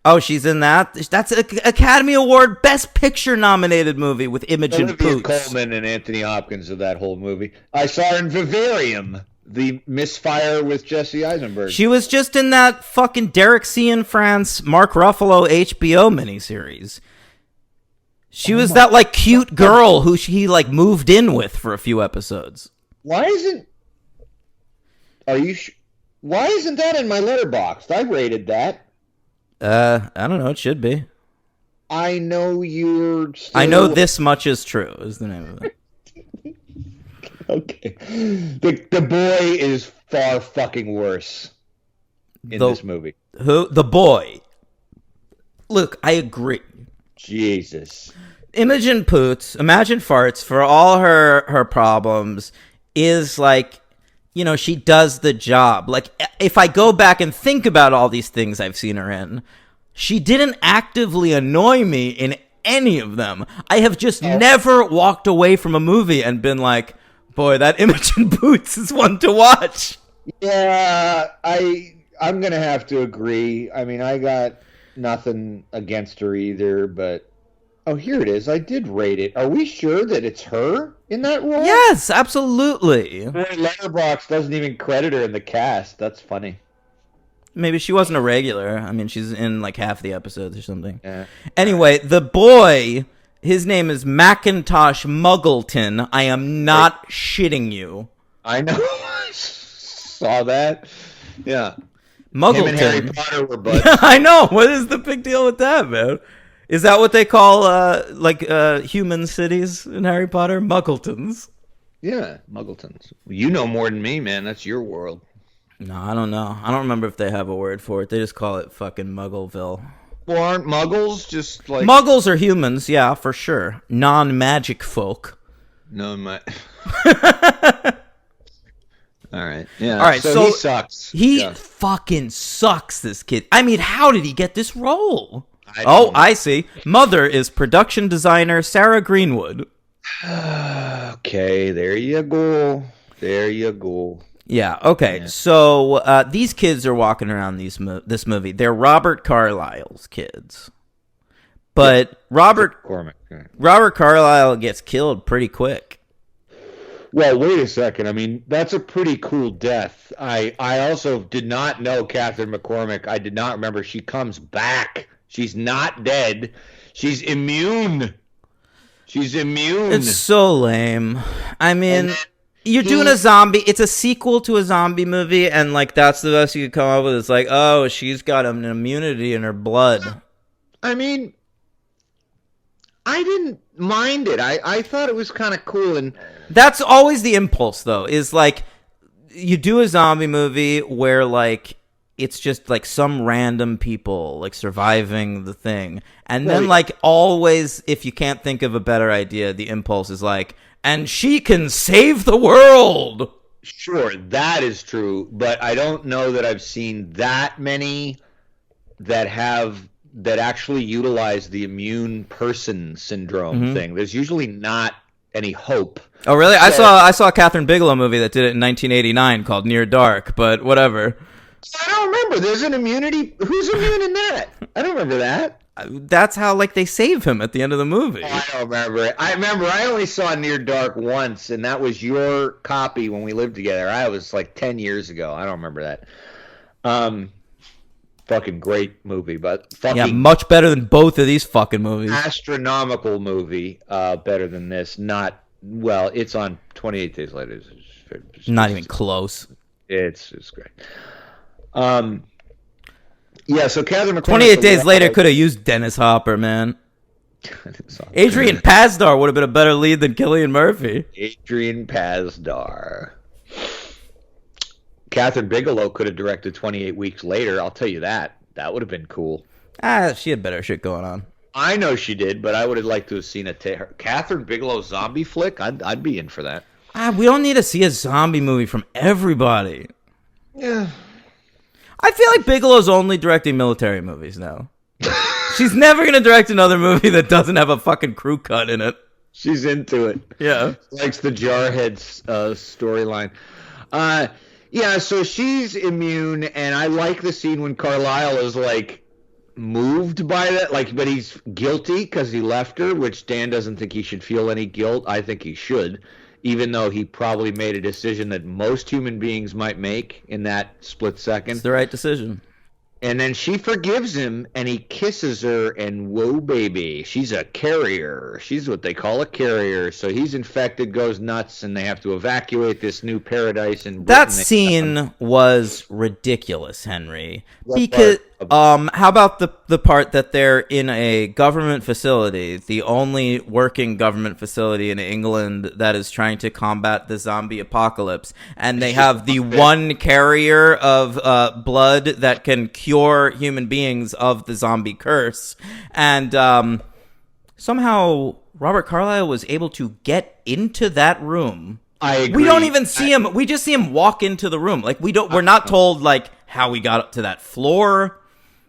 Oh, she's in that? That's an Academy Award Best Picture nominated movie with Imogen Olivia Poots. Colman and Anthony Hopkins of that whole movie. I saw her in Vivarium, the misfire with Jesse Eisenberg. She was just in that fucking Derek C. in France, Mark Ruffalo HBO miniseries. She was that like cute girl who he like moved in with for a few episodes. Why isn't? Are you? Why isn't that in my letterbox? I rated that. I don't know. It should be. I know you're. Still... I know this much is true. Is the name of it? Okay. The boy is far fucking worse in this movie. Who? The boy. Look, I agree. Jesus. Imogen Poots, Imagine Farts, for all her problems, is like, you know, she does the job. Like, if I go back and think about all these things I've seen her in, she didn't actively annoy me in any of them. I have just never walked away from a movie and been like, boy, that Imogen Poots is one to watch. Yeah, I'm going to have to agree. I mean, I got nothing against her either, but... Oh, here it is. I did rate it. Are we sure that it's her in that role? Yes, absolutely. Letterboxd doesn't even credit her in the cast. That's funny. Maybe she wasn't a regular. I mean, she's in like half the episodes or something. Yeah. Anyway, the boy, his name is Macintosh Muggleton. I am not shitting you. I know. Saw that. Yeah. Muggleton. Him and Harry Potter were buds. I know. What is the big deal with that, man? Is that what they call human cities in Harry Potter? Muggletons. Yeah, Muggletons. You know more than me, man. That's your world. No, I don't know. I don't remember if they have a word for it. They just call it fucking Muggleville. Well, aren't Muggles just like... Muggles are humans, yeah, for sure. Non-magic folk. No, my... All right. Yeah. All right, so he sucks. He Yeah. fucking sucks, this kid. I mean, how did he get this role? I don't know. I see. Mother is production designer Sarah Greenwood. Okay, there you go. There you go. Yeah, okay. Yeah. So these kids are walking around this movie. They're Robert Carlyle's kids. But Robert Cormac. Yeah. Robert Carlyle gets killed pretty quick. Well, wait a second. I mean, that's a pretty cool death. I also did not know Catherine McCormick. I did not remember she comes back. She's not dead. She's immune. She's immune. It's so lame. I mean, And you're doing a zombie. It's a sequel to a zombie movie, and like that's the best you could come up with. It's like, oh, she's got an immunity in her blood. I mean, I didn't mind it. I thought it was kind of cool. And That's always the impulse, though, is like you do a zombie movie where like it's just like some random people like surviving the thing. And then like always, if you can't think of a better idea, the impulse is like, and she can save the world. sure, that is true. But I don't know that I've seen that many that actually utilize the immune person syndrome thing. There's usually not any hope. Oh, really? I saw a Catherine Bigelow movie that did it in 1989 called Near Dark, but whatever. I don't remember. There's an immunity. Who's immune in that? I don't remember that. That's how like they save him at the end of the movie. Oh, I don't remember it. I remember I only saw Near Dark once, and that was your copy when we lived together. I was like 10 years ago. I don't remember that. Fucking great movie, but fucking Yeah, much better than both of these fucking movies. astronomical movie. Better than this. Not well. It's on 28 Days Later. It's Not even close. It's great. Yeah. So Catherine McCormick. 28 Days Later could have used Dennis Hopper, man. Adrian Pasdar would have been a better lead than Cillian Murphy. Adrian Pasdar. Catherine Bigelow could have directed 28 Weeks Later. I'll tell you that. That would have been cool. She had better shit going on. I know she did, but I would have liked to have seen a Catherine Bigelow zombie flick. I'd be in for that. We don't need to see a zombie movie from everybody. Yeah. I feel like Bigelow's only directing military movies now. She's never going to direct another movie that doesn't have a fucking crew cut in it. She's into it. Yeah. Likes the Jarhead storyline. Yeah, so she's immune, and I like the scene when Carlisle is, like, moved by that, like, but he's guilty because he left her, which Dan doesn't think he should feel any guilt. I think he should, even though he probably made a decision that most human beings might make in that split second. It's the right decision. And then she forgives him, and he kisses her, and whoa, baby, she's a carrier. She's what they call a carrier. So he's infected, goes nuts, and they have to evacuate this new paradise in Britain. That scene was ridiculous, Henry. Because how about the part that they're in a government facility, the only working government facility in England that is trying to combat the zombie apocalypse, and they have the one carrier of blood that can cure human beings of the zombie curse, and somehow Robert Carlyle was able to get into that room. I agree. We don't even see him. We just see him walk into the room. Like we're not told like how he got up to that floor.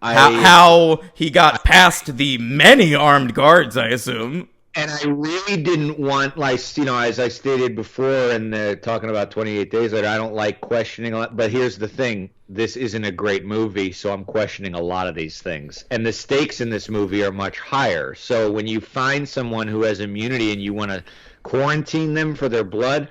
How he got past the many armed guards, I assume. And I really didn't want, like, you know, as I stated before, and talking about 28 Days Later, I don't like questioning. But here's the thing. This isn't a great movie, so I'm questioning a lot of these things. And the stakes in this movie are much higher. So when you find someone who has immunity and you want to quarantine them for their blood,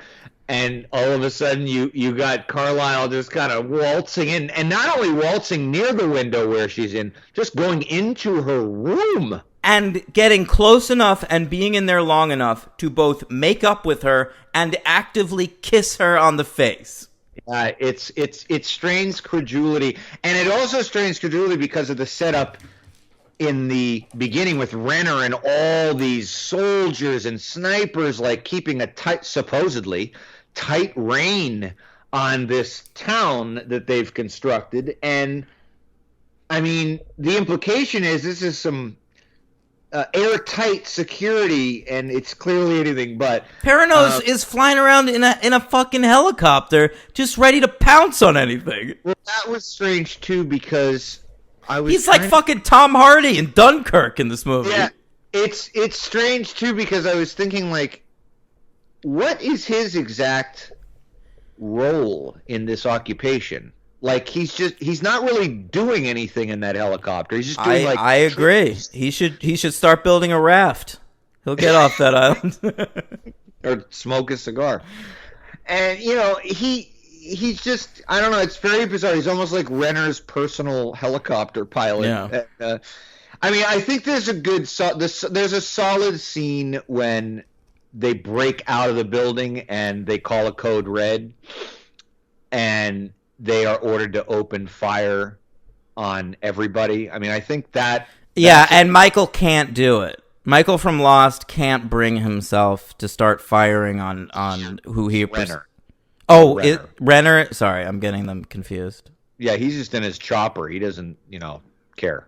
and all of a sudden you got Carlisle just kind of waltzing in, and not only waltzing near the window where she's in, just going into her room. And getting close enough and being in there long enough to both make up with her and actively kiss her on the face. It strains credulity. And it also strains credulity because of the setup in the beginning with Renner and all these soldiers and snipers, like keeping a supposedly tight rein on this town that they've constructed. And I mean, the implication is this is some airtight security, and it's clearly anything but. Paranos is flying around in a fucking helicopter, just ready to pounce on anything. Well, that was strange too, because he's like fucking Tom Hardy in Dunkirk in this movie. Yeah, it's strange too, because I was thinking, like, what is his exact role in this occupation? Like, he's not really doing anything in that helicopter. He's just doing I agree. He should start building a raft. He'll get off that island. Or smoke a cigar. And, you know, he's just, I don't know, it's very bizarre. He's almost like Renner's personal helicopter pilot. Yeah. I mean, I think there's a solid scene when they break out of the building and they call a code red, and they are ordered to open fire on everybody. I mean, I think that... Yeah, and Michael can't do it. Michael from Lost can't bring himself to start firing on who he... Renner. Renner. Renner? Sorry, I'm getting them confused. Yeah, he's just in his chopper. He doesn't, care.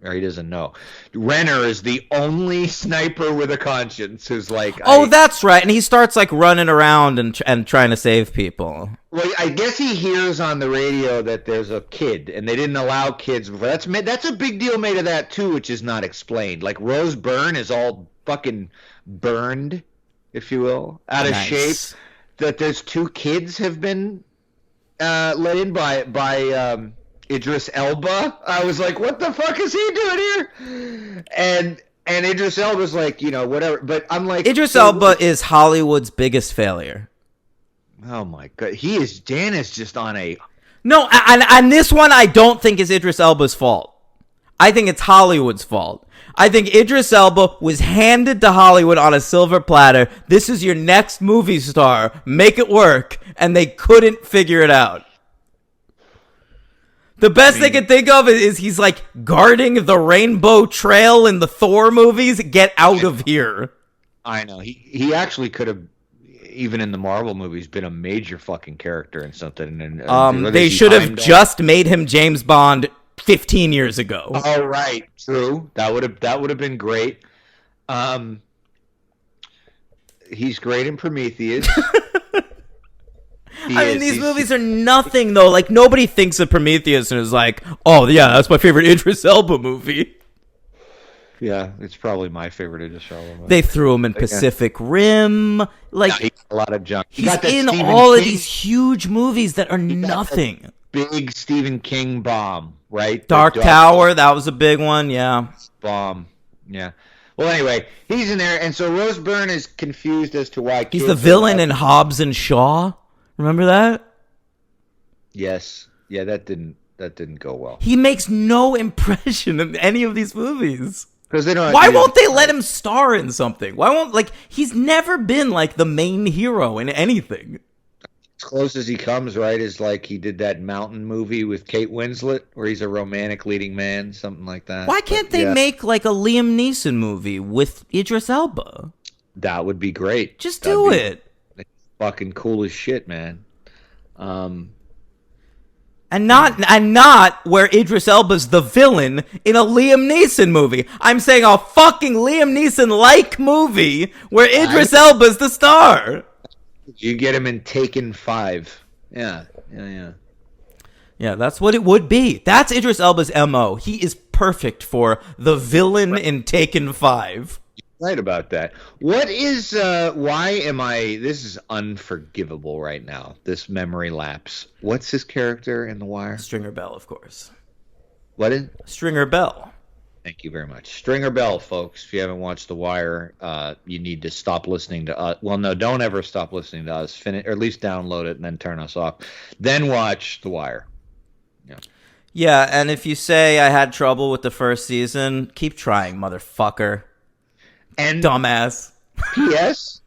Or he doesn't know. Renner is the only sniper with a conscience who's like... that's right. And he starts, like, running around and trying to save people. Well, I guess he hears on the radio that there's a kid, and they didn't allow kids before. That's a big deal made of that, too, which is not explained. Like, Rose Byrne is all fucking burned, if you will, out of shape. That there's 2 kids have been let in by Idris Elba. I was like, what the fuck is he doing here? And Idris Elba's like, whatever. But I'm like... Idris Elba is Hollywood's biggest failure. Oh, my God. Dan is just on a... No, and this one I don't think is Idris Elba's fault. I think it's Hollywood's fault. I think Idris Elba was handed to Hollywood on a silver platter. This is your next movie star. Make it work. And they couldn't figure it out. The best they can think of is he's like guarding the Rainbow Trail in the Thor movies. Get out of here. I know. He actually could have, even in the Marvel movies, been a major fucking character in something. And they should have just made him James Bond 15 years ago. Oh, right. True. That would have been great. He's great in Prometheus. I mean, these movies are nothing, though. Like, nobody thinks of Prometheus and is like, oh, yeah, that's my favorite Idris Elba movie. Yeah, it's probably my favorite Idris Elba movie. They threw him in Pacific Rim. Like, he got a lot of junk. He's in all of these huge movies that are nothing. Big Stephen King bomb, right? Dark Tower, that was a big one, yeah. Bomb, yeah. Well, anyway, he's in there, and so Rose Byrne is confused as to why he's the villain in Hobbs and Shaw. Remember that? Yes. Yeah, that didn't go well. He makes no impression in any of these movies. Because they don't. Why won't they let him star in something? Why won't, like, he's never been like the main hero in anything. As close as he comes, right, is like he did that Mountain movie with Kate Winslet where he's a romantic leading man, something like that. Why can't they make like a Liam Neeson movie with Idris Elba? That would be great. Just do it. Fucking cool as shit, man. And not where Idris Elba's the villain in a Liam Neeson movie. I'm saying a fucking Liam Neeson-like movie where Idris Elba's the star. You get him in Taken 5. Yeah. Yeah, that's what it would be. That's Idris Elba's MO. He is perfect for the villain in Taken 5. Right about that. What is, this is unforgivable right now, this memory lapse. What's his character in The Wire? Stringer Bell, of course. What is? Stringer Bell. Thank you very much. Stringer Bell, folks. If you haven't watched The Wire, you need to stop listening to us. Well, no, don't ever stop listening to us. Or at least download it and then turn us off. Then watch The Wire. Yeah. Yeah, and if you say I had trouble with the first season, keep trying, motherfucker. And dumbass. P.S.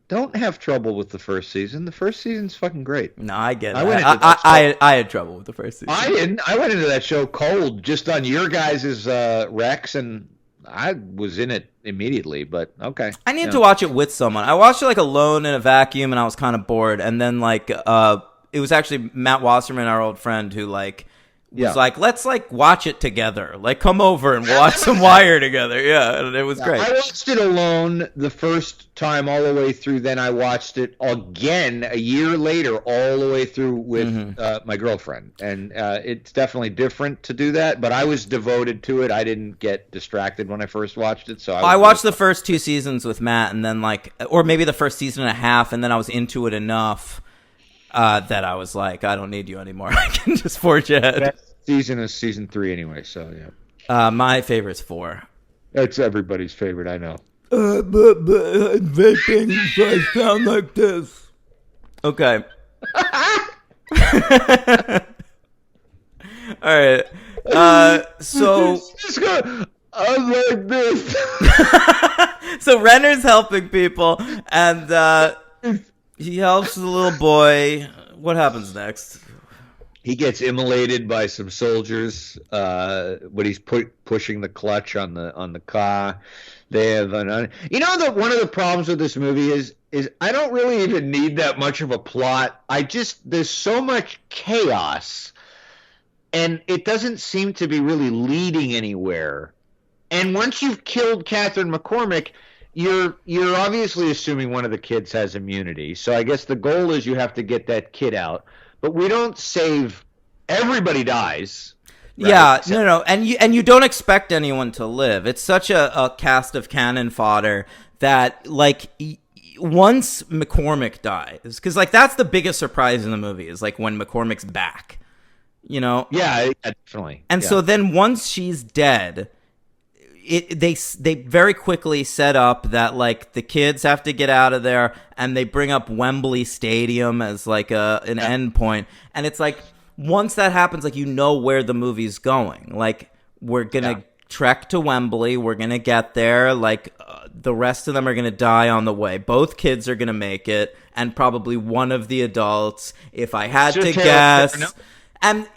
Don't have trouble with the first season. The first season's fucking great. No, I get it. I had trouble with the first season. I didn't. I went into that show cold, just on your guys' Rex, and I was in it immediately. But okay, I need to watch it with someone. I watched it like alone in a vacuum, and I was kind of bored. And then like, it was actually Matt Wasserman, our old friend, who like. Was like, let's like watch it together. Like, come over and watch some Wire together. Yeah, and it was great. I watched it alone the first time all the way through. Then I watched it again a year later all the way through with my girlfriend. And it's definitely different to do that. But I was devoted to it. I didn't get distracted when I first watched it. So I watched the first 2 seasons with Matt, and then like, or maybe the first season and a half, and then I was into it enough that I was like, I don't need you anymore. I can just forge ahead. Best season is season 3 anyway, so yeah. My favorite's 4. That's everybody's favorite, I know. But vaping I sound like this. Okay. All right. So just go. I'm like this. So Renner's helping people, and he helps the little boy. What happens next? He gets immolated by some soldiers when he's pushing the clutch on the car. They have one of the problems with this movie is I don't really even need that much of a plot. There's so much chaos, and it doesn't seem to be really leading anywhere. And once you've killed Catherine McCormick, you're obviously assuming one of the kids has immunity. So I guess the goal is you have to get that kid out. But we don't save. Everybody dies. Right? Yeah, no, and you don't expect anyone to live. It's such a cast of cannon fodder that like once McCormick dies, because like that's the biggest surprise in the movie is like when McCormick's back, you know? Yeah, definitely. And so then once she's dead. They very quickly set up that like the kids have to get out of there, and they bring up Wembley Stadium as like an end point, and it's like once that happens, like you know where the movie's going. Like we're gonna trek to Wembley, we're gonna get there. Like the rest of them are gonna die on the way. Both kids are gonna make it, and probably one of the adults, if I had to guess. And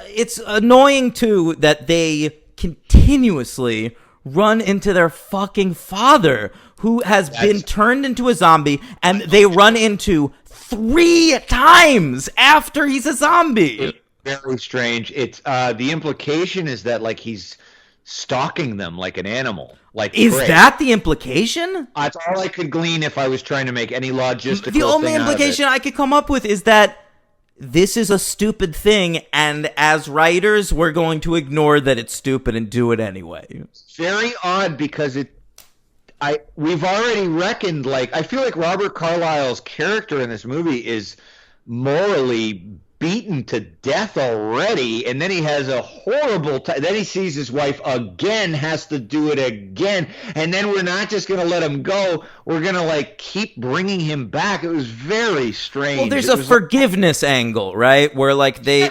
it's annoying too that they continuously run into their fucking father, who has been turned into a zombie, and they run into 3 times after he's a zombie. It's very strange. It's the implication is that like he's stalking them like an animal. Like Is prey. that the implication? That's all I could glean if I was trying to make any logistical. The only thing out of implication it. I could come up with is that this is a stupid thing, and as writers, we're going to ignore that it's stupid and do it anyway. Very odd because we've already reckoned, like, I feel like Robert Carlyle's character in this movie is morally beaten to death already, and then he has a horrible time. Then he sees his wife again, has to do it again, and then we're not just going to let him go. We're going to, like, keep bringing him back. It was very strange. Well, there's a forgiveness angle, right? Where, like, they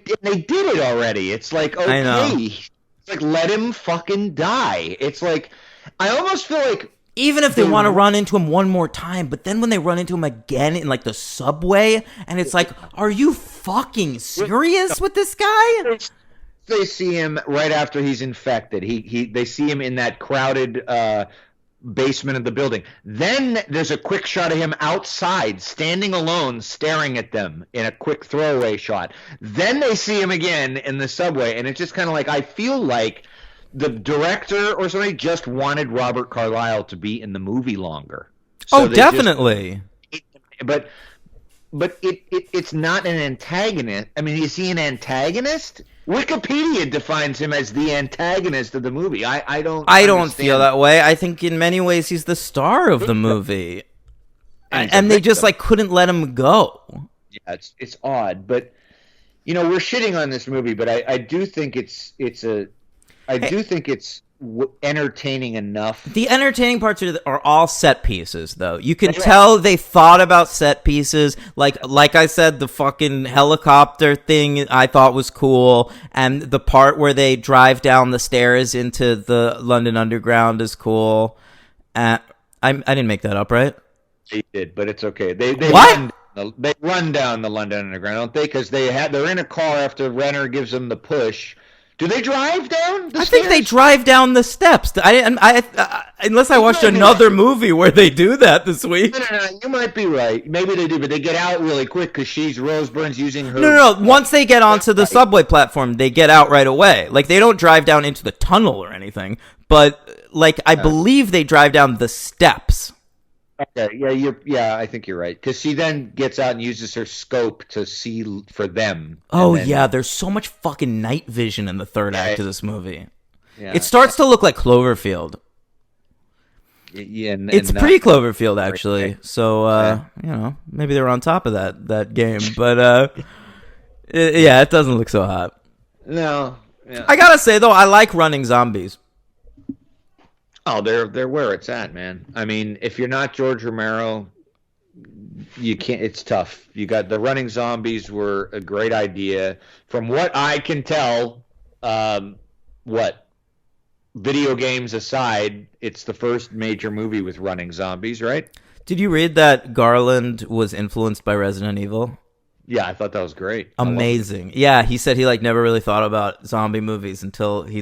did it already. It's like, okay. I know. It's like, let him fucking die. It's like, I almost feel like even if they want to run into him one more time, but then when they run into him again in, like, the subway, and it's like, are you fucking serious with this guy? They see him right after he's infected. They see him in that crowded basement of the building. Then there's a quick shot of him outside, standing alone, staring at them in a quick throwaway shot. Then they see him again in the subway, and it's just kind of like, I feel like the director or somebody just wanted Robert Carlyle to be in the movie longer. So definitely. But it's not an antagonist. I mean, is he an antagonist? Wikipedia defines him as the antagonist of the movie. I don't feel that way. I think in many ways he's the star of the movie. And they just, like, couldn't let him go. Yeah, it's odd, but you know, we're shitting on this movie, but I do think it's entertaining enough. The entertaining parts are all set pieces, though. You can tell they thought about set pieces. Like I said, the fucking helicopter thing I thought was cool, and the part where they drive down the stairs into the London Underground is cool. I didn't make that up, right? They did, but it's okay. They run down the London Underground, don't they? Because they're in a car after Renner gives them the push. Do they drive down the stairs? I think they drive down the steps. Unless I watched another movie where they do that this week. No, you might be right. Maybe they do, but they get out really quick because Rose Byrne's using her... No. Once they get onto the subway platform, they get out right away. Like, they don't drive down into the tunnel or anything, but, like, I believe they drive down the steps. Okay, I think you're right. Because she then gets out and uses her scope to see for them. Oh, yeah, there's so much fucking night vision in the third act of this movie. Yeah. It starts to look like Cloverfield. Yeah, it's pre-Cloverfield, actually. So, you know, maybe they were on top of that game. But, it doesn't look so hot. No. Yeah. I gotta say, though, I like running zombies. Oh, they're where it's at, man. I mean, if you're not George Romero, you can't. It's tough. You got the running zombies were a great idea. From what I can tell, video games aside, it's the first major movie with running zombies, right? Did you read that Garland was influenced by Resident Evil? Yeah, I thought that was great. Amazing. Yeah, he said he never really thought about zombie movies until he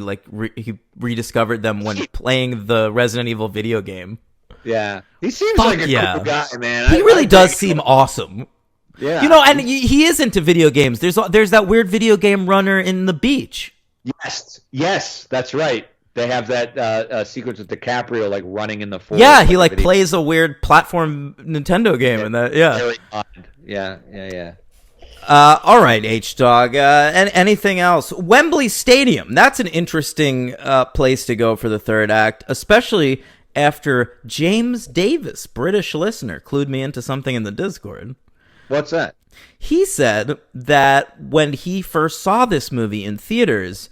he rediscovered them when playing the Resident Evil video game. Yeah, he seems like a cool guy, man. He really does seem awesome. Yeah, you know, and he is into video games. There's that weird video game runner in The Beach. Yes, that's right. They have that sequence with DiCaprio like running in the forest. Yeah, he plays a weird platform Nintendo game in that. Yeah, very odd. Yeah. All right, H-Dog. And anything else? Wembley Stadium. That's an interesting place to go for the third act, especially after James Davis, British listener, clued me into something in the Discord. What's that? He said that when he first saw this movie in theaters,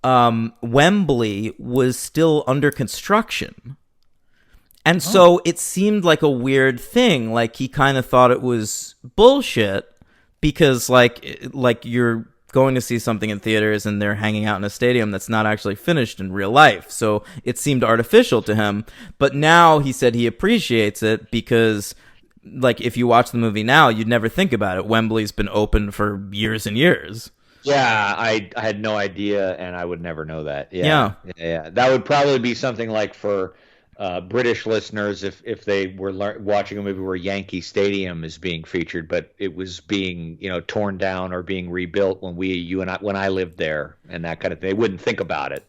Wembley was still under construction. And so it seemed like a weird thing. Like, he kind of thought it was bullshit. Because, like you're going to see something in theaters and they're hanging out in a stadium that's not actually finished in real life. So it seemed artificial to him. But now he said he appreciates it because like if you watch the movie now, you'd never think about it. Wembley's been open for years and years. Yeah, I had no idea, and I would never know that. Yeah. That would probably be something like for British listeners if they were watching a movie where Yankee Stadium is being featured, but it was being torn down or being rebuilt when I lived there and that kind of thing. They wouldn't think about it.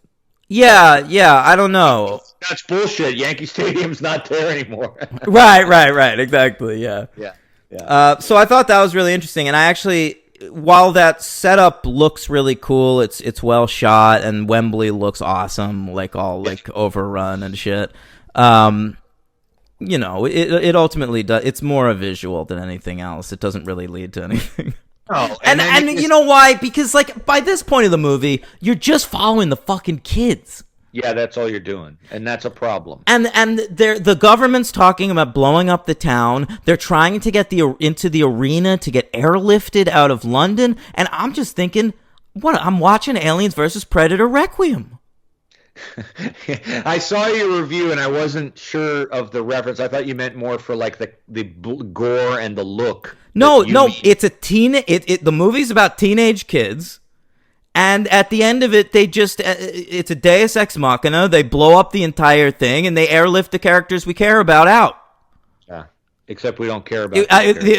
Yeah, I don't know. That's bullshit. Yankee Stadium's not there anymore. Right. Exactly. Yeah. So I thought that was really interesting, and I actually, while that setup looks really cool, it's well shot, and Wembley looks awesome, like all like overrun and shit. It ultimately does. It's more a visual than anything else. It doesn't really lead to anything. Oh, and you know why? Because like by this point of the movie, you're just following the fucking kids. Yeah, that's all you're doing, and that's a problem. And the government's talking about blowing up the town. They're trying to get into the arena to get airlifted out of London. And I'm just thinking, I'm watching Aliens versus Predator Requiem. I saw your review, and I wasn't sure of the reference. I thought you meant more for like the gore and the look. No, it's the movie's about teenage kids, and at the end of it, it's a Deus Ex Machina. They blow up the entire thing, and they airlift the characters we care about out. Yeah, except we don't care about.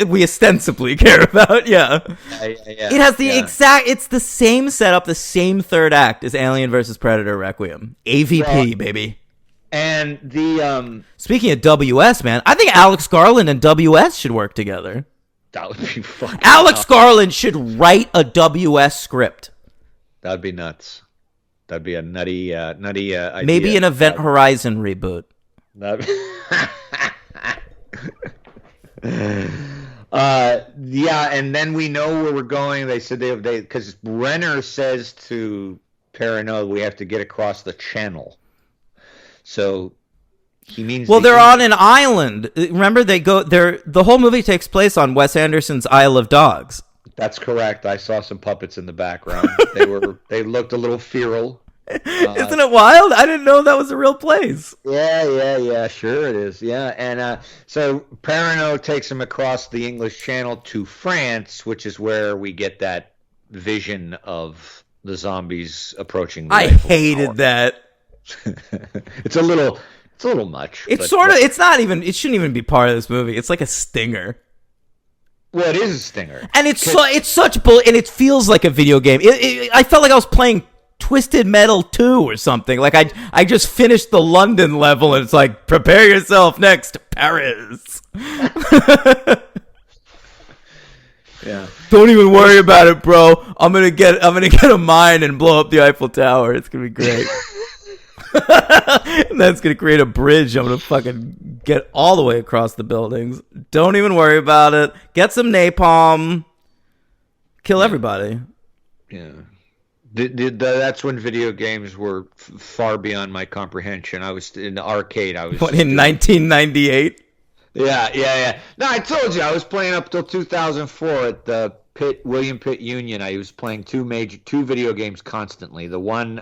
We ostensibly care about. Yeah. It has it's the same setup, the same third act as Alien versus Predator Requiem. AVP, baby. And the speaking of WS, man, I think Alex Garland and WS should work together. That would be fucking Alex Garland should write a WS script. That'd be nuts. That'd be a nutty idea. Maybe an Event Horizon reboot. And then we know where we're going. They said they because Renner says to Perrineau, we have to get across the channel. So he means they're on an island. Remember, the whole movie takes place on Wes Anderson's Isle of Dogs. That's correct. I saw some puppets in the background. They looked a little feral. Isn't it wild? I didn't know that was a real place. Yeah. Sure it is. Yeah, and so Perrineau takes him across the English Channel to France, which is where we get that vision of the zombies approaching. I hated that. It's a little much. It's it's not even. It shouldn't even be part of this movie. It's like a stinger. Well, it is a stinger, and it's such bull, and it feels like a video game. I felt like I was playing Twisted Metal 2 or something. Like I just finished the London level, and it's like, prepare yourself next, Paris. Yeah. Don't even worry about it, bro. I'm gonna get a mine and blow up the Eiffel Tower. It's gonna be great. And that's gonna create a bridge. I'm gonna fucking get all the way across the buildings. Don't even worry about it. Get some napalm. Kill everybody. Yeah. That's when video games were far beyond my comprehension. I was in the arcade. In 1998? Yeah. No, I told you I was playing up till 2004 at the William Pitt Union. I was playing two video games constantly. The one,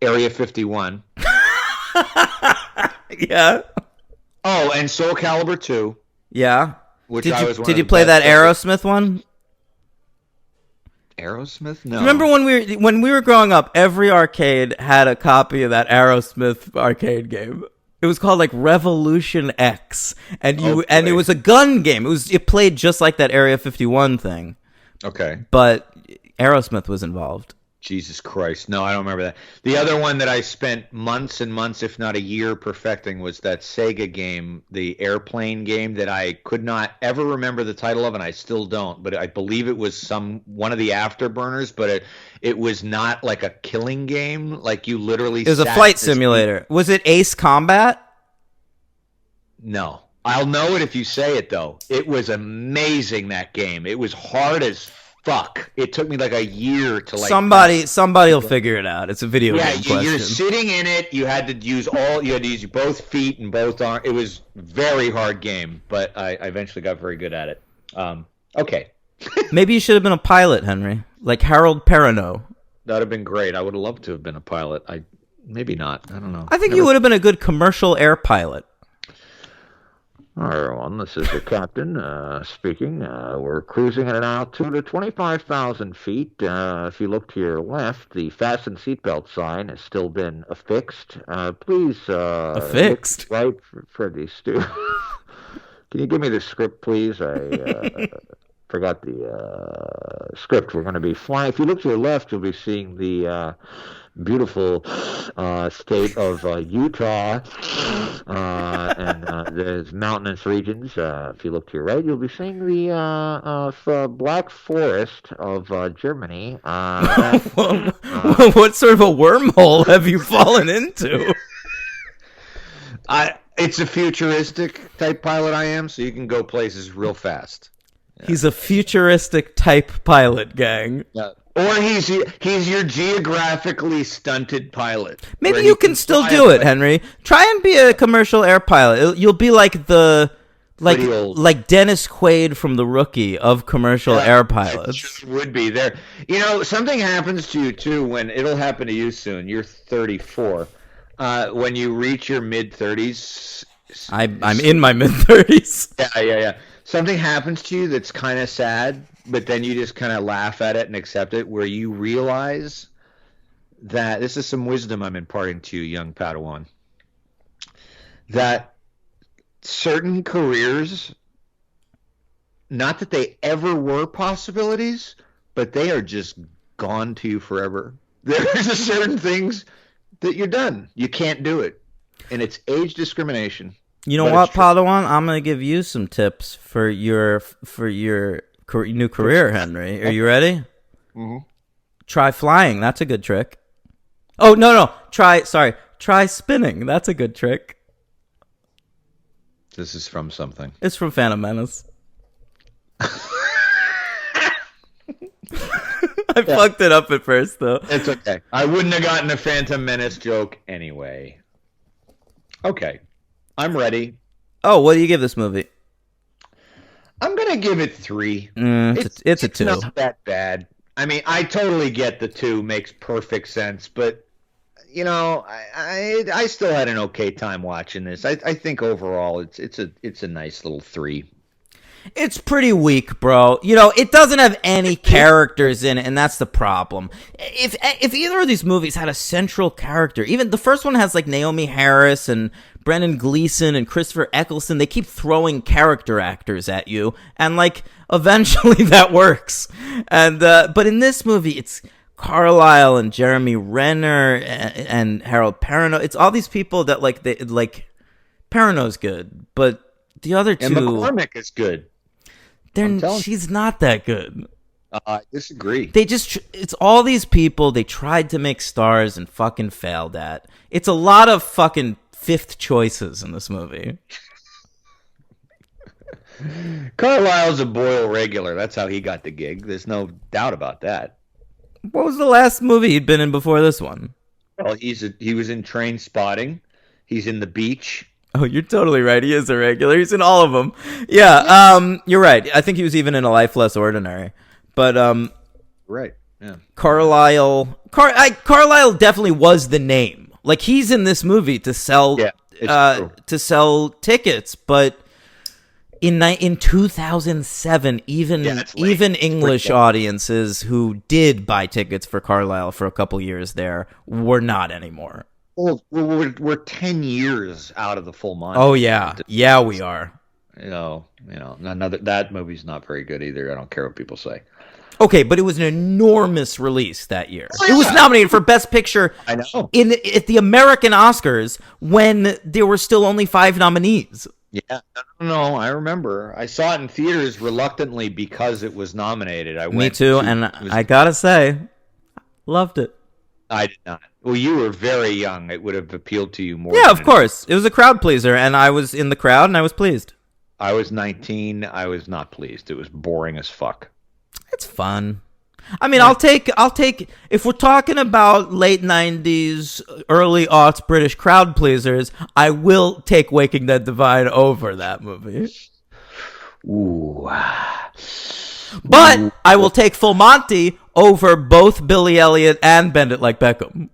Area 51. Yeah. Oh, and Soul Calibur 2. Yeah. Did you play that Aerosmith one? Aerosmith? No. Remember when we were growing up, every arcade had a copy of that Aerosmith arcade game. It was called like Revolution X, and it was a gun game. It played just like that Area 51 thing. Okay. But Aerosmith was involved. Jesus Christ. No, I don't remember that. The other one that I spent months and months, if not a year, perfecting was that Sega game, the airplane game that I could not ever remember the title of, and I still don't. But I believe it was one of the Afterburners, but it was not like a killing game. Like you literally. It was a flight simulator. Was it Ace Combat? No. I'll know it if you say it, though. It was amazing, that game. It was hard as fuck. It took me like a year to like. Somebody will figure it out. It's a video game question. You're sitting in it. You had to use both feet and both arms. It was very hard game, but I eventually got very good at it. Okay. Maybe you should have been a pilot, Henry, like Harold Perrineau. That'd have been great. I would have loved to have been a pilot. Maybe not. I don't know. I think you would have been a good commercial air pilot. All right, everyone, this is the captain speaking. We're cruising at an altitude of 25,000 feet. If you look to your left, the fasten seatbelt sign has still been affixed. Please Affixed? look right for the Can you give me the script, please? I forgot the script. We're going to be flying. If you look to your left, you'll be seeing the beautiful state of Utah and there's mountainous regions. If you look to your right, you'll be seeing the Black Forest of Germany. What sort of a wormhole have you fallen into? It's a futuristic type pilot I am, so you can go places real fast. He's a futuristic type pilot, gang. Yeah. Or he's your geographically stunted pilot. Maybe where you he can still fly do it, away. Henry. Try and be a commercial air pilot. You'll be like Pretty old. like Dennis Quaid from The Rookie of commercial air It pilots. just would be there. You know, something happens to you too when it'll happen to you soon. You're 34. When you reach your mid 30s. I'm in my mid-30s. Yeah. Something happens to you that's kind of sad, but then you just kind of laugh at it and accept it, where you realize that this is some wisdom I'm imparting to you, young Padawan. That certain careers, not that they ever were possibilities, but they are just gone to you forever. There's just certain things that you're done. You can't do it. And it's age discrimination. You know But what, it's true. Padawan? I'm gonna give you some tips for your new career, Henry. Are you ready? Mm-hmm. Try flying. That's a good trick. Oh no! Try spinning. That's a good trick. This is from something. It's from Phantom Menace. I fucked it up at first, though. It's okay. I wouldn't have gotten a Phantom Menace joke anyway. Okay. I'm ready. Oh, what do you give this movie? I'm going to give it 3. It's a 2. Not that bad. I mean, I totally get the 2 makes perfect sense, but you know, I still had an okay time watching this. I think overall it's a nice little 3. It's pretty weak, bro. You know, it doesn't have any characters in it, and that's the problem. If either of these movies had a central character, even the first one has like Naomi Harris and Brendan Gleeson and Christopher Eccleston, they keep throwing character actors at you, and like eventually that works. And but in this movie, it's Carlisle and Jeremy Renner and Harold Perrineau. It's all these people that Perrineau's good, but the other two, And McCormick is good. she's not that good. I disagree. It's all these people they tried to make stars and fucking failed at. It's a lot of fucking fifth choices in this movie. Carlisle's a Boyle regular. That's how he got the gig. There's no doubt about that. What was the last movie he'd been in before this one? Well, he was in Train Spotting. He's in The Beach. Oh, you're totally right. He is a regular. He's in all of them. Yeah, you're right. I think he was even in A Life Less Ordinary. But Right. Yeah. Carlisle definitely was the name. Like he's in this movie to sell tickets, but in 2007, even English audiences who did buy tickets for Carlisle for a couple years there were not anymore. Well, we're 10 years out of the full month. Oh yeah, we are. You know, that movie's not very good either. I don't care what people say. Okay, but it was an enormous release that year. Oh, yeah. It was nominated for Best Picture I know. at the American Oscars when there were still only 5 nominees. Yeah, no, I remember. I saw it in theaters reluctantly because it was nominated. Me too, and I gotta say, loved it. I did not. Well, you were very young. It would have appealed to you more. Yeah, than of course. It was a crowd pleaser, and I was in the crowd, and I was pleased. I was 19. I was not pleased. It was boring as fuck. It's fun. I mean, I'll take if we're talking about late 90s, early aughts British crowd pleasers, I will take Waking Dead Divine over that movie. Ooh. But I will take Full Monty over both Billy Elliot and Bend It Like Beckham.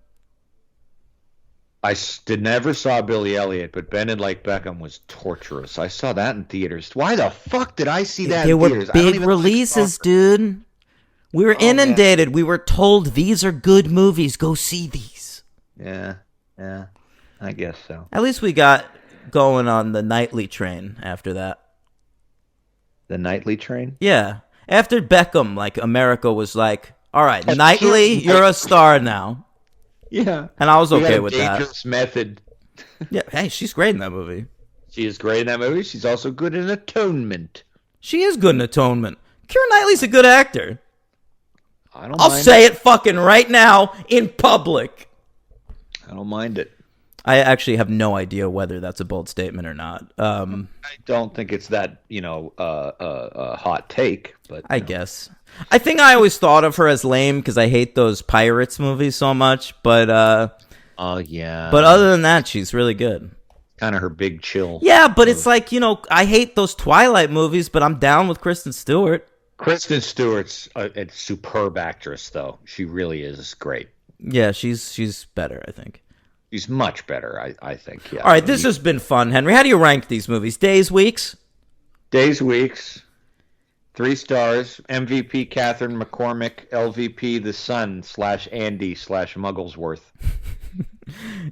Never saw Billy Elliot, but Bending Like Beckham was torturous. I saw that in theaters. Why the fuck did I see that They in were theaters? I don't big even releases, like dude. We were man. inundated. We were told these are good movies. Go see these. Yeah, I guess so. At least we got going on the nightly train after that. The Nightly Train? Yeah. After Beckham, like, America was like, all right, That's Nightly, true. you're a star now. Yeah. And I was We got okay a with that. Dangerous Method. Yeah, hey, she's great in that movie. She is great in that movie. She's also good in Atonement. She is good in Atonement. Keira Knightley's a good actor. I don't I'll mind say it fucking right now in public. I don't mind it. I actually have no idea whether that's a bold statement or not. I don't think it's that, hot take, but I guess. I think I always thought of her as lame because I hate those Pirates movies so much. But oh yeah. but other than that, she's really good. Kind of her big chill. Yeah, but it's like, I hate those Twilight movies, but I'm down with Kristen Stewart. Kristen Stewart's a superb actress, though. She really is great. Yeah, she's better, I think. She's much better, I think. Yeah. All right, this has been fun, Henry. How do you rank these movies? Days, weeks? Days, weeks, 3 stars. MVP Catherine McCormick. LVP the Son /Andy /Mugglesworth.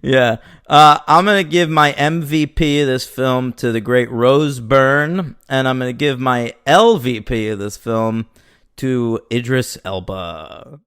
Yeah. I'm going to give my MVP of this film to the great Rose Byrne, and I'm going to give my LVP of this film to Idris Elba.